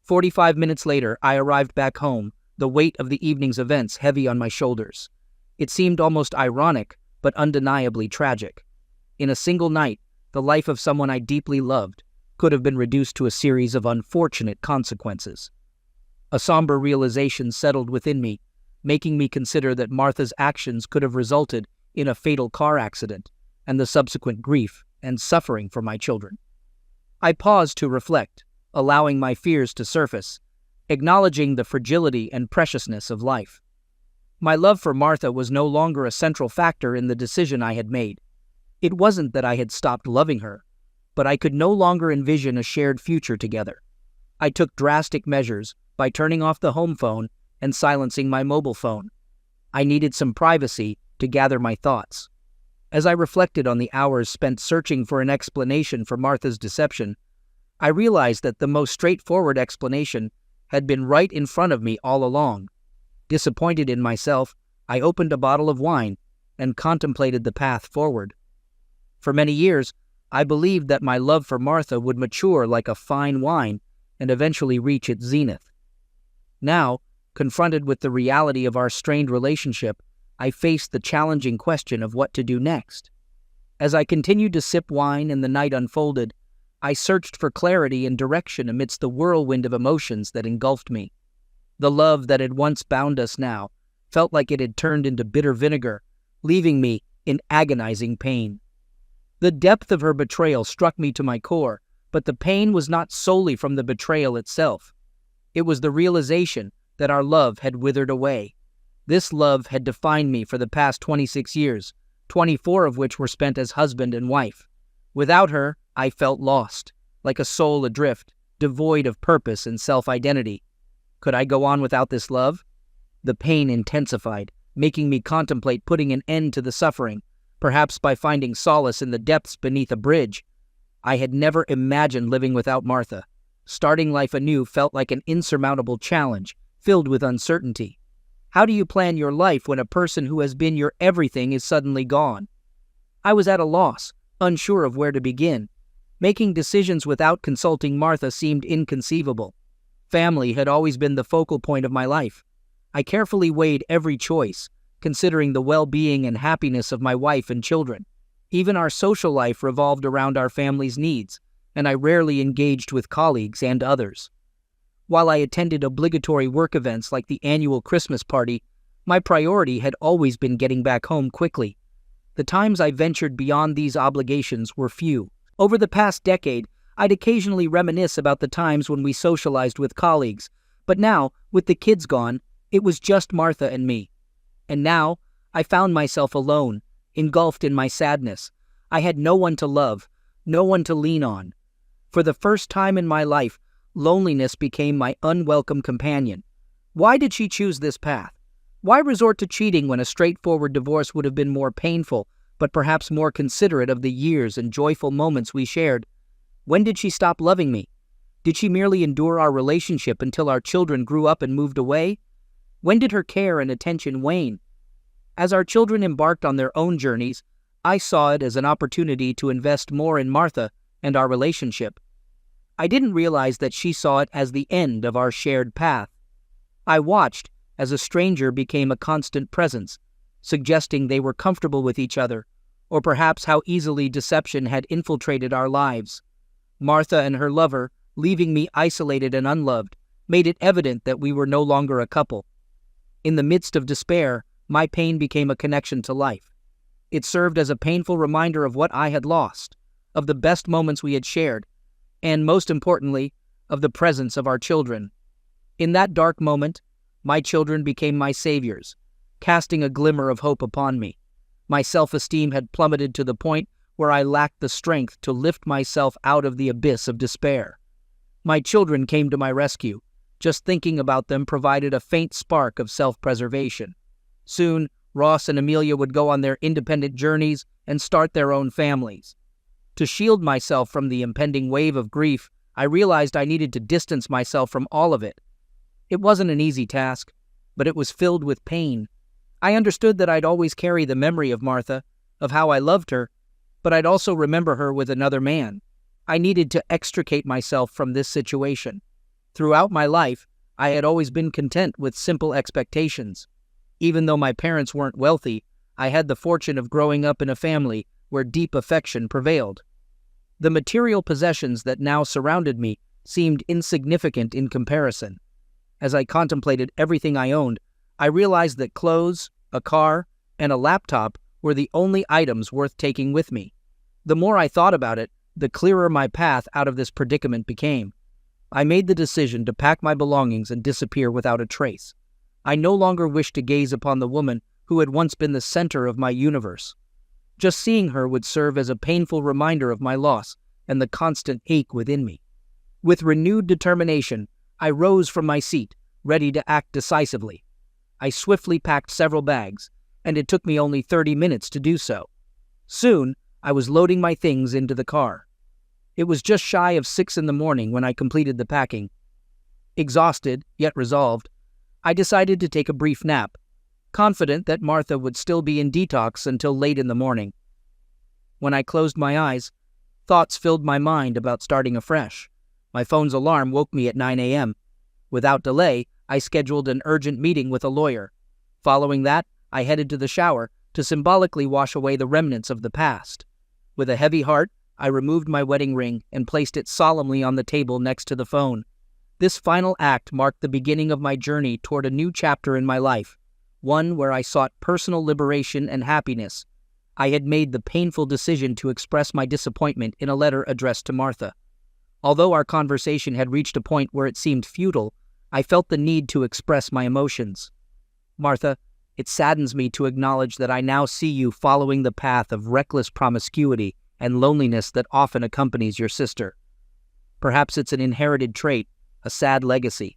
45 minutes later, I arrived back home, the weight of the evening's events heavy on my shoulders. It seemed almost ironic, but undeniably tragic. In a single night, the life of someone I deeply loved could have been reduced to a series of unfortunate consequences. A somber realization settled within me, making me consider that Martha's actions could have resulted in a fatal car accident and the subsequent grief and suffering for my children. I paused to reflect, allowing my fears to surface, acknowledging the fragility and preciousness of life. My love for Martha was no longer a central factor in the decision I had made. It wasn't that I had stopped loving her, but I could no longer envision a shared future together. I took drastic measures by turning off the home phone and silencing my mobile phone. I needed some privacy to gather my thoughts. As I reflected on the hours spent searching for an explanation for Martha's deception, I realized that the most straightforward explanation had been right in front of me all along. Disappointed in myself, I opened a bottle of wine and contemplated the path forward. For many years, I believed that my love for Martha would mature like a fine wine and eventually reach its zenith. Now, confronted with the reality of our strained relationship, I faced the challenging question of what to do next. As I continued to sip wine and the night unfolded, I searched for clarity and direction amidst the whirlwind of emotions that engulfed me. The love that had once bound us now felt like it had turned into bitter vinegar, leaving me in agonizing pain. The depth of her betrayal struck me to my core, but the pain was not solely from the betrayal itself. It was the realization that our love had withered away. This love had defined me for the past 26 years, 24 of which were spent as husband and wife. Without her, I felt lost, like a soul adrift, devoid of purpose and self-identity. Could I go on without this love? The pain intensified, making me contemplate putting an end to the suffering, perhaps by finding solace in the depths beneath a bridge. I had never imagined living without Martha. Starting life anew felt like an insurmountable challenge, filled with uncertainty. How do you plan your life when a person who has been your everything is suddenly gone? I was at a loss, unsure of where to begin. Making decisions without consulting Martha seemed inconceivable. Family had always been the focal point of my life. I carefully weighed every choice, considering the well-being and happiness of my wife and children. Even our social life revolved around our family's needs, and I rarely engaged with colleagues and others. While I attended obligatory work events like the annual Christmas party, my priority had always been getting back home quickly. The times I ventured beyond these obligations were few. Over the past decade, I'd occasionally reminisce about the times when we socialized with colleagues, but now, with the kids gone, it was just Martha and me. And now, I found myself alone, engulfed in my sadness. I had no one to love, no one to lean on. For the first time in my life, loneliness became my unwelcome companion. Why did she choose this path? Why resort to cheating when a straightforward divorce would have been more painful, but perhaps more considerate of the years and joyful moments we shared? When did she stop loving me? Did she merely endure our relationship until our children grew up and moved away? When did her care and attention wane? As our children embarked on their own journeys, I saw it as an opportunity to invest more in Martha and our relationship. I didn't realize that she saw it as the end of our shared path. I watched as a stranger became a constant presence, suggesting they were comfortable with each other, or perhaps how easily deception had infiltrated our lives. Martha and her lover, leaving me isolated and unloved, made it evident that we were no longer a couple. In the midst of despair, my pain became a connection to life. It served as a painful reminder of what I had lost, of the best moments we had shared, and, most importantly, of the presence of our children. In that dark moment, my children became my saviors, casting a glimmer of hope upon me. My self-esteem had plummeted to the point where I lacked the strength to lift myself out of the abyss of despair. My children came to my rescue. Just thinking about them provided a faint spark of self-preservation. Soon, Ross and Amelia would go on their independent journeys and start their own families. To shield myself from the impending wave of grief, I realized I needed to distance myself from all of it. It wasn't an easy task, but it was filled with pain. I understood that I'd always carry the memory of Martha, of how I loved her, but I'd also remember her with another man. I needed to extricate myself from this situation. Throughout my life, I had always been content with simple expectations. Even though my parents weren't wealthy, I had the fortune of growing up in a family where deep affection prevailed. The material possessions that now surrounded me seemed insignificant in comparison. As I contemplated everything I owned, I realized that clothes, a car, and a laptop were the only items worth taking with me. The more I thought about it, the clearer my path out of this predicament became. I made the decision to pack my belongings and disappear without a trace. I no longer wished to gaze upon the woman who had once been the center of my universe. Just seeing her would serve as a painful reminder of my loss and the constant ache within me. With renewed determination, I rose from my seat, ready to act decisively. I swiftly packed several bags, and it took me only 30 minutes to do so. Soon, I was loading my things into the car. It was just shy of 6 in the morning when I completed the packing. Exhausted, yet resolved, I decided to take a brief nap, confident that Martha would still be in detox until late in the morning. When I closed my eyes, thoughts filled my mind about starting afresh. My phone's alarm woke me at 9 a.m. Without delay, I scheduled an urgent meeting with a lawyer. Following that, I headed to the shower to symbolically wash away the remnants of the past. With a heavy heart, I removed my wedding ring and placed it solemnly on the table next to the phone. This final act marked the beginning of my journey toward a new chapter in my life, one where I sought personal liberation and happiness. I had made the painful decision to express my disappointment in a letter addressed to Martha. Although our conversation had reached a point where it seemed futile, I felt the need to express my emotions. Martha, it saddens me to acknowledge that I now see you following the path of reckless promiscuity and loneliness that often accompanies your sister. Perhaps it's an inherited trait, a sad legacy.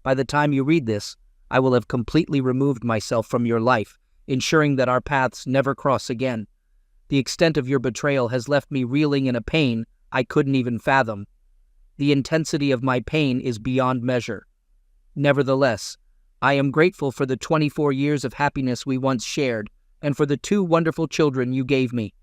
By the time you read this, I will have completely removed myself from your life, ensuring that our paths never cross again. The extent of your betrayal has left me reeling in a pain I couldn't even fathom. The intensity of my pain is beyond measure. Nevertheless, I am grateful for the 24 years of happiness we once shared and for the 2 wonderful children you gave me.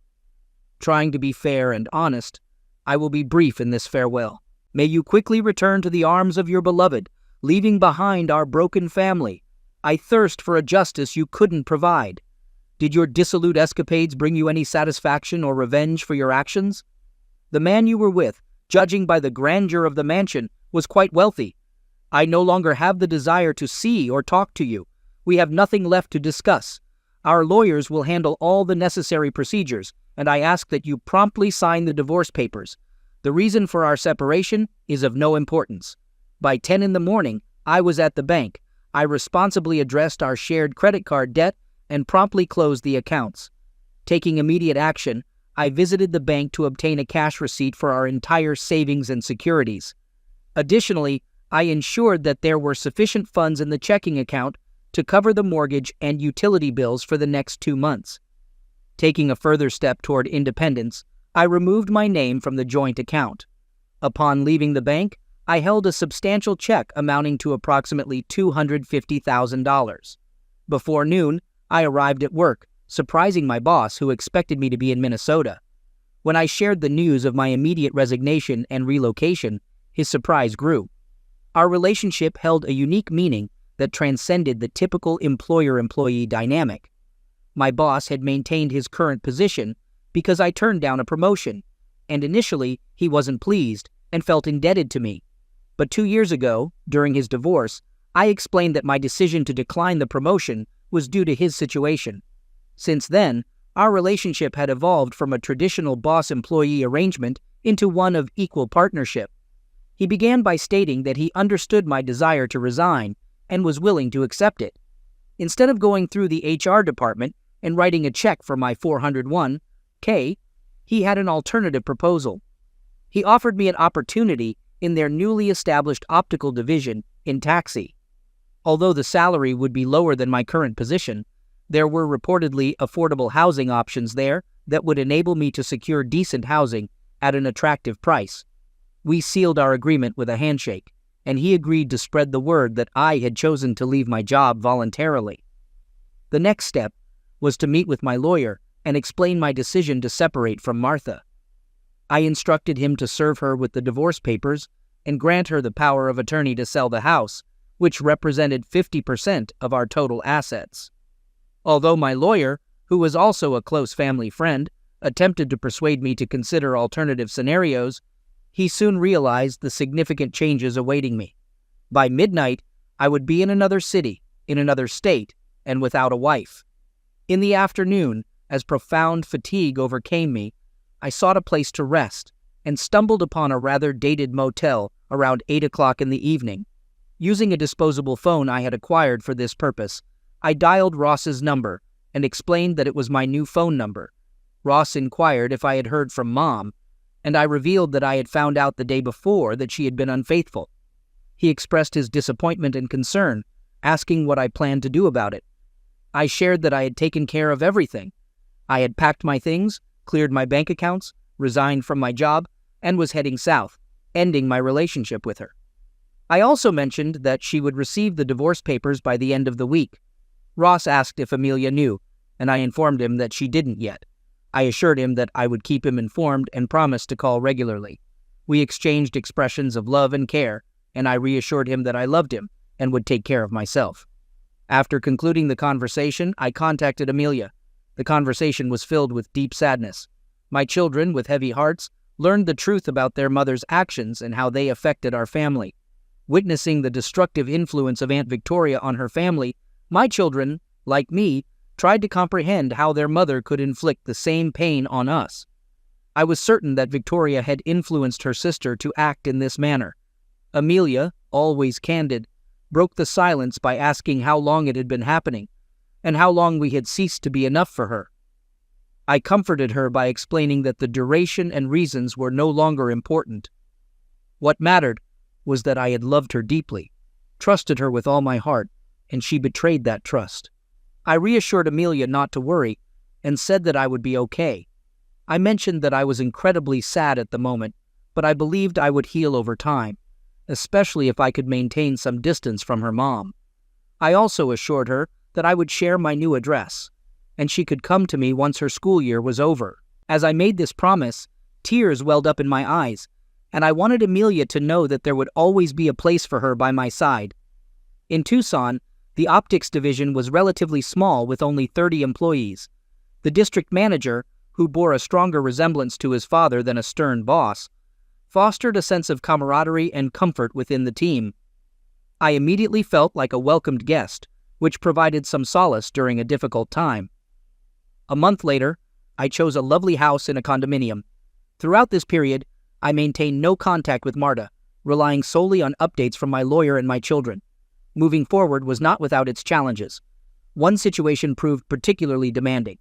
Trying to be fair and honest, I will be brief in this farewell. May you quickly return to the arms of your beloved, leaving behind our broken family. I thirst for a justice you couldn't provide. Did your dissolute escapades bring you any satisfaction or revenge for your actions? The man you were with, judging by the grandeur of the mansion, was quite wealthy. I no longer have the desire to see or talk to you. We have nothing left to discuss. Our lawyers will handle all the necessary procedures, and I ask that you promptly sign the divorce papers. The reason for our separation is of no importance. By 10 in the morning, I was at the bank. I responsibly addressed our shared credit card debt and promptly closed the accounts. Taking immediate action, I visited the bank to obtain a cash receipt for our entire savings and securities. Additionally, I ensured that there were sufficient funds in the checking account to cover the mortgage and utility bills for the next 2 months. Taking a further step toward independence, I removed my name from the joint account. Upon leaving the bank, I held a substantial check amounting to approximately $250,000. Before noon, I arrived at work, surprising my boss, who expected me to be in Minnesota. When I shared the news of my immediate resignation and relocation, his surprise grew. Our relationship held a unique meaning that transcended the typical employer-employee dynamic. My boss had maintained his current position because I turned down a promotion, and initially he wasn't pleased and felt indebted to me. But 2 years ago, during his divorce, I explained that my decision to decline the promotion was due to his situation. Since then, our relationship had evolved from a traditional boss-employee arrangement into one of equal partnership. He began by stating that he understood my desire to resign and was willing to accept it. Instead of going through the HR department and writing a check for my $401K, he had an alternative proposal. He offered me an opportunity in their newly established optical division in taxi. Although the salary would be lower than my current position, there were reportedly affordable housing options there that would enable me to secure decent housing at an attractive price. We sealed our agreement with a handshake, and he agreed to spread the word that I had chosen to leave my job voluntarily. The next step was to meet with my lawyer and explain my decision to separate from Martha. I instructed him to serve her with the divorce papers and grant her the power of attorney to sell the house, which represented 50% of our total assets. Although my lawyer, who was also a close family friend, attempted to persuade me to consider alternative scenarios, he soon realized the significant changes awaiting me. By midnight, I would be in another city, in another state, and without a wife. In the afternoon, as profound fatigue overcame me, I sought a place to rest and stumbled upon a rather dated motel around 8 o'clock in the evening. Using a disposable phone I had acquired for this purpose, I dialed Ross's number and explained that it was my new phone number. Ross inquired if I had heard from Mom, and I revealed that I had found out the day before that she had been unfaithful. He expressed his disappointment and concern, asking what I planned to do about it. I shared that I had taken care of everything. I had packed my things, cleared my bank accounts, resigned from my job, and was heading south, ending my relationship with her. I also mentioned that she would receive the divorce papers by the end of the week. Ross asked if Amelia knew, and I informed him that she didn't yet. I assured him that I would keep him informed and promised to call regularly. We exchanged expressions of love and care, and I reassured him that I loved him and would take care of myself. After concluding the conversation, I contacted Amelia. The conversation was filled with deep sadness. My children, with heavy hearts, learned the truth about their mother's actions and how they affected our family. Witnessing the destructive influence of Aunt Victoria on her family, my children, like me, tried to comprehend how their mother could inflict the same pain on us. I was certain that Victoria had influenced her sister to act in this manner. Amelia, always candid, broke the silence by asking how long it had been happening, and how long we had ceased to be enough for her. I comforted her by explaining that the duration and reasons were no longer important. What mattered was that I had loved her deeply, trusted her with all my heart, and she betrayed that trust. I reassured Amelia not to worry and said that I would be okay. I mentioned that I was incredibly sad at the moment, but I believed I would heal over time, especially if I could maintain some distance from her mom. I also assured her that I would share my new address, and she could come to me once her school year was over. As I made this promise, tears welled up in my eyes, and I wanted Amelia to know that there would always be a place for her by my side. In Tucson, the optics division was relatively small with only 30 employees. The district manager, who bore a stronger resemblance to his father than a stern boss, fostered a sense of camaraderie and comfort within the team. I immediately felt like a welcomed guest, which provided some solace during a difficult time. A month later, I chose a lovely house in a condominium. Throughout this period, I maintained no contact with Marta, relying solely on updates from my lawyer and my children. Moving forward was not without its challenges. One situation proved particularly demanding.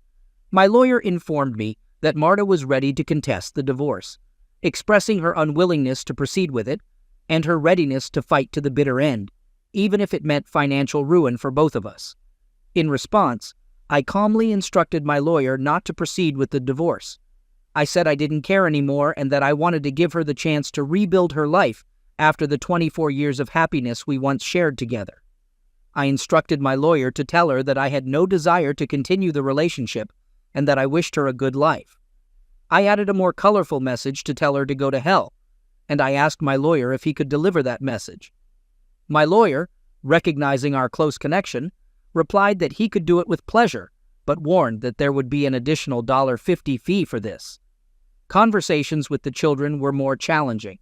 My lawyer informed me that Marta was ready to contest the divorce, expressing her unwillingness to proceed with it and her readiness to fight to the bitter end, even if it meant financial ruin for both of us. In response, I calmly instructed my lawyer not to proceed with the divorce. I said I didn't care anymore and that I wanted to give her the chance to rebuild her life after the 24 years of happiness we once shared together. I instructed my lawyer to tell her that I had no desire to continue the relationship and that I wished her a good life. I added a more colorful message to tell her to go to hell, and I asked my lawyer if he could deliver that message. My lawyer, recognizing our close connection, replied that he could do it with pleasure, but warned that there would be an additional $50 fee for this. Conversations with the children were more challenging.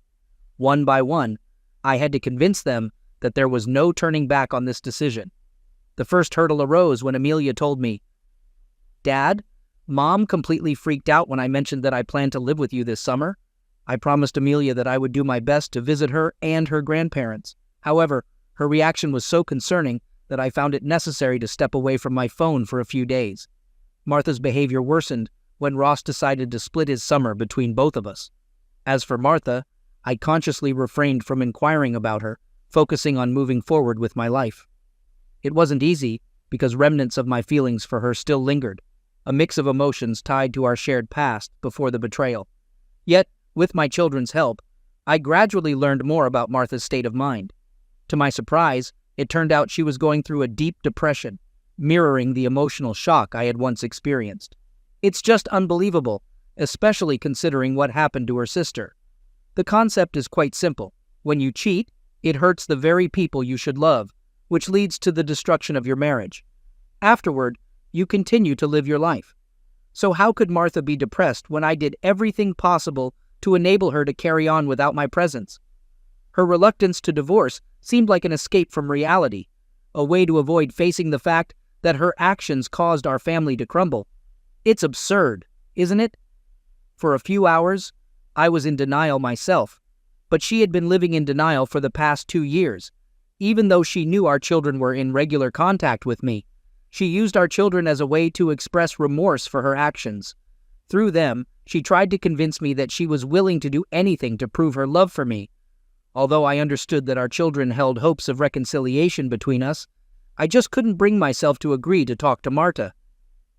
One by one, I had to convince them that there was no turning back on this decision. The first hurdle arose when Amelia told me, "Dad, Mom completely freaked out when I mentioned that I planned to live with you this summer. I promised Amelia that I would do my best to visit her and her grandparents. However, her reaction was so concerning that I found it necessary to step away from my phone for a few days. Martha's behavior worsened when Ross decided to split his summer between both of us. As for Martha, I consciously refrained from inquiring about her, focusing on moving forward with my life. It wasn't easy because remnants of my feelings for her still lingered, a mix of emotions tied to our shared past before the betrayal. Yet, with my children's help, I gradually learned more about Martha's state of mind. To my surprise, it turned out she was going through a deep depression, mirroring the emotional shock I had once experienced. It's just unbelievable, especially considering what happened to her sister. The concept is quite simple. When you cheat, it hurts the very people you should love, which leads to the destruction of your marriage. Afterward, you continue to live your life. So how could Martha be depressed when I did everything possible to enable her to carry on without my presence? Her reluctance to divorce seemed like an escape from reality, a way to avoid facing the fact that her actions caused our family to crumble. It's absurd, isn't it? For a few hours, I was in denial myself, but she had been living in denial for the past 2 years. Even though she knew our children were in regular contact with me, she used our children as a way to express remorse for her actions. Through them, she tried to convince me that she was willing to do anything to prove her love for me. Although I understood that our children held hopes of reconciliation between us, I just couldn't bring myself to agree to talk to Martha.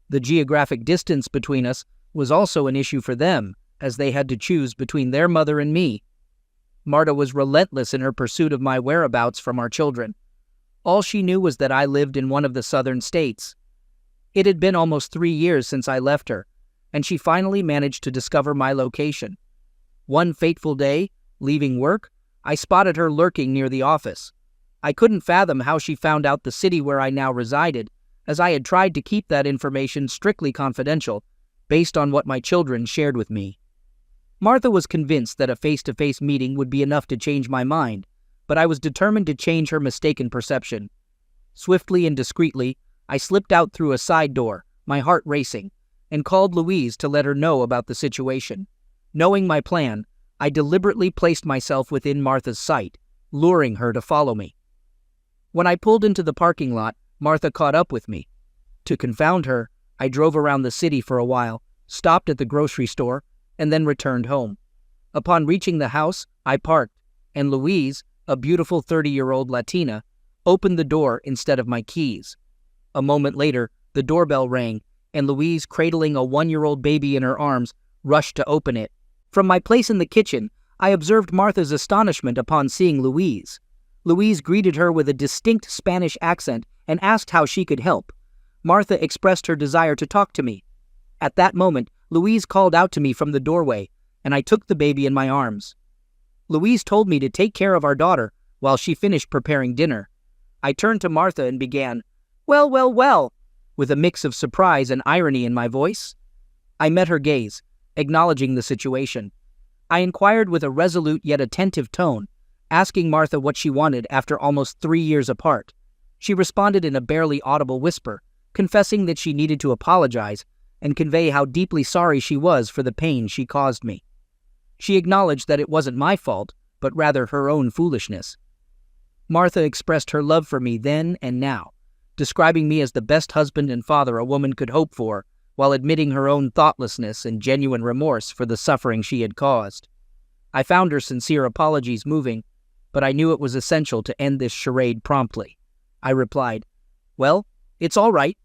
The geographic distance between us was also an issue for them, as they had to choose between their mother and me. Martha was relentless in her pursuit of my whereabouts from our children. All she knew was that I lived in one of the southern states. It had been almost 3 years since I left her, and she finally managed to discover my location. One fateful day, leaving work, I spotted her lurking near the office. I couldn't fathom how she found out the city where I now resided, as I had tried to keep that information strictly confidential, based on what my children shared with me. Martha was convinced that a face-to-face meeting would be enough to change my mind, but I was determined to change her mistaken perception. Swiftly and discreetly, I slipped out through a side door, my heart racing, and called Louise to let her know about the situation. Knowing my plan, I deliberately placed myself within Martha's sight, luring her to follow me. When I pulled into the parking lot, Martha caught up with me. To confound her, I drove around the city for a while, stopped at the grocery store, and then returned home. Upon reaching the house, I parked, and Louise, a beautiful 30-year-old Latina, opened the door instead of my keys. A moment later, the doorbell rang, and Louise, cradling a 1-year-old baby in her arms, rushed to open it. From my place in the kitchen, I observed Martha's astonishment upon seeing Louise. Louise greeted her with a distinct Spanish accent and asked how she could help. Martha expressed her desire to talk to me. At that moment, Louise called out to me from the doorway, and I took the baby in my arms. Louise told me to take care of our daughter while she finished preparing dinner. I turned to Martha and began, "Well, well, well," with a mix of surprise and irony in my voice. I met her gaze, acknowledging the situation. I inquired with a resolute yet attentive tone, asking Martha what she wanted after almost 3 years apart. She responded in a barely audible whisper, confessing that she needed to apologize and convey how deeply sorry she was for the pain she caused me. She acknowledged that it wasn't my fault, but rather her own foolishness. Martha expressed her love for me then and now, describing me as the best husband and father a woman could hope for, while admitting her own thoughtlessness and genuine remorse for the suffering she had caused. I found her sincere apologies moving, but I knew it was essential to end this charade promptly. I replied, "Well, it's all right,"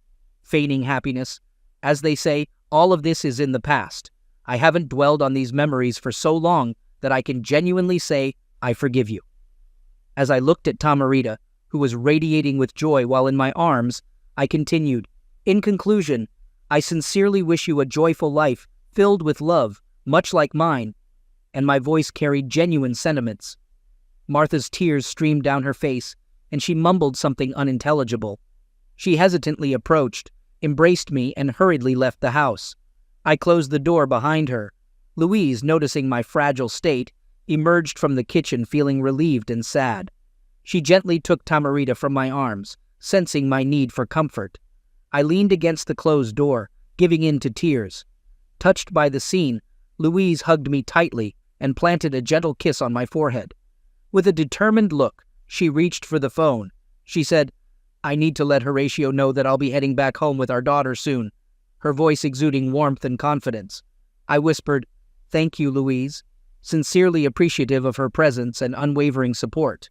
feigning happiness. As they say, all of this is in the past. I haven't dwelled on these memories for so long that I can genuinely say, I forgive you. As I looked at Tamarita, who was radiating with joy while in my arms, I continued, "In conclusion, I sincerely wish you a joyful life, filled with love, much like mine," and my voice carried genuine sentiments. Martha's tears streamed down her face, and she mumbled something unintelligible. She hesitantly approached, embraced me, and hurriedly left the house. I closed the door behind her. Louise, noticing my fragile state, emerged from the kitchen feeling relieved and sad. She gently took Tamarita from my arms, sensing my need for comfort. I leaned against the closed door, giving in to tears. Touched by the scene, Louise hugged me tightly and planted a gentle kiss on my forehead. With a determined look, she reached for the phone. She said, "I need to let Horatio know that I'll be heading back home with our daughter soon," her voice exuding warmth and confidence. I whispered, "Thank you, Louise," sincerely appreciative of her presence and unwavering support.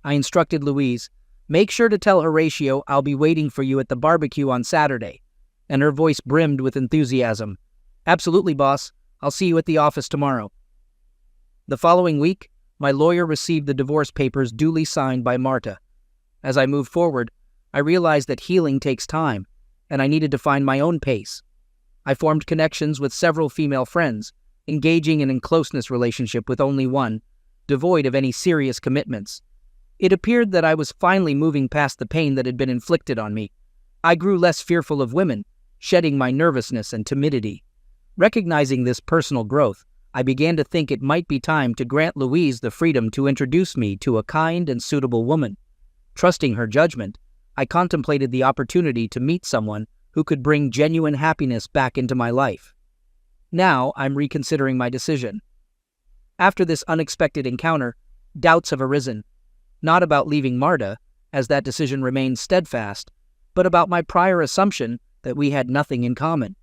I instructed Louise, "Make sure to tell Horatio I'll be waiting for you at the barbecue on Saturday," and her voice brimmed with enthusiasm. "Absolutely, boss. I'll see you at the office tomorrow." The following week, my lawyer received the divorce papers duly signed by Marta. As I moved forward, I realized that healing takes time, and I needed to find my own pace. I formed connections with several female friends, engaging in a closeness relationship with only one, devoid of any serious commitments. It appeared that I was finally moving past the pain that had been inflicted on me. I grew less fearful of women, shedding my nervousness and timidity. Recognizing this personal growth, I began to think it might be time to grant Louise the freedom to introduce me to a kind and suitable woman. Trusting her judgment, I contemplated the opportunity to meet someone who could bring genuine happiness back into my life. Now I'm reconsidering my decision. After this unexpected encounter, doubts have arisen, not about leaving Marta, as that decision remains steadfast, but about my prior assumption that we had nothing in common.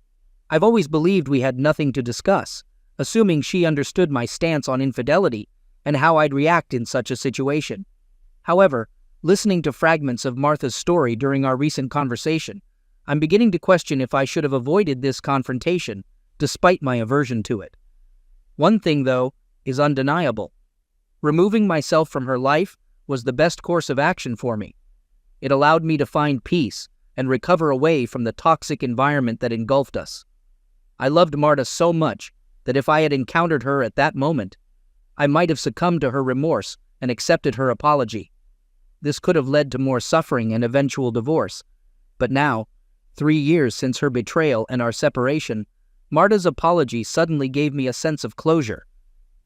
I've always believed we had nothing to discuss, assuming she understood my stance on infidelity and how I'd react in such a situation. However, listening to fragments of Martha's story during our recent conversation, I'm beginning to question if I should have avoided this confrontation, despite my aversion to it. One thing, though, is undeniable. Removing myself from her life was the best course of action for me. It allowed me to find peace and recover away from the toxic environment that engulfed us. I loved Marta so much that if I had encountered her at that moment, I might have succumbed to her remorse and accepted her apology. This could have led to more suffering and eventual divorce. But now, 3 years since her betrayal and our separation, Marta's apology suddenly gave me a sense of closure.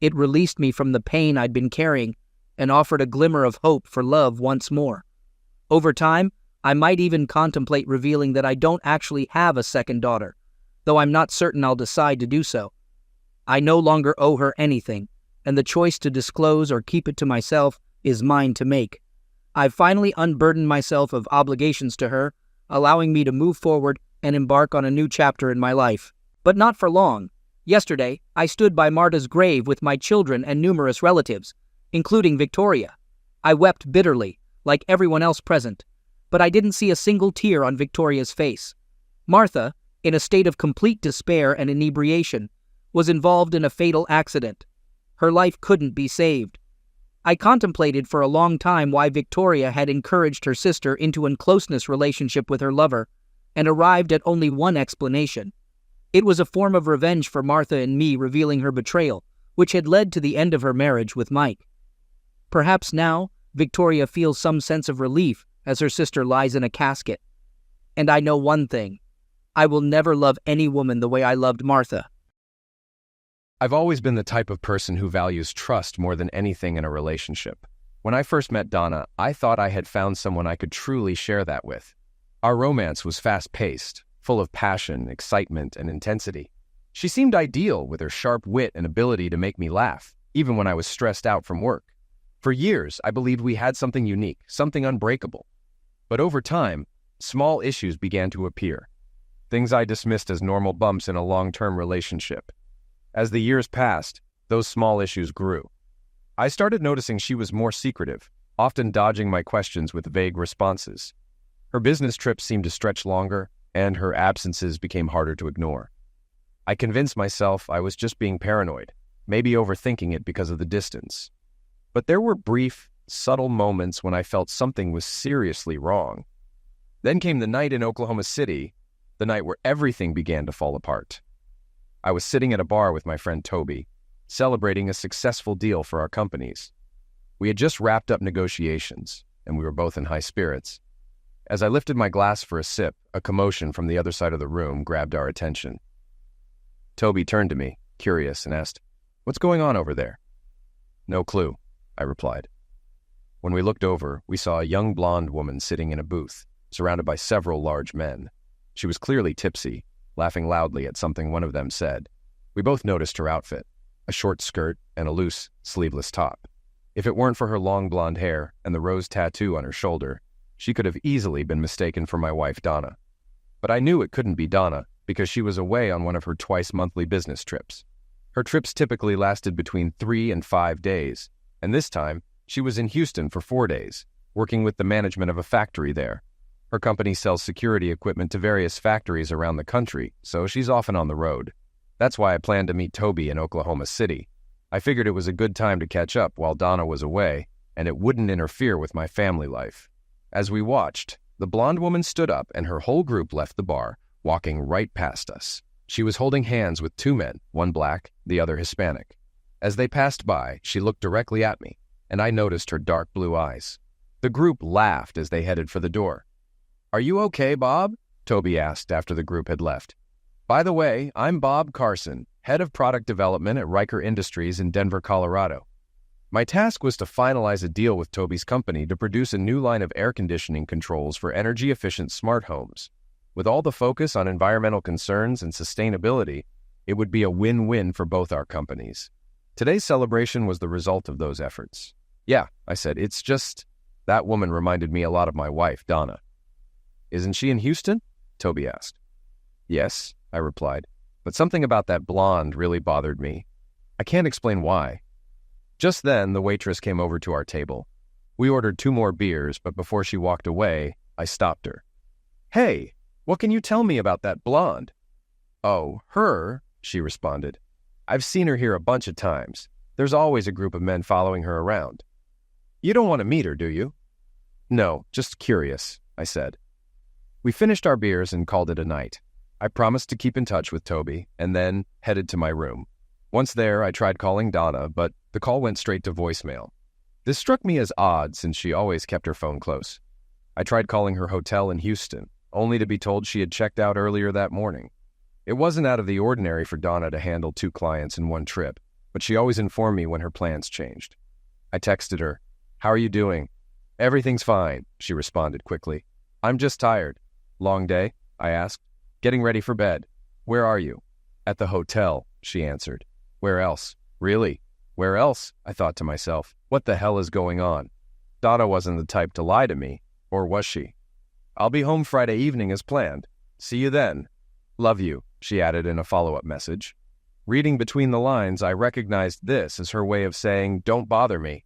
It released me from the pain I'd been carrying and offered a glimmer of hope for love once more. Over time, I might even contemplate revealing that I don't actually have a second daughter, though I'm not certain I'll decide to do so. I no longer owe her anything, and the choice to disclose or keep it to myself is mine to make. I've finally unburdened myself of obligations to her, allowing me to move forward and embark on a new chapter in my life. But not for long. Yesterday, I stood by Marta's grave with my children and numerous relatives, including Victoria. I wept bitterly, like everyone else present, but I didn't see a single tear on Victoria's face. Martha, in a state of complete despair and inebriation, was involved in a fatal accident. Her life couldn't be saved. I contemplated for a long time why Victoria had encouraged her sister into a closeness relationship with her lover, and arrived at only one explanation. It was a form of revenge for Martha and me revealing her betrayal, which had led to the end of her marriage with Mike. Perhaps now, Victoria feels some sense of relief as her sister lies in a casket. And I know one thing. I will never love any woman the way I loved Martha. I've always been the type of person who values trust more than anything in a relationship. When I first met Donna, I thought I had found someone I could truly share that with. Our romance was fast-paced, full of passion, excitement, and intensity. She seemed ideal with her sharp wit and ability to make me laugh, even when I was stressed out from work. For years, I believed we had something unique, something unbreakable. But over time, small issues began to appear. Things I dismissed as normal bumps in a long-term relationship. As the years passed, those small issues grew. I started noticing she was more secretive, often dodging my questions with vague responses. Her business trips seemed to stretch longer, and her absences became harder to ignore. I convinced myself I was just being paranoid, maybe overthinking it because of the distance. But there were brief, subtle moments when I felt something was seriously wrong. Then came the night in Oklahoma City, the night where everything began to fall apart. I was sitting at a bar with my friend Toby, celebrating a successful deal for our companies. We had just wrapped up negotiations, and we were both in high spirits. As I lifted my glass for a sip, a commotion from the other side of the room grabbed our attention. Toby turned to me, curious, and asked, "What's going on over there?" "No clue," I replied. When we looked over, we saw a young blonde woman sitting in a booth, surrounded by several large men. She was clearly tipsy, laughing loudly at something one of them said. We both noticed her outfit, a short skirt and a loose, sleeveless top. If it weren't for her long blonde hair and the rose tattoo on her shoulder, she could have easily been mistaken for my wife, Donna. But I knew it couldn't be Donna because she was away on one of her twice-monthly business trips. Her trips typically lasted between 3 and 5 days, and this time, she was in Houston for 4 days, working with the management of a factory there. Her company sells security equipment to various factories around the country, so she's often on the road. That's why I planned to meet Toby in Oklahoma City. I figured it was a good time to catch up while Donna was away, and it wouldn't interfere with my family life. As we watched, the blonde woman stood up and her whole group left the bar, walking right past us. She was holding hands with 2 men, one black, the other Hispanic. As they passed by, she looked directly at me, and I noticed her dark blue eyes. The group laughed as they headed for the door. "Are you okay, Bob?" Toby asked after the group had left. "By the way, I'm Bob Carson, head of product development at Riker Industries in Denver, Colorado. My task was to finalize a deal with Toby's company to produce a new line of air conditioning controls for energy-efficient smart homes. With all the focus on environmental concerns and sustainability, it would be a win-win for both our companies. Today's celebration was the result of those efforts." "Yeah," I said, "it's just..." That woman reminded me a lot of my wife, Donna. "Isn't she in Houston?" Toby asked. "Yes," I replied, "but something about that blonde really bothered me. I can't explain why." Just then, the waitress came over to our table. We ordered 2 more beers, but before she walked away, I stopped her. "Hey, what can you tell me about that blonde?" "Oh, her," she responded. "I've seen her here a bunch of times. There's always a group of men following her around." "You don't want to meet her, do you?" "No, just curious," I said. We finished our beers and called it a night. I promised to keep in touch with Toby, and then headed to my room. Once there, I tried calling Donna, but the call went straight to voicemail. This struck me as odd since she always kept her phone close. I tried calling her hotel in Houston, only to be told she had checked out earlier that morning. It wasn't out of the ordinary for Donna to handle 2 clients in one trip, but she always informed me when her plans changed. I texted her, "How are you doing?" "Everything's fine," she responded quickly. "I'm just tired." "Long day?" I asked. "Getting ready for bed." "Where are you?" "At the hotel," she answered. "Where else?" "Really? Where else?" I thought to myself. What the hell is going on? Donna wasn't the type to lie to me, or was she? "I'll be home Friday evening as planned. See you then. Love you," she added in a follow-up message. Reading between the lines, I recognized this as her way of saying, "Don't bother me."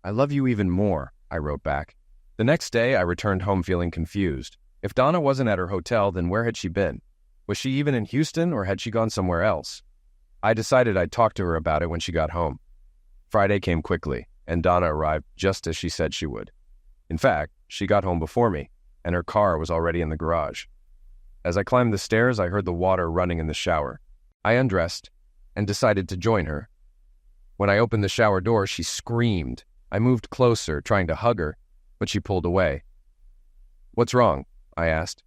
"I love you even more," I wrote back. The next day, I returned home feeling confused. If Donna wasn't at her hotel, then where had she been? Was she even in Houston, or had she gone somewhere else? I decided I'd talk to her about it when she got home. Friday came quickly, and Donna arrived just as she said she would. In fact, she got home before me, and her car was already in the garage. As I climbed the stairs, I heard the water running in the shower. I undressed and decided to join her. When I opened the shower door, she screamed. I moved closer, trying to hug her, but she pulled away. "What's wrong?" I asked.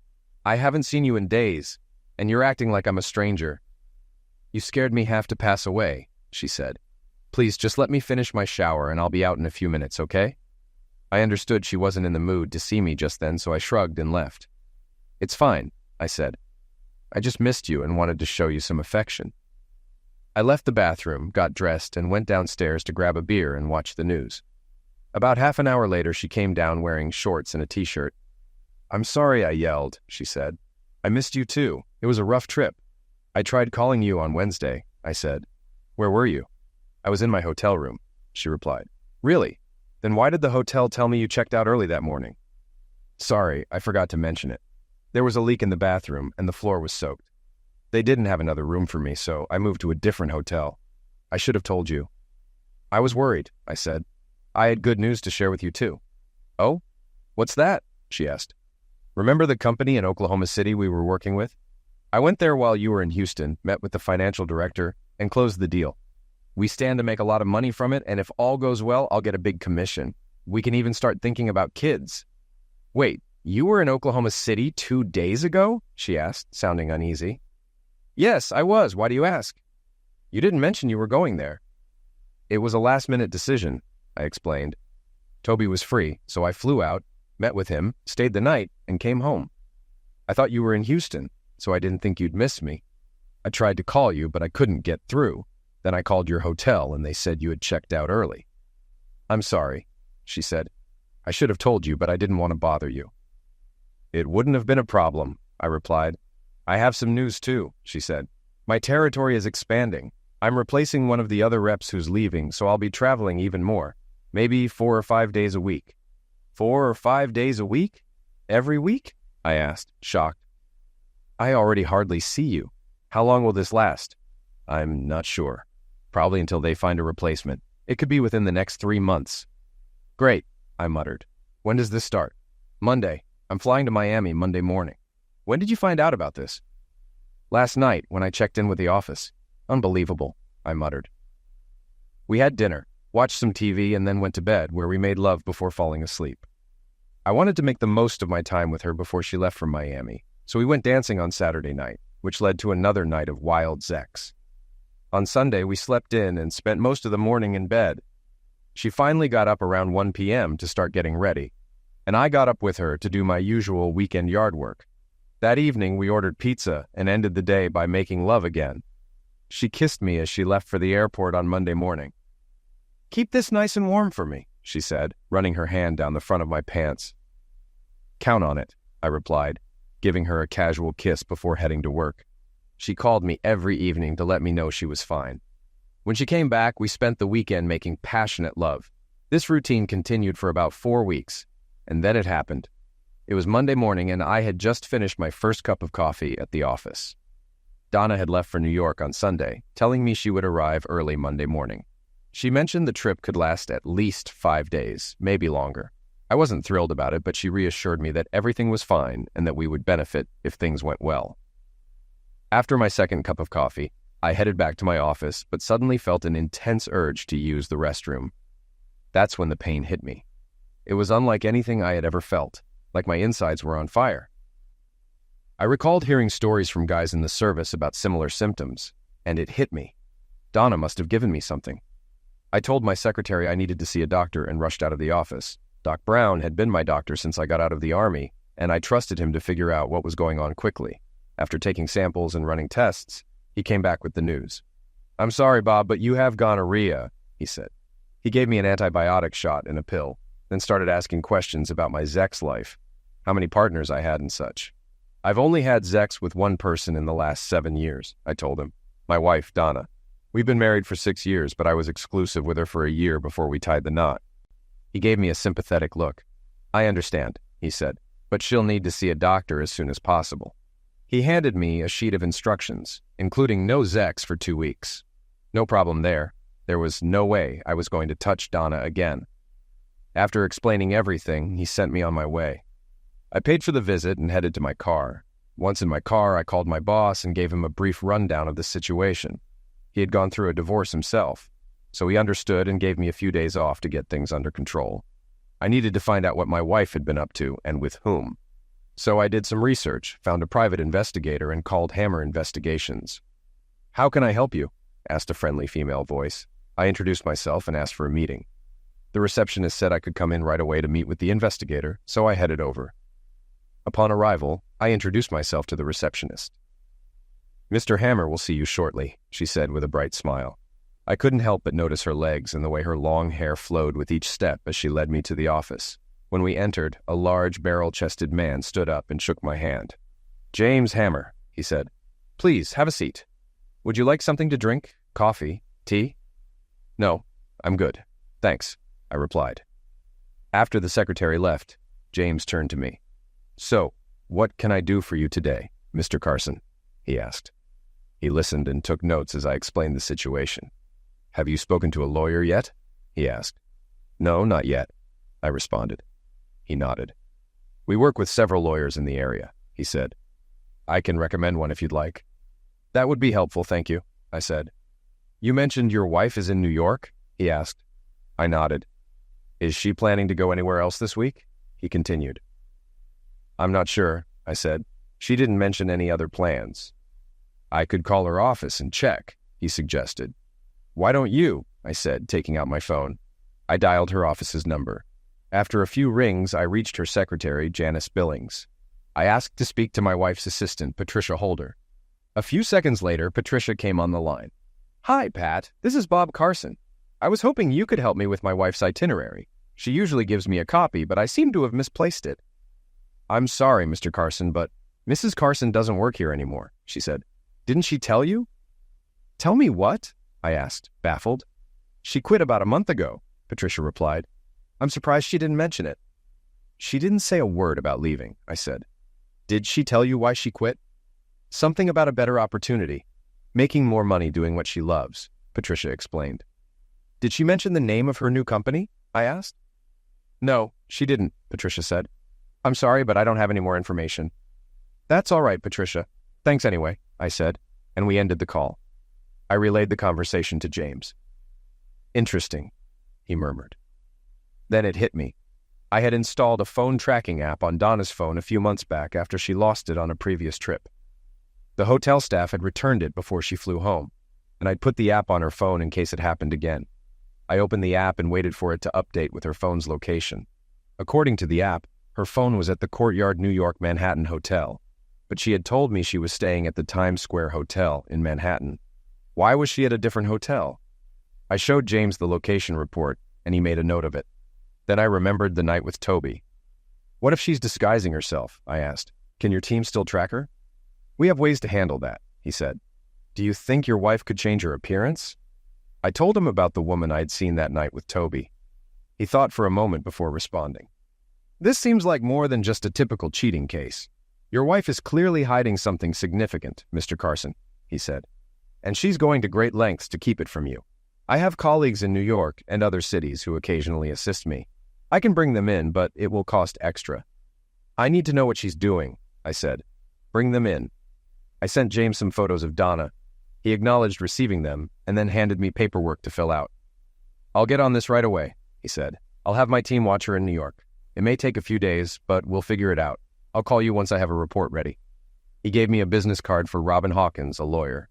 "I haven't seen you in days, and you're acting like I'm a stranger." "You scared me half to pass away," she said. "Please, just let me finish my shower and I'll be out in a few minutes, okay?" I understood she wasn't in the mood to see me just then, so I shrugged and left. "It's fine," I said. "I just missed you and wanted to show you some affection." I left the bathroom, got dressed, and went downstairs to grab a beer and watch the news. About half an hour later, she came down wearing shorts and a t-shirt. "I'm sorry I yelled," she said. "I missed you too. It was a rough trip." "I tried calling you on Wednesday," I said. "Where were you?" "I was in my hotel room," she replied. "Really? Then why did the hotel tell me you checked out early that morning?" "Sorry, I forgot to mention it. There was a leak in the bathroom and the floor was soaked. They didn't have another room for me, so I moved to a different hotel. I should have told you." "I was worried," I said. "I had good news to share with you too." "Oh? What's that?" she asked. "Remember the company in Oklahoma City we were working with? I went there while you were in Houston, met with the financial director, and closed the deal. We stand to make a lot of money from it, and if all goes well, I'll get a big commission. We can even start thinking about kids. Wait, you were in Oklahoma City 2 days ago? She asked, sounding uneasy. Yes, I was. Why do you ask? You didn't mention you were going there. It was a last-minute decision, I explained. Toby was free, so I flew out, met with him, stayed the night, and came home. I thought you were in Houston, so I didn't think you'd miss me. I tried to call you, but I couldn't get through. Then I called your hotel, and they said you had checked out early. I'm sorry, she said. I should have told you, but I didn't want to bother you. It wouldn't have been a problem, I replied. I have some news too, she said. My territory is expanding. I'm replacing one of the other reps who's leaving, so I'll be traveling even more. Maybe 4 or 5 days a week. 4 or 5 days a week? Every week? I asked, shocked. I already hardly see you. How long will this last? I'm not sure. Probably until they find a replacement. It could be within the next 3 months. Great, I muttered. When does this start? Monday. I'm flying to Miami Monday morning. When did you find out about this? Last night, when I checked in with the office. Unbelievable, I muttered. We had dinner, watched some TV, and then went to bed, where we made love before falling asleep. I wanted to make the most of my time with her before she left for Miami, so we went dancing on Saturday night, which led to another night of wild sex. On Sunday, we slept in and spent most of the morning in bed. She finally got up around 1 p.m. to start getting ready, and I got up with her to do my usual weekend yard work. That evening, we ordered pizza and ended the day by making love again. She kissed me as she left for the airport on Monday morning. Keep this nice and warm for me, she said, running her hand down the front of my pants. Count on it, I replied, giving her a casual kiss before heading to work. She called me every evening to let me know she was fine. When she came back, we spent the weekend making passionate love. This routine continued for about 4 weeks, and then it happened. It was Monday morning, and I had just finished my first cup of coffee at the office. Donna had left for New York on Sunday, telling me she would arrive early Monday morning. She mentioned the trip could last at least 5 days, maybe longer. I wasn't thrilled about it, but she reassured me that everything was fine and that we would benefit if things went well. After my second cup of coffee, I headed back to my office, but suddenly felt an intense urge to use the restroom. That's when the pain hit me. It was unlike anything I had ever felt, like my insides were on fire. I recalled hearing stories from guys in the service about similar symptoms, and it hit me. Donna must have given me something. I told my secretary I needed to see a doctor and rushed out of the office. Doc Brown had been my doctor since I got out of the Army, and I trusted him to figure out what was going on quickly. After taking samples and running tests, he came back with the news. I'm sorry, Bob, but you have gonorrhea, he said. He gave me an antibiotic shot and a pill, then started asking questions about my sex life, how many partners I had and such. I've only had sex with one person in the last 7 years, I told him. My wife, Donna. We've been married for 6 years, but I was exclusive with her for a year before we tied the knot. He gave me a sympathetic look. I understand, he said, but she'll need to see a doctor as soon as possible. He handed me a sheet of instructions, including no sex for 2 weeks. No problem there. There was no way I was going to touch Donna again. After explaining everything, he sent me on my way. I paid for the visit and headed to my car. Once in my car, I called my boss and gave him a brief rundown of the situation. He had gone through a divorce himself, so he understood and gave me a few days off to get things under control. I needed to find out what my wife had been up to and with whom. So I did some research, found a private investigator, and called Hammer Investigations. How can I help you? Asked a friendly female voice. I introduced myself and asked for a meeting. The receptionist said I could come in right away to meet with the investigator, so I headed over. Upon arrival, I introduced myself to the receptionist. Mr. Hammer will see you shortly, she said with a bright smile. I couldn't help but notice her legs and the way her long hair flowed with each step as she led me to the office. When we entered, a large, barrel-chested man stood up and shook my hand. James Hammer, he said. Please, have a seat. Would you like something to drink? Coffee? Tea? No, I'm good. Thanks, I replied. After the secretary left, James turned to me. So, what can I do for you today, Mr. Carson? He asked. He listened and took notes as I explained the situation. Have you spoken to a lawyer yet? He asked. No, not yet, I responded. He nodded. We work with several lawyers in the area, he said. I can recommend one if you'd like. That would be helpful, thank you, I said. You mentioned your wife is in New York? He asked. I nodded. Is she planning to go anywhere else this week? He continued. I'm not sure, I said. She didn't mention any other plans. I could call her office and check, he suggested. Why don't you? I said, taking out my phone. I dialed her office's number. After a few rings, I reached her secretary, Janice Billings. I asked to speak to my wife's assistant, Patricia Holder. A few seconds later, Patricia came on the line. Hi, Pat. This is Bob Carson. I was hoping you could help me with my wife's itinerary. She usually gives me a copy, but I seem to have misplaced it. I'm sorry, Mr. Carson, but Mrs. Carson doesn't work here anymore, she said. Didn't she tell you? Tell me what? I asked, baffled. She quit about a month ago, Patricia replied. I'm surprised she didn't mention it. She didn't say a word about leaving, I said. Did she tell you why she quit? Something about a better opportunity. Making more money doing what she loves, Patricia explained. Did she mention the name of her new company? I asked. No, she didn't, Patricia said. I'm sorry, but I don't have any more information. That's all right, Patricia. Thanks anyway, I said, and we ended the call. I relayed the conversation to James. Interesting, he murmured. Then it hit me. I had installed a phone tracking app on Donna's phone a few months back after she lost it on a previous trip. The hotel staff had returned it before she flew home, and I'd put the app on her phone in case it happened again. I opened the app and waited for it to update with her phone's location. According to the app, her phone was at the Courtyard New York Manhattan Hotel, but she had told me she was staying at the Times Square Hotel in Manhattan. Why was she at a different hotel? I showed James the location report, and he made a note of it. Then I remembered the night with Toby. What if she's disguising herself? I asked. Can your team still track her? We have ways to handle that, he said. Do you think your wife could change her appearance? I told him about the woman I had seen that night with Toby. He thought for a moment before responding. This seems like more than just a typical cheating case. Your wife is clearly hiding something significant, Mr. Carson, he said, and she's going to great lengths to keep it from you. I have colleagues in New York and other cities who occasionally assist me. I can bring them in, but it will cost extra. I need to know what she's doing, I said. Bring them in. I sent James some photos of Donna. He acknowledged receiving them and then handed me paperwork to fill out. I'll get on this right away, he said. I'll have my team watch her in New York. It may take a few days, but we'll figure it out. I'll call you once I have a report ready. He gave me a business card for Robin Hawkins, a lawyer.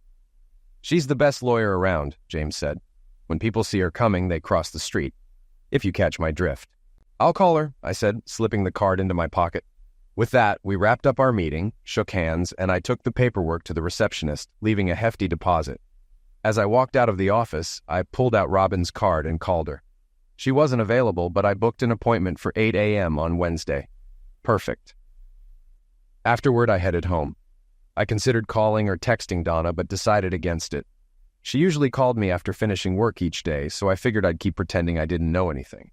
She's the best lawyer around, James said. When people see her coming, they cross the street. If you catch my drift. I'll call her, I said, slipping the card into my pocket. With that, we wrapped up our meeting, shook hands, and I took the paperwork to the receptionist, leaving a hefty deposit. As I walked out of the office, I pulled out Robin's card and called her. She wasn't available, but I booked an appointment for 8 a.m. on Wednesday. Perfect. Afterward, I headed home. I considered calling or texting Donna, but decided against it. She usually called me after finishing work each day, so I figured I'd keep pretending I didn't know anything.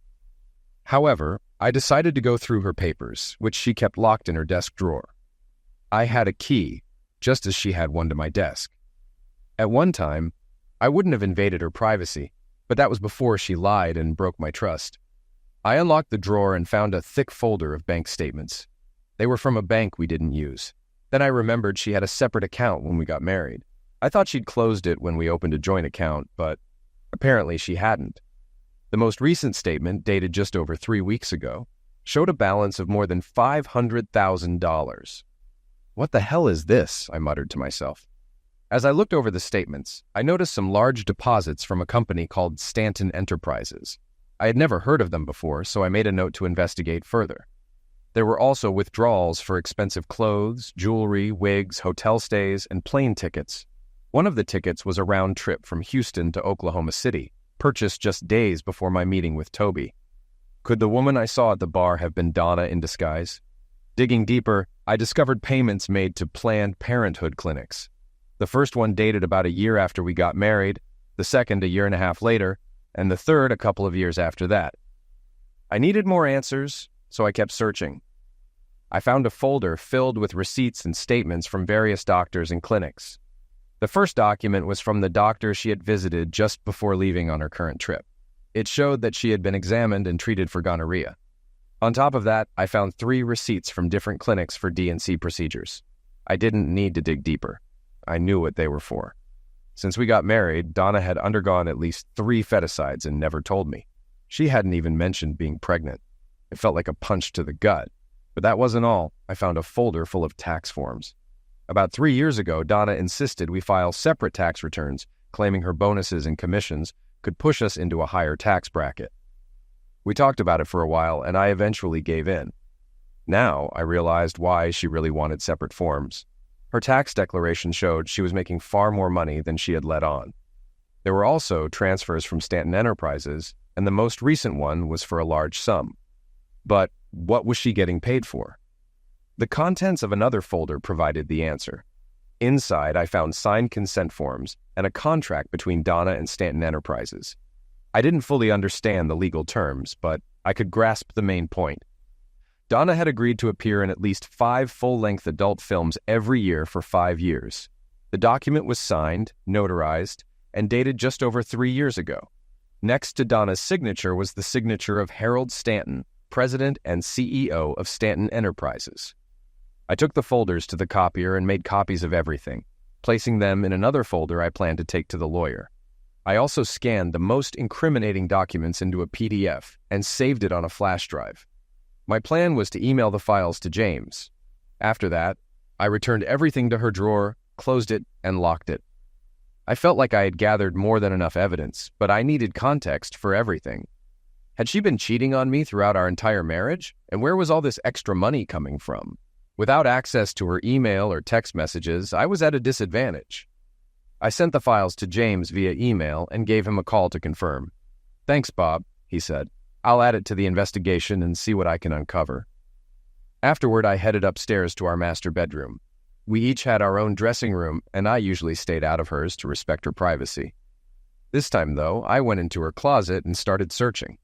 However, I decided to go through her papers, which she kept locked in her desk drawer. I had a key, just as she had one to my desk. At one time, I wouldn't have invaded her privacy, but that was before she lied and broke my trust. I unlocked the drawer and found a thick folder of bank statements. They were from a bank we didn't use. Then I remembered she had a separate account when we got married. I thought she'd closed it when we opened a joint account, but apparently she hadn't. The most recent statement, dated just over 3 weeks ago, showed a balance of more than $500,000. What the hell is this? I muttered to myself. As I looked over the statements, I noticed some large deposits from a company called Stanton Enterprises. I had never heard of them before, so I made a note to investigate further. There were also withdrawals for expensive clothes, jewelry, wigs, hotel stays, and plane tickets. One of the tickets was a round trip from Houston to Oklahoma City, purchased just days before my meeting with Toby. Could the woman I saw at the bar have been Donna in disguise? Digging deeper, I discovered payments made to Planned Parenthood clinics. The first one dated about a year after we got married, the second a year and a half later, and the third a couple of years after that. I needed more answers, so I kept searching. I found a folder filled with receipts and statements from various doctors and clinics. The first document was from the doctor she had visited just before leaving on her current trip. It showed that she had been examined and treated for gonorrhea. On top of that, I found 3 receipts from different clinics for D&C procedures. I didn't need to dig deeper. I knew what they were for. Since we got married, Donna had undergone at least 3 feticides and never told me. She hadn't even mentioned being pregnant. It felt like a punch to the gut. But that wasn't all. I found a folder full of tax forms. About 3 years ago, Donna insisted we file separate tax returns, claiming her bonuses and commissions could push us into a higher tax bracket. We talked about it for a while, and I eventually gave in. Now, I realized why she really wanted separate forms. Her tax declaration showed she was making far more money than she had let on. There were also transfers from Stanton Enterprises, and the most recent one was for a large sum. But what was she getting paid for? The contents of another folder provided the answer. Inside, I found signed consent forms and a contract between Donna and Stanton Enterprises. I didn't fully understand the legal terms, but I could grasp the main point. Donna had agreed to appear in at least 5 full-length adult films every year for 5 years. The document was signed, notarized, and dated just over 3 years ago. Next to Donna's signature was the signature of Harold Stanton, President and CEO of Stanton Enterprises. I took the folders to the copier and made copies of everything, placing them in another folder I planned to take to the lawyer. I also scanned the most incriminating documents into a PDF and saved it on a flash drive. My plan was to email the files to James. After that, I returned everything to her drawer, closed it, and locked it. I felt like I had gathered more than enough evidence, but I needed context for everything. Had she been cheating on me throughout our entire marriage? And where was all this extra money coming from? Without access to her email or text messages, I was at a disadvantage. I sent the files to James via email and gave him a call to confirm. "Thanks, Bob," he said. "I'll add it to the investigation and see what I can uncover." Afterward, I headed upstairs to our master bedroom. We each had our own dressing room, and I usually stayed out of hers to respect her privacy. This time, though, I went into her closet and started searching.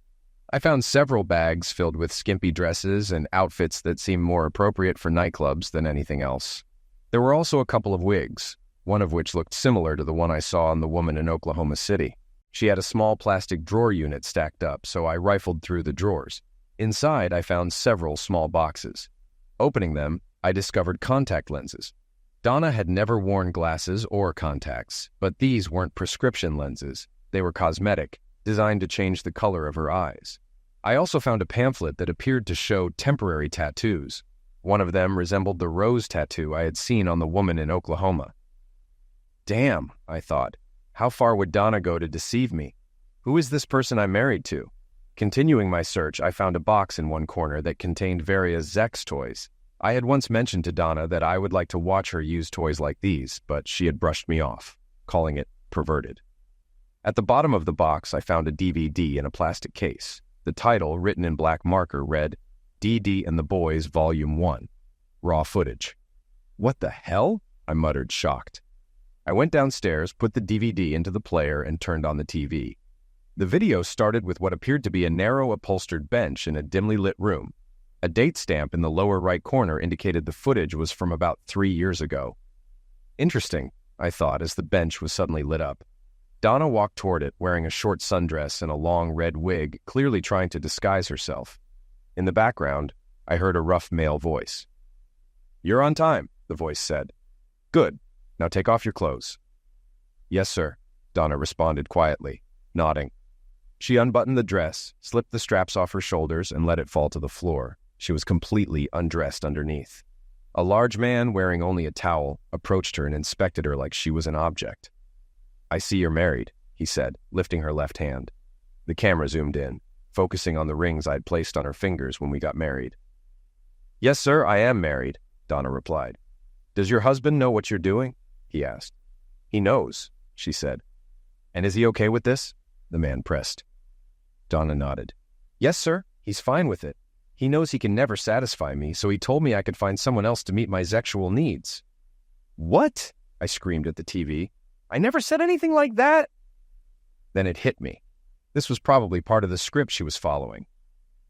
I found several bags filled with skimpy dresses and outfits that seemed more appropriate for nightclubs than anything else. There were also a couple of wigs, one of which looked similar to the one I saw on the woman in Oklahoma City. She had a small plastic drawer unit stacked up, so I rifled through the drawers. Inside, I found several small boxes. Opening them, I discovered contact lenses. Donna had never worn glasses or contacts, but these weren't prescription lenses. They were cosmetic, designed to change the color of her eyes. I also found a pamphlet that appeared to show temporary tattoos. One of them resembled the rose tattoo I had seen on the woman in Oklahoma. Damn, I thought. How far would Donna go to deceive me? Who is this person I'm married to? Continuing my search, I found a box in one corner that contained various Zex toys. I had once mentioned to Donna that I would like to watch her use toys like these, but she had brushed me off, calling it perverted. At the bottom of the box, I found a DVD in a plastic case. The title, written in black marker, read, "D.D. and the Boys, Volume 1. Raw footage." "What the hell?" I muttered, shocked. I went downstairs, put the DVD into the player, and turned on the TV. The video started with what appeared to be a narrow upholstered bench in a dimly lit room. A date stamp in the lower right corner indicated the footage was from about 3 years ago. Interesting, I thought as the bench was suddenly lit up. Donna walked toward it, wearing a short sundress and a long red wig, clearly trying to disguise herself. In the background, I heard a rough male voice. "You're on time," the voice said. "Good. Now take off your clothes." "Yes, sir," Donna responded quietly, nodding. She unbuttoned the dress, slipped the straps off her shoulders, and let it fall to the floor. She was completely undressed underneath. A large man, wearing only a towel, approached her and inspected her like she was an object. "I see you're married," he said, lifting her left hand. The camera zoomed in, focusing on the rings I'd placed on her fingers when we got married. "Yes, sir, I am married," Donna replied. "Does your husband know what you're doing?" he asked. "He knows," she said. "And is he okay with this?" the man pressed. Donna nodded. "Yes, sir, he's fine with it. He knows he can never satisfy me, so he told me I could find someone else to meet my sexual needs." "What?" I screamed at the TV. "I never said anything like that." Then it hit me. This was probably part of the script she was following.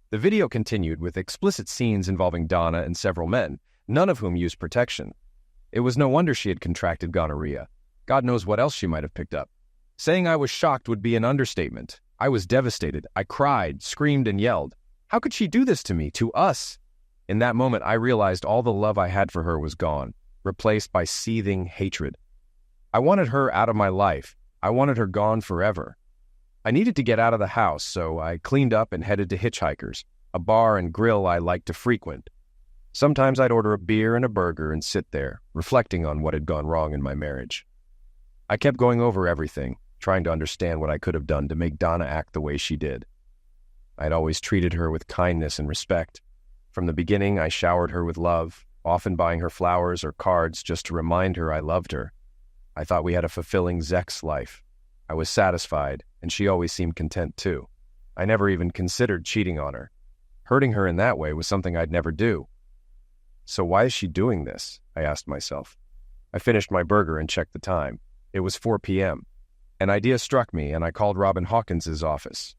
The video continued with explicit scenes involving Donna and several men, none of whom used protection. It was no wonder she had contracted gonorrhea. God knows what else she might have picked up. Saying I was shocked would be an understatement. I was devastated. I cried, screamed, and yelled. How could she do this to me, to us? In that moment, I realized all the love I had for her was gone, replaced by seething hatred. I wanted her out of my life. I wanted her gone forever. I needed to get out of the house, so I cleaned up and headed to Hitchhikers, a bar and grill I like to frequent. Sometimes I'd order a beer and a burger and sit there, reflecting on what had gone wrong in my marriage. I kept going over everything, trying to understand what I could have done to make Donna act the way she did. I'd always treated her with kindness and respect. From the beginning, I showered her with love, often buying her flowers or cards just to remind her I loved her. I thought we had a fulfilling sex life. I was satisfied, and she always seemed content too. I never even considered cheating on her. Hurting her in that way was something I'd never do. So why is she doing this? I asked myself. I finished my burger and checked the time. It was 4 p.m. An idea struck me, and I called Robin Hawkins's office.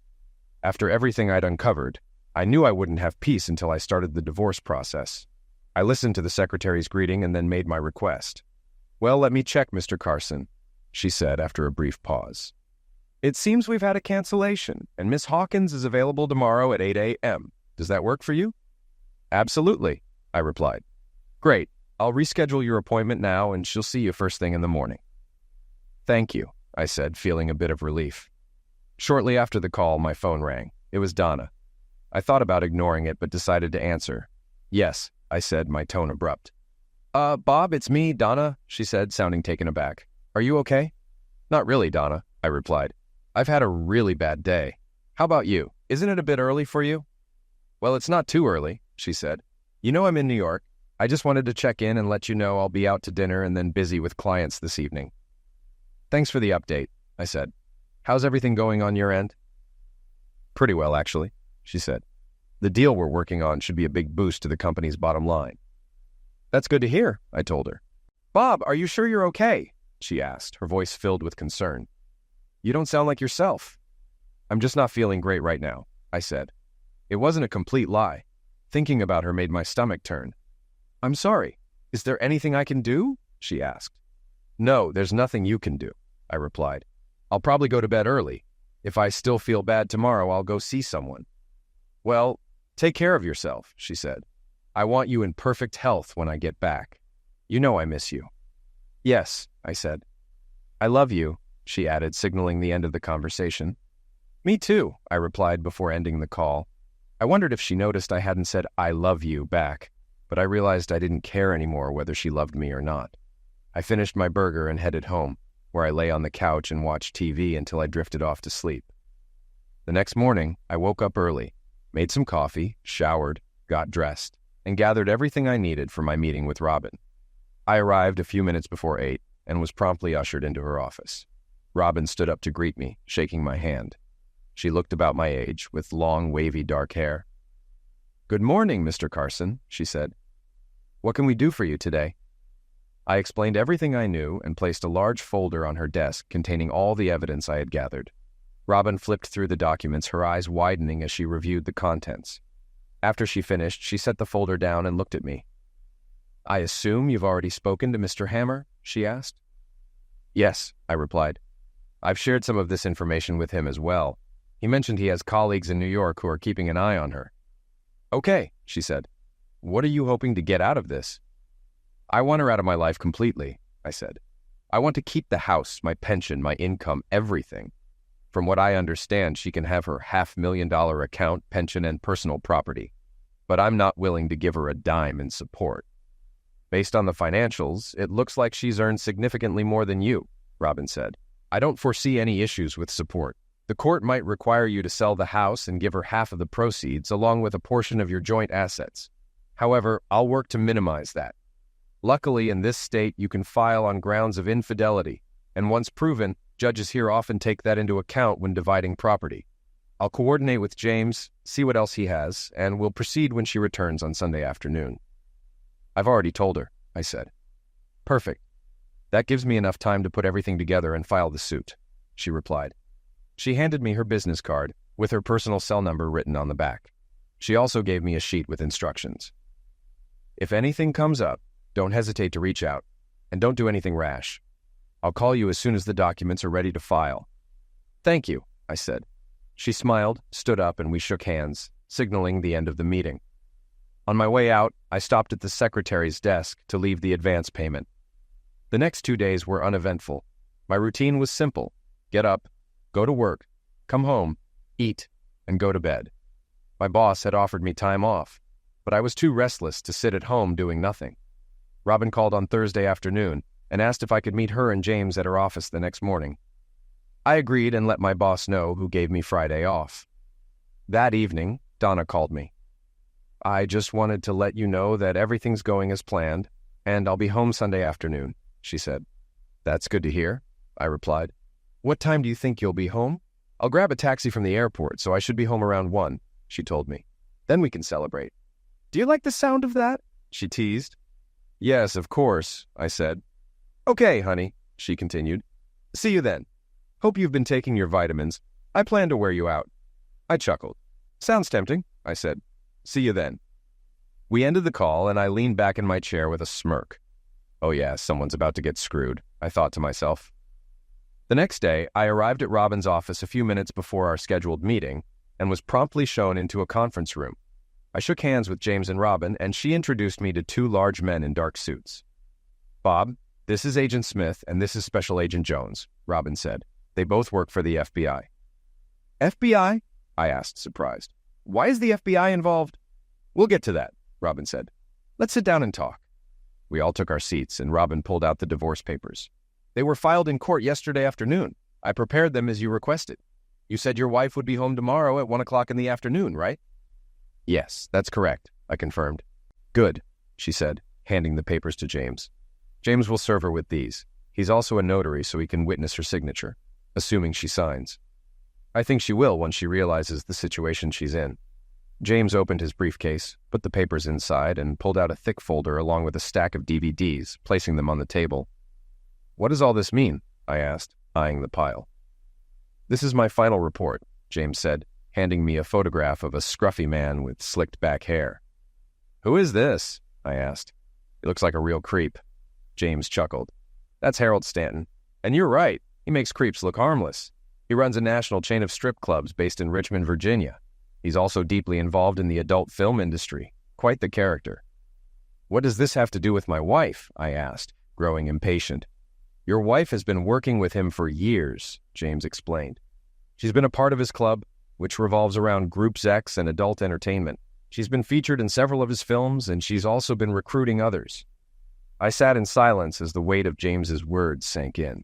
After everything I'd uncovered, I knew I wouldn't have peace until I started the divorce process. I listened to the secretary's greeting and then made my request. "Well, let me check, Mr. Carson," she said after a brief pause. "It seems we've had a cancellation, and Miss Hawkins is available tomorrow at 8 a.m. Does that work for you?" "Absolutely," I replied. "Great. I'll reschedule your appointment now, and she'll see you first thing in the morning." "Thank you," I said, feeling a bit of relief. Shortly after the call, my phone rang. It was Donna. I thought about ignoring it, but decided to answer. "Yes," I said, my tone abrupt. Bob, it's me, Donna," she said, sounding taken aback. "Are you okay?" "Not really, Donna," I replied. "I've had a really bad day. How about you? Isn't it a bit early for you?" "Well, it's not too early," she said. "You know I'm in New York. I just wanted to check in and let you know I'll be out to dinner and then busy with clients this evening." "Thanks for the update," I said. "How's everything going on your end?" "Pretty well, actually," she said. "The deal we're working on should be a big boost to the company's bottom line." "That's good to hear," I told her. "Bob, are you sure you're okay?" she asked, her voice filled with concern. "You don't sound like yourself." "I'm just not feeling great right now," I said. It wasn't a complete lie. Thinking about her made my stomach turn. "I'm sorry. Is there anything I can do?" she asked. "No, there's nothing you can do," I replied. "I'll probably go to bed early. If I still feel bad tomorrow, I'll go see someone." "Well, take care of yourself," she said. "I want you in perfect health when I get back. You know I miss you." "Yes," I said. "I love you," she added, signaling the end of the conversation. "Me too," I replied before ending the call. I wondered if she noticed I hadn't said "I love you" back, but I realized I didn't care anymore whether she loved me or not. I finished my burger and headed home, where I lay on the couch and watched TV until I drifted off to sleep. The next morning, I woke up early, made some coffee, showered, got dressed, and gathered everything I needed for my meeting with Robin. I arrived a few minutes before 8 and was promptly ushered into her office. Robin stood up to greet me, shaking my hand. She looked about my age, with long, wavy dark hair. "Good morning, Mr. Carson," she said. "What can we do for you today?" I explained everything I knew and placed a large folder on her desk containing all the evidence I had gathered. Robin flipped through the documents, her eyes widening as she reviewed the contents. After she finished, she set the folder down and looked at me. "I assume you've already spoken to Mr. Hammer?" she asked. "Yes," I replied. "I've shared some of this information with him as well. He mentioned he has colleagues in New York who are keeping an eye on her." "Okay," she said. "What are you hoping to get out of this?" "I want her out of my life completely," I said. "I want to keep the house, my pension, my income, everything. From what I understand, she can have her $500,000 account, pension, and personal property. But I'm not willing to give her a dime in support." "Based on the financials, it looks like she's earned significantly more than you," Robin said. "I don't foresee any issues with support. The court might require you to sell the house and give her half of the proceeds, along with a portion of your joint assets. However, I'll work to minimize that. Luckily, in this state, you can file on grounds of infidelity, and once proven, judges here often take that into account when dividing property. I'll coordinate with James, see what else he has, and we'll proceed when she returns on Sunday afternoon." "I've already told her," I said. "Perfect. That gives me enough time to put everything together and file the suit," she replied. She handed me her business card, with her personal cell number written on the back. She also gave me a sheet with instructions. "If anything comes up, don't hesitate to reach out, and don't do anything rash. I'll call you as soon as the documents are ready to file." "Thank you," I said. She smiled, stood up, and we shook hands, signaling the end of the meeting. On my way out, I stopped at the secretary's desk to leave the advance payment. The next 2 days were uneventful. My routine was simple: get up, go to work, come home, eat, and go to bed. My boss had offered me time off, but I was too restless to sit at home doing nothing. Robin called on Thursday afternoon and asked if I could meet her and James at her office the next morning. I agreed and let my boss know, who gave me Friday off. That evening, Donna called me. "I just wanted to let you know that everything's going as planned, and I'll be home Sunday afternoon," she said. "That's good to hear," I replied. "What time do you think you'll be home?" "I'll grab a taxi from the airport, so I should be home around 1, she told me. "Then we can celebrate." "Do you like the sound of that?" she teased. "Yes, of course," I said. "Okay, honey," she continued. "See you then. Hope you've been taking your vitamins. I plan to wear you out." I chuckled. "Sounds tempting," I said. "See you then." We ended the call, and I leaned back in my chair with a smirk. Oh yeah, someone's about to get screwed, I thought to myself. The next day, I arrived at Robin's office a few minutes before our scheduled meeting and was promptly shown into a conference room. I shook hands with James and Robin, and she introduced me to 2 large men in dark suits. "Bob, this is Agent Smith, and this is Special Agent Jones," Robin said. "They both work for the FBI." "FBI?" I asked, surprised. "Why is the FBI involved?" "We'll get to that," Robin said. "Let's sit down and talk." We all took our seats, and Robin pulled out the divorce papers. "They were filed in court yesterday afternoon. I prepared them as you requested. You said your wife would be home tomorrow at 1 o'clock in the afternoon, right?" "Yes, that's correct," I confirmed. "Good," she said, handing the papers to James. "James will serve her with these. He's also a notary, so he can witness her signature, assuming she signs. I think she will once she realizes the situation she's in." James opened his briefcase, put the papers inside, and pulled out a thick folder along with a stack of DVDs, placing them on the table. "What does all this mean?" I asked, eyeing the pile. "This is my final report," James said, handing me a photograph of a scruffy man with slicked back hair. "Who is this?" I asked. "He looks like a real creep." James chuckled. "That's Harold Stanton. And you're right, he makes creeps look harmless. He runs a national chain of strip clubs based in Richmond, Virginia. He's also deeply involved in the adult film industry. Quite the character." "What does this have to do with my wife?" I asked, growing impatient. "Your wife has been working with him for years," James explained. "She's been a part of his club, which revolves around group sex and adult entertainment. She's been featured in several of his films, and she's also been recruiting others." I sat in silence as the weight of James's words sank in.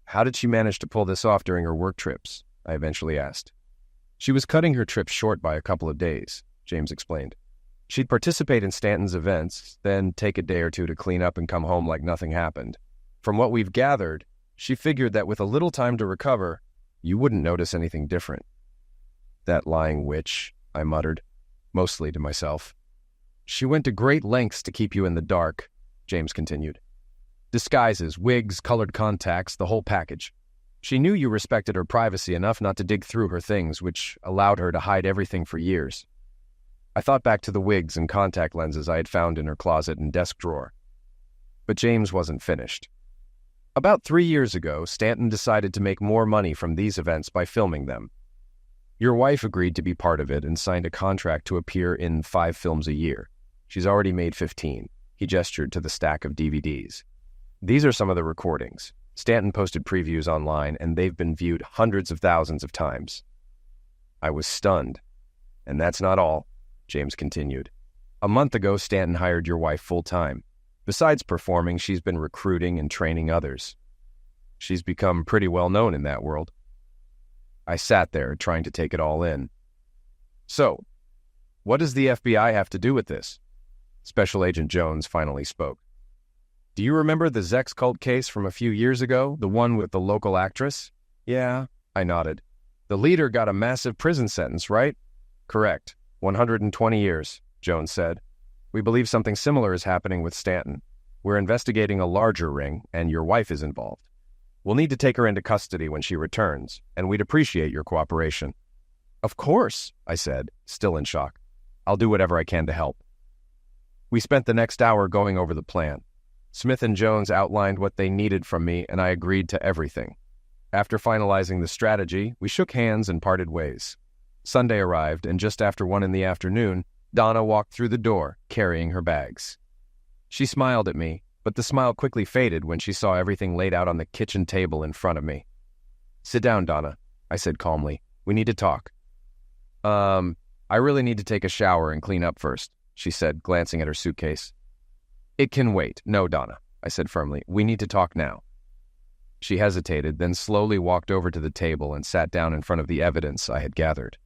"How did she manage to pull this off during her work trips?" I eventually asked. "She was cutting her trips short by a couple of days," James explained. "She'd participate in Stanton's events, then take a day or two to clean up and come home like nothing happened. From what we've gathered, she figured that with a little time to recover, you wouldn't notice anything different." "That lying witch," I muttered, mostly to myself. "She went to great lengths to keep you in the dark," James continued. "Disguises, wigs, colored contacts, the whole package. She knew you respected her privacy enough not to dig through her things, which allowed her to hide everything for years." I thought back to the wigs and contact lenses I had found in her closet and desk drawer. But James wasn't finished. "About 3 years ago, Stanton decided to make more money from these events by filming them. Your wife agreed to be part of it and signed a contract to appear in 5 films a year. She's already made 15. He gestured to the stack of DVDs. "These are some of the recordings. Stanton posted previews online, and they've been viewed hundreds of thousands of times." I was stunned. "And that's not all," James continued. "A month ago, Stanton hired your wife full-time. Besides performing, she's been recruiting and training others. She's become pretty well known in that world." I sat there, trying to take it all in. "So, what does the FBI have to do with this?" Special Agent Jones finally spoke. "Do you remember the Zex cult case from a few years ago, the one with the local actress?" "Yeah," I nodded. "The leader got a massive prison sentence, right?" "Correct. 120 years, Jones said. "We believe something similar is happening with Stanton. We're investigating a larger ring, and your wife is involved. We'll need to take her into custody when she returns, and we'd appreciate your cooperation." "Of course," I said, still in shock. "I'll do whatever I can to help." We spent the next hour going over the plan. Smith and Jones outlined what they needed from me, and I agreed to everything. After finalizing the strategy, we shook hands and parted ways. Sunday arrived, and just after 1 in the afternoon, Donna walked through the door, carrying her bags. She smiled at me, but the smile quickly faded when she saw everything laid out on the kitchen table in front of me. "Sit down, Donna," I said calmly. We need to talk. I really need to take a shower and clean up first, she said, glancing at her suitcase. It can wait. No, Donna, I said firmly. We need to talk now. She hesitated, then slowly walked over to the table and sat down in front of the evidence I had gathered.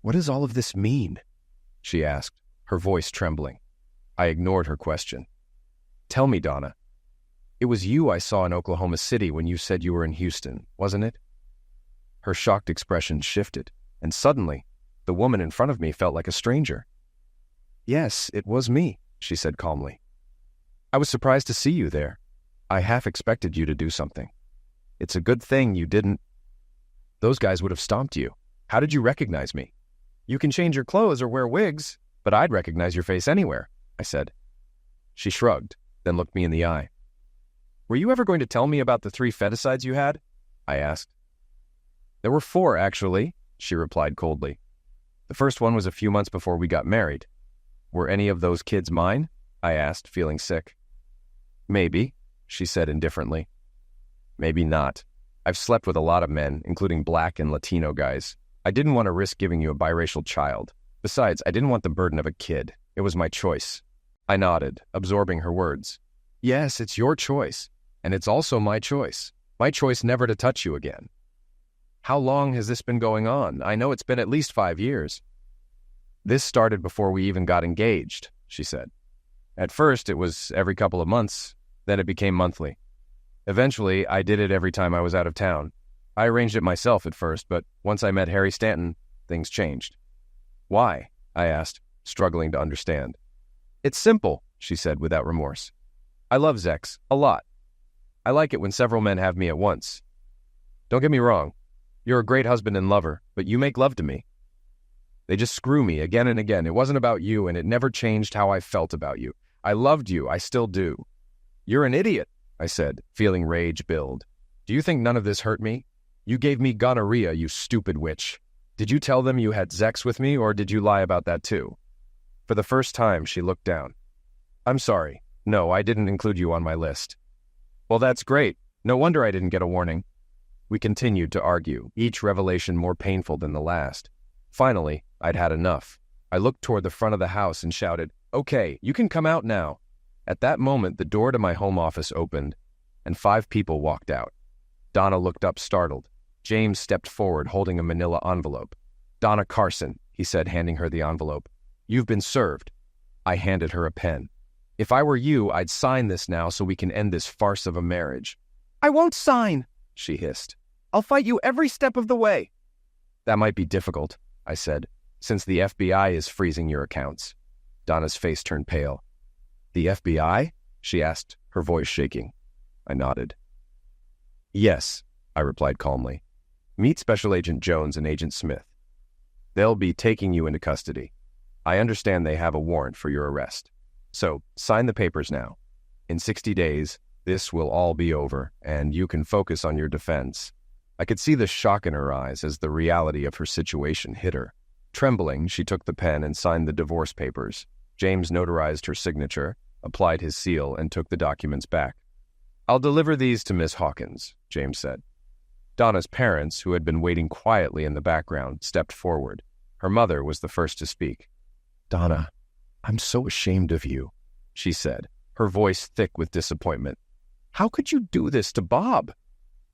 What does all of this mean? She asked, her voice trembling. I ignored her question. Tell me, Donna. It was you I saw in Oklahoma City when you said you were in Houston, wasn't it? Her shocked expression shifted, and suddenly, the woman in front of me felt like a stranger. Yes, it was me, she said calmly. I was surprised to see you there. I half expected you to do something. It's a good thing you didn't. Those guys would have stomped you. How did you recognize me? You can change your clothes or wear wigs, but I'd recognize your face anywhere, I said. She shrugged, then looked me in the eye. Were you ever going to tell me about the 3 feticides you had? I asked. There were 4, actually, she replied coldly. The first one was a few months before we got married. Were any of those kids mine? I asked, feeling sick. Maybe, she said indifferently. Maybe not. I've slept with a lot of men, including black and Latino guys. I didn't want to risk giving you a biracial child. Besides, I didn't want the burden of a kid. It was my choice. I nodded, absorbing her words. Yes, it's your choice. And it's also my choice. My choice never to touch you again. How long has this been going on? I know it's been at least 5 years. This started before we even got engaged, she said. At first, it was every couple of months. Then it became monthly. Eventually, I did it every time I was out of town. I arranged it myself at first, but once I met Harry Stanton, things changed. Why? I asked, struggling to understand. It's simple, she said without remorse. I love Zex a lot. I like it when several men have me at once. Don't get me wrong. You're a great husband and lover, but you make love to me. They just screw me again and again. It wasn't about you, and it never changed how I felt about you. I loved you. I still do. You're an idiot, I said, feeling rage build. Do you think none of this hurt me? You gave me gonorrhea, you stupid witch. Did you tell them you had sex with me, or did you lie about that too? For the first time, she looked down. I'm sorry. No, I didn't include you on my list. Well, that's great. No wonder I didn't get a warning. We continued to argue, each revelation more painful than the last. Finally, I'd had enough. I looked toward the front of the house and shouted, Okay, you can come out now. At that moment, the door to my home office opened, and 5 people walked out. Donna looked up startled. James stepped forward, holding a manila envelope. Donna Carson, he said, handing her the envelope. You've been served. I handed her a pen. If I were you, I'd sign this now so we can end this farce of a marriage. I won't sign, she hissed. I'll fight you every step of the way. That might be difficult, I said, since the FBI is freezing your accounts. Donna's face turned pale. The FBI? She asked, her voice shaking. I nodded. Yes, I replied calmly. Meet Special Agent Jones and Agent Smith. They'll be taking you into custody. I understand they have a warrant for your arrest. So, sign the papers now. In 60 days, this will all be over, and you can focus on your defense. I could see the shock in her eyes as the reality of her situation hit her. Trembling, she took the pen and signed the divorce papers. James notarized her signature, applied his seal, and took the documents back. I'll deliver these to Miss Hawkins, James said. Donna's parents, who had been waiting quietly in the background, stepped forward. Her mother was the first to speak. Donna, I'm so ashamed of you, she said, her voice thick with disappointment. How could you do this to Bob?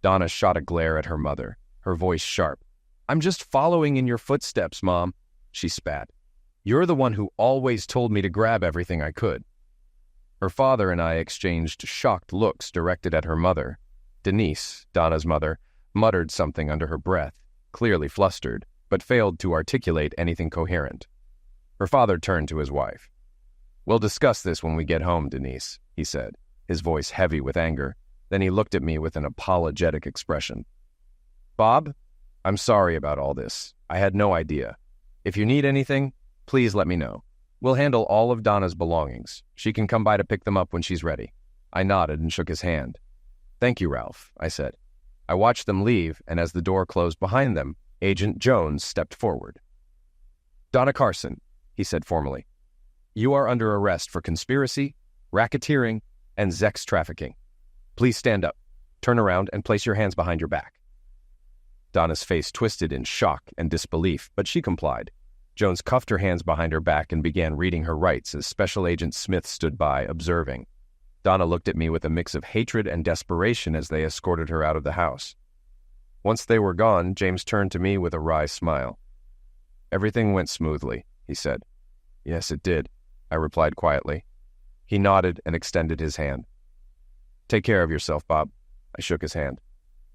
Donna shot a glare at her mother, her voice sharp. I'm just following in your footsteps, Mom, she spat. You're the one who always told me to grab everything I could. Her father and I exchanged shocked looks directed at her mother. Denise, Donna's mother, muttered something under her breath, clearly flustered, but failed to articulate anything coherent. Her father turned to his wife. We'll discuss this when we get home, Denise, he said, his voice heavy with anger. Then he looked at me with an apologetic expression. Bob, I'm sorry about all this. I had no idea. If you need anything, please let me know. We'll handle all of Donna's belongings. She can come by to pick them up when she's ready. I nodded and shook his hand. Thank you, Ralph, I said. I watched them leave, and as the door closed behind them, Agent Jones stepped forward. Donna Carson, he said formally, you are under arrest for conspiracy, racketeering, and Zex trafficking. Please stand up, turn around, and place your hands behind your back. Donna's face twisted in shock and disbelief, but she complied. Jones cuffed her hands behind her back and began reading her rights as Special Agent Smith stood by, observing. Donna looked at me with a mix of hatred and desperation as they escorted her out of the house. Once they were gone, James turned to me with a wry smile. "Everything went smoothly," he said. "Yes, it did," I replied quietly. He nodded and extended his hand. "Take care of yourself, Bob." I shook his hand.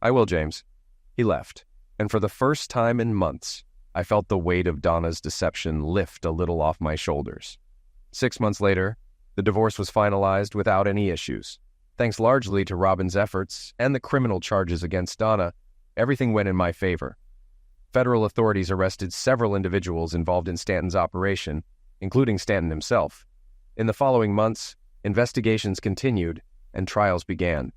"I will, James." He left, and for the first time in months, I felt the weight of Donna's deception lift a little off my shoulders. 6 months later, the divorce was finalized without any issues. Thanks largely to Robin's efforts and the criminal charges against Donna, everything went in my favor. Federal authorities arrested several individuals involved in Stanton's operation, including Stanton himself. In the following months, investigations continued and trials began.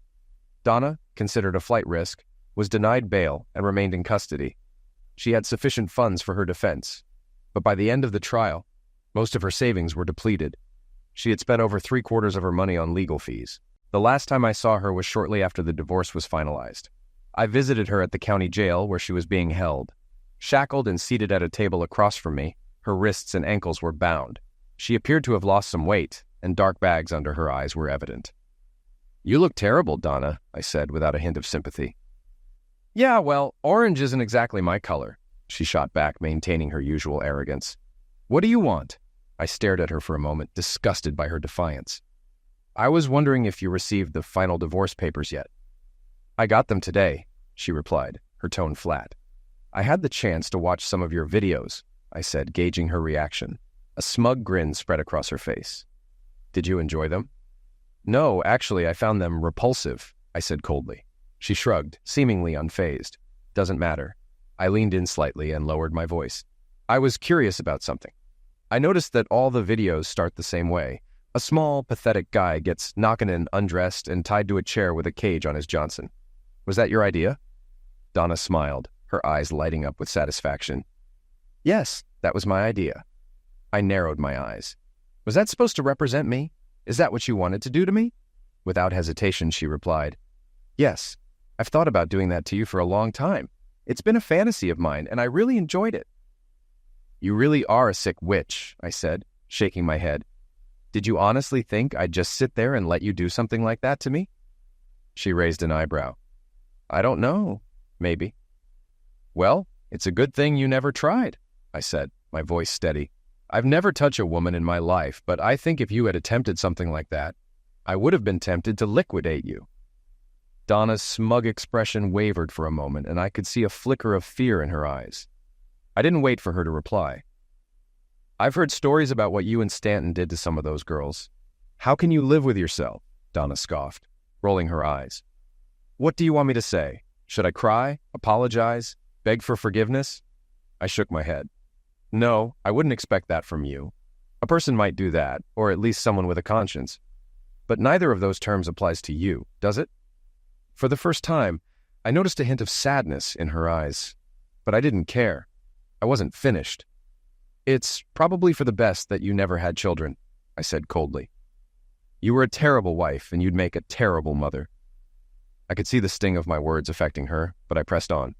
Donna, considered a flight risk, was denied bail and remained in custody. She had sufficient funds for her defense, but by the end of the trial, most of her savings were depleted. She had spent over 3/4 of her money on legal fees. The last time I saw her was shortly after the divorce was finalized. I visited her at the county jail where she was being held. Shackled and seated at a table across from me, her wrists and ankles were bound. She appeared to have lost some weight, and dark bags under her eyes were evident. "You look terrible, Donna," I said without a hint of sympathy. "Yeah, well, orange isn't exactly my color," she shot back, maintaining her usual arrogance. "What do you want?" I stared at her for a moment, disgusted by her defiance. "I was wondering if you received the final divorce papers yet." "I got them today," she replied, her tone flat. "I had the chance to watch some of your videos," I said, gauging her reaction. A smug grin spread across her face. "Did you enjoy them?" "No, actually, I found them repulsive," I said coldly. She shrugged, seemingly unfazed. "Doesn't matter." I leaned in slightly and lowered my voice. "I was curious about something. I noticed that all the videos start the same way. A small, pathetic guy gets knocking in undressed and tied to a chair with a cage on his Johnson. Was that your idea?" Donna smiled, her eyes lighting up with satisfaction. "Yes, that was my idea." I narrowed my eyes. "Was that supposed to represent me? Is that what you wanted to do to me?" Without hesitation, she replied, "Yes, I've thought about doing that to you for a long time. It's been a fantasy of mine, and I really enjoyed it." "You really are a sick witch," I said, shaking my head. "Did you honestly think I'd just sit there and let you do something like that to me?" She raised an eyebrow. "I don't know. Maybe." "Well, it's a good thing you never tried," I said, my voice steady. "I've never touched a woman in my life, but I think if you had attempted something like that, I would have been tempted to liquidate you." Donna's smug expression wavered for a moment, and I could see a flicker of fear in her eyes. I didn't wait for her to reply. "I've heard stories about what you and Stanton did to some of those girls. How can you live with yourself?" Donna scoffed, rolling her eyes. "What do you want me to say? Should I cry, apologize, beg for forgiveness?" I shook my head. "No, I wouldn't expect that from you. A person might do that, or at least someone with a conscience. But neither of those terms applies to you, does it?" For the first time, I noticed a hint of sadness in her eyes, but I didn't care. I wasn't finished. "It's probably for the best that you never had children," I said coldly. "You were a terrible wife, and you'd make a terrible mother." I could see the sting of my words affecting her, but I pressed on.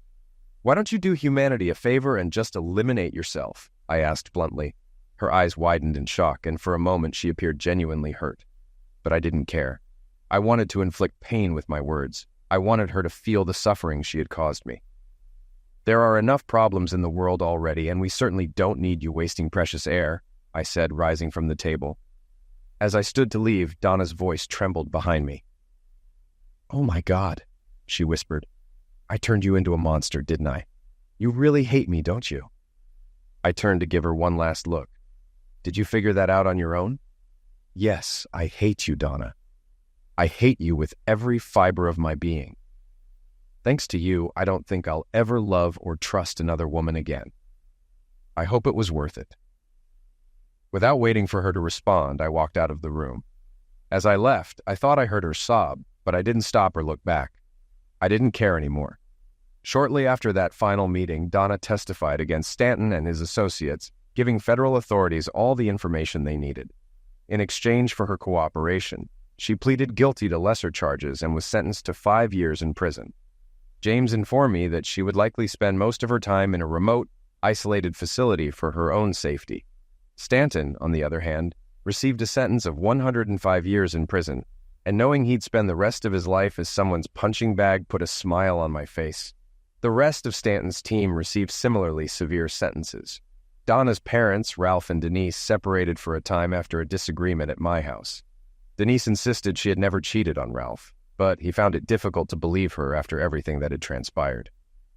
"Why don't you do humanity a favor and just eliminate yourself?" I asked bluntly. Her eyes widened in shock, and for a moment she appeared genuinely hurt. But I didn't care. I wanted to inflict pain with my words. I wanted her to feel the suffering she had caused me. "There are enough problems in the world already, and we certainly don't need you wasting precious air," I said, rising from the table. As I stood to leave, Donna's voice trembled behind me. "Oh my God," she whispered. "I turned you into a monster, didn't I? You really hate me, don't you?" I turned to give her one last look. "Did you figure that out on your own?" "Yes, I hate you, Donna. I hate you with every fiber of my being. Thanks to you, I don't think I'll ever love or trust another woman again. I hope it was worth it." Without waiting for her to respond, I walked out of the room. As I left, I thought I heard her sob, but I didn't stop or look back. I didn't care anymore. Shortly after that final meeting, Donna testified against Stanton and his associates, giving federal authorities all the information they needed. In exchange for her cooperation, she pleaded guilty to lesser charges and was sentenced to 5 years in prison. James informed me that she would likely spend most of her time in a remote, isolated facility for her own safety. Stanton, on the other hand, received a sentence of 105 years in prison, and knowing he'd spend the rest of his life as someone's punching bag put a smile on my face. The rest of Stanton's team received similarly severe sentences. Donna's parents, Ralph and Denise, separated for a time after a disagreement at my house. Denise insisted she had never cheated on Ralph, but he found it difficult to believe her after everything that had transpired.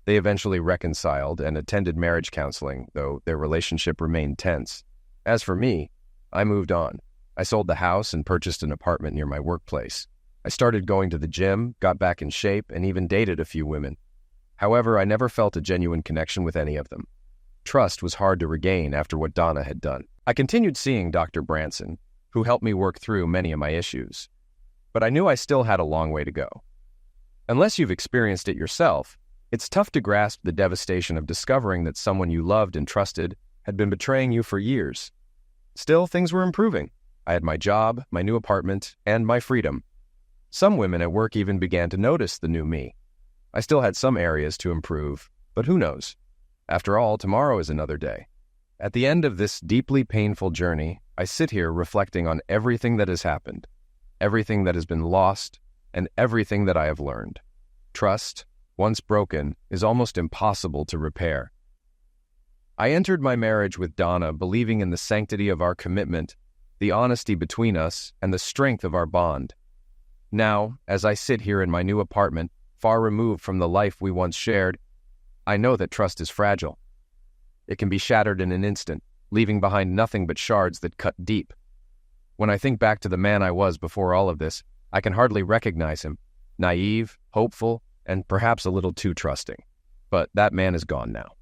They eventually reconciled and attended marriage counseling, though their relationship remained tense. As for me, I moved on. I sold the house and purchased an apartment near my workplace. I started going to the gym, got back in shape, and even dated a few women. However, I never felt a genuine connection with any of them. Trust was hard to regain after what Donna had done. I continued seeing Dr. Branson, who helped me work through many of my issues. But I knew I still had a long way to go. Unless you've experienced it yourself, it's tough to grasp the devastation of discovering that someone you loved and trusted had been betraying you for years. Still, things were improving. I had my job, my new apartment, and my freedom. Some women at work even began to notice the new me. I still had some areas to improve, but who knows? After all, tomorrow is another day. At the end of this deeply painful journey, I sit here reflecting on everything that has happened, everything that has been lost, and everything that I have learned. Trust, once broken, is almost impossible to repair. I entered my marriage with Donna believing in the sanctity of our commitment, the honesty between us, and the strength of our bond. Now, as I sit here in my new apartment, far removed from the life we once shared, I know that trust is fragile. It can be shattered in an instant, leaving behind nothing but shards that cut deep. When I think back to the man I was before all of this, I can hardly recognize him. Naive, hopeful, and perhaps a little too trusting. But that man is gone now.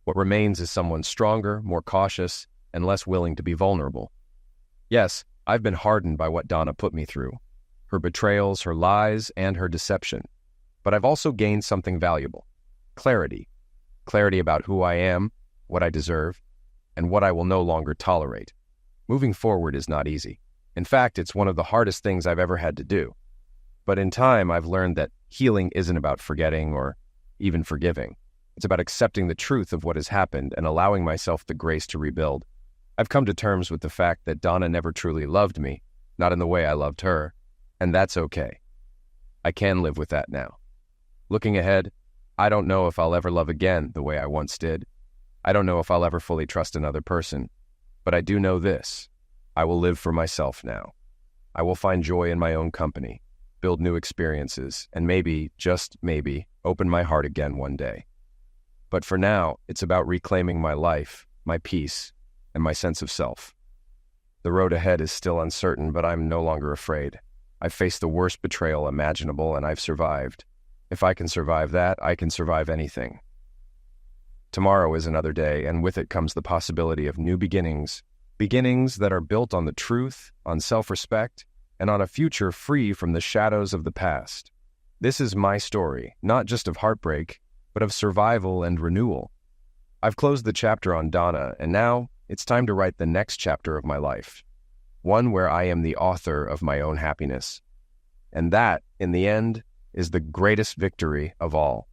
What remains is someone stronger, more cautious, and less willing to be vulnerable. Yes, I've been hardened by what Donna put me through, her betrayals, her lies, and her deception. But I've also gained something valuable. Clarity. Clarity about who I am, what I deserve, and what I will no longer tolerate. Moving forward is not easy. In fact, it's one of the hardest things I've ever had to do. But in time, I've learned that healing isn't about forgetting or even forgiving. It's about accepting the truth of what has happened and allowing myself the grace to rebuild. I've come to terms with the fact that Donna never truly loved me, not in the way I loved her, and that's okay. I can live with that now. Looking ahead, I don't know if I'll ever love again the way I once did. I don't know if I'll ever fully trust another person, but I do know this. I will live for myself now. I will find joy in my own company, build new experiences, and maybe, just maybe, open my heart again one day. But for now, it's about reclaiming my life, my peace, and my sense of self. The road ahead is still uncertain, but I'm no longer afraid. I've faced the worst betrayal imaginable, and I've survived. If I can survive that, I can survive anything. Tomorrow is another day, and with it comes the possibility of new beginnings, beginnings that are built on the truth, on self-respect, and on a future free from the shadows of the past. This is my story, not just of heartbreak, but of survival and renewal. I've closed the chapter on Donna, and now it's time to write the next chapter of my life, one where I am the author of my own happiness. And that, in the end, is the greatest victory of all.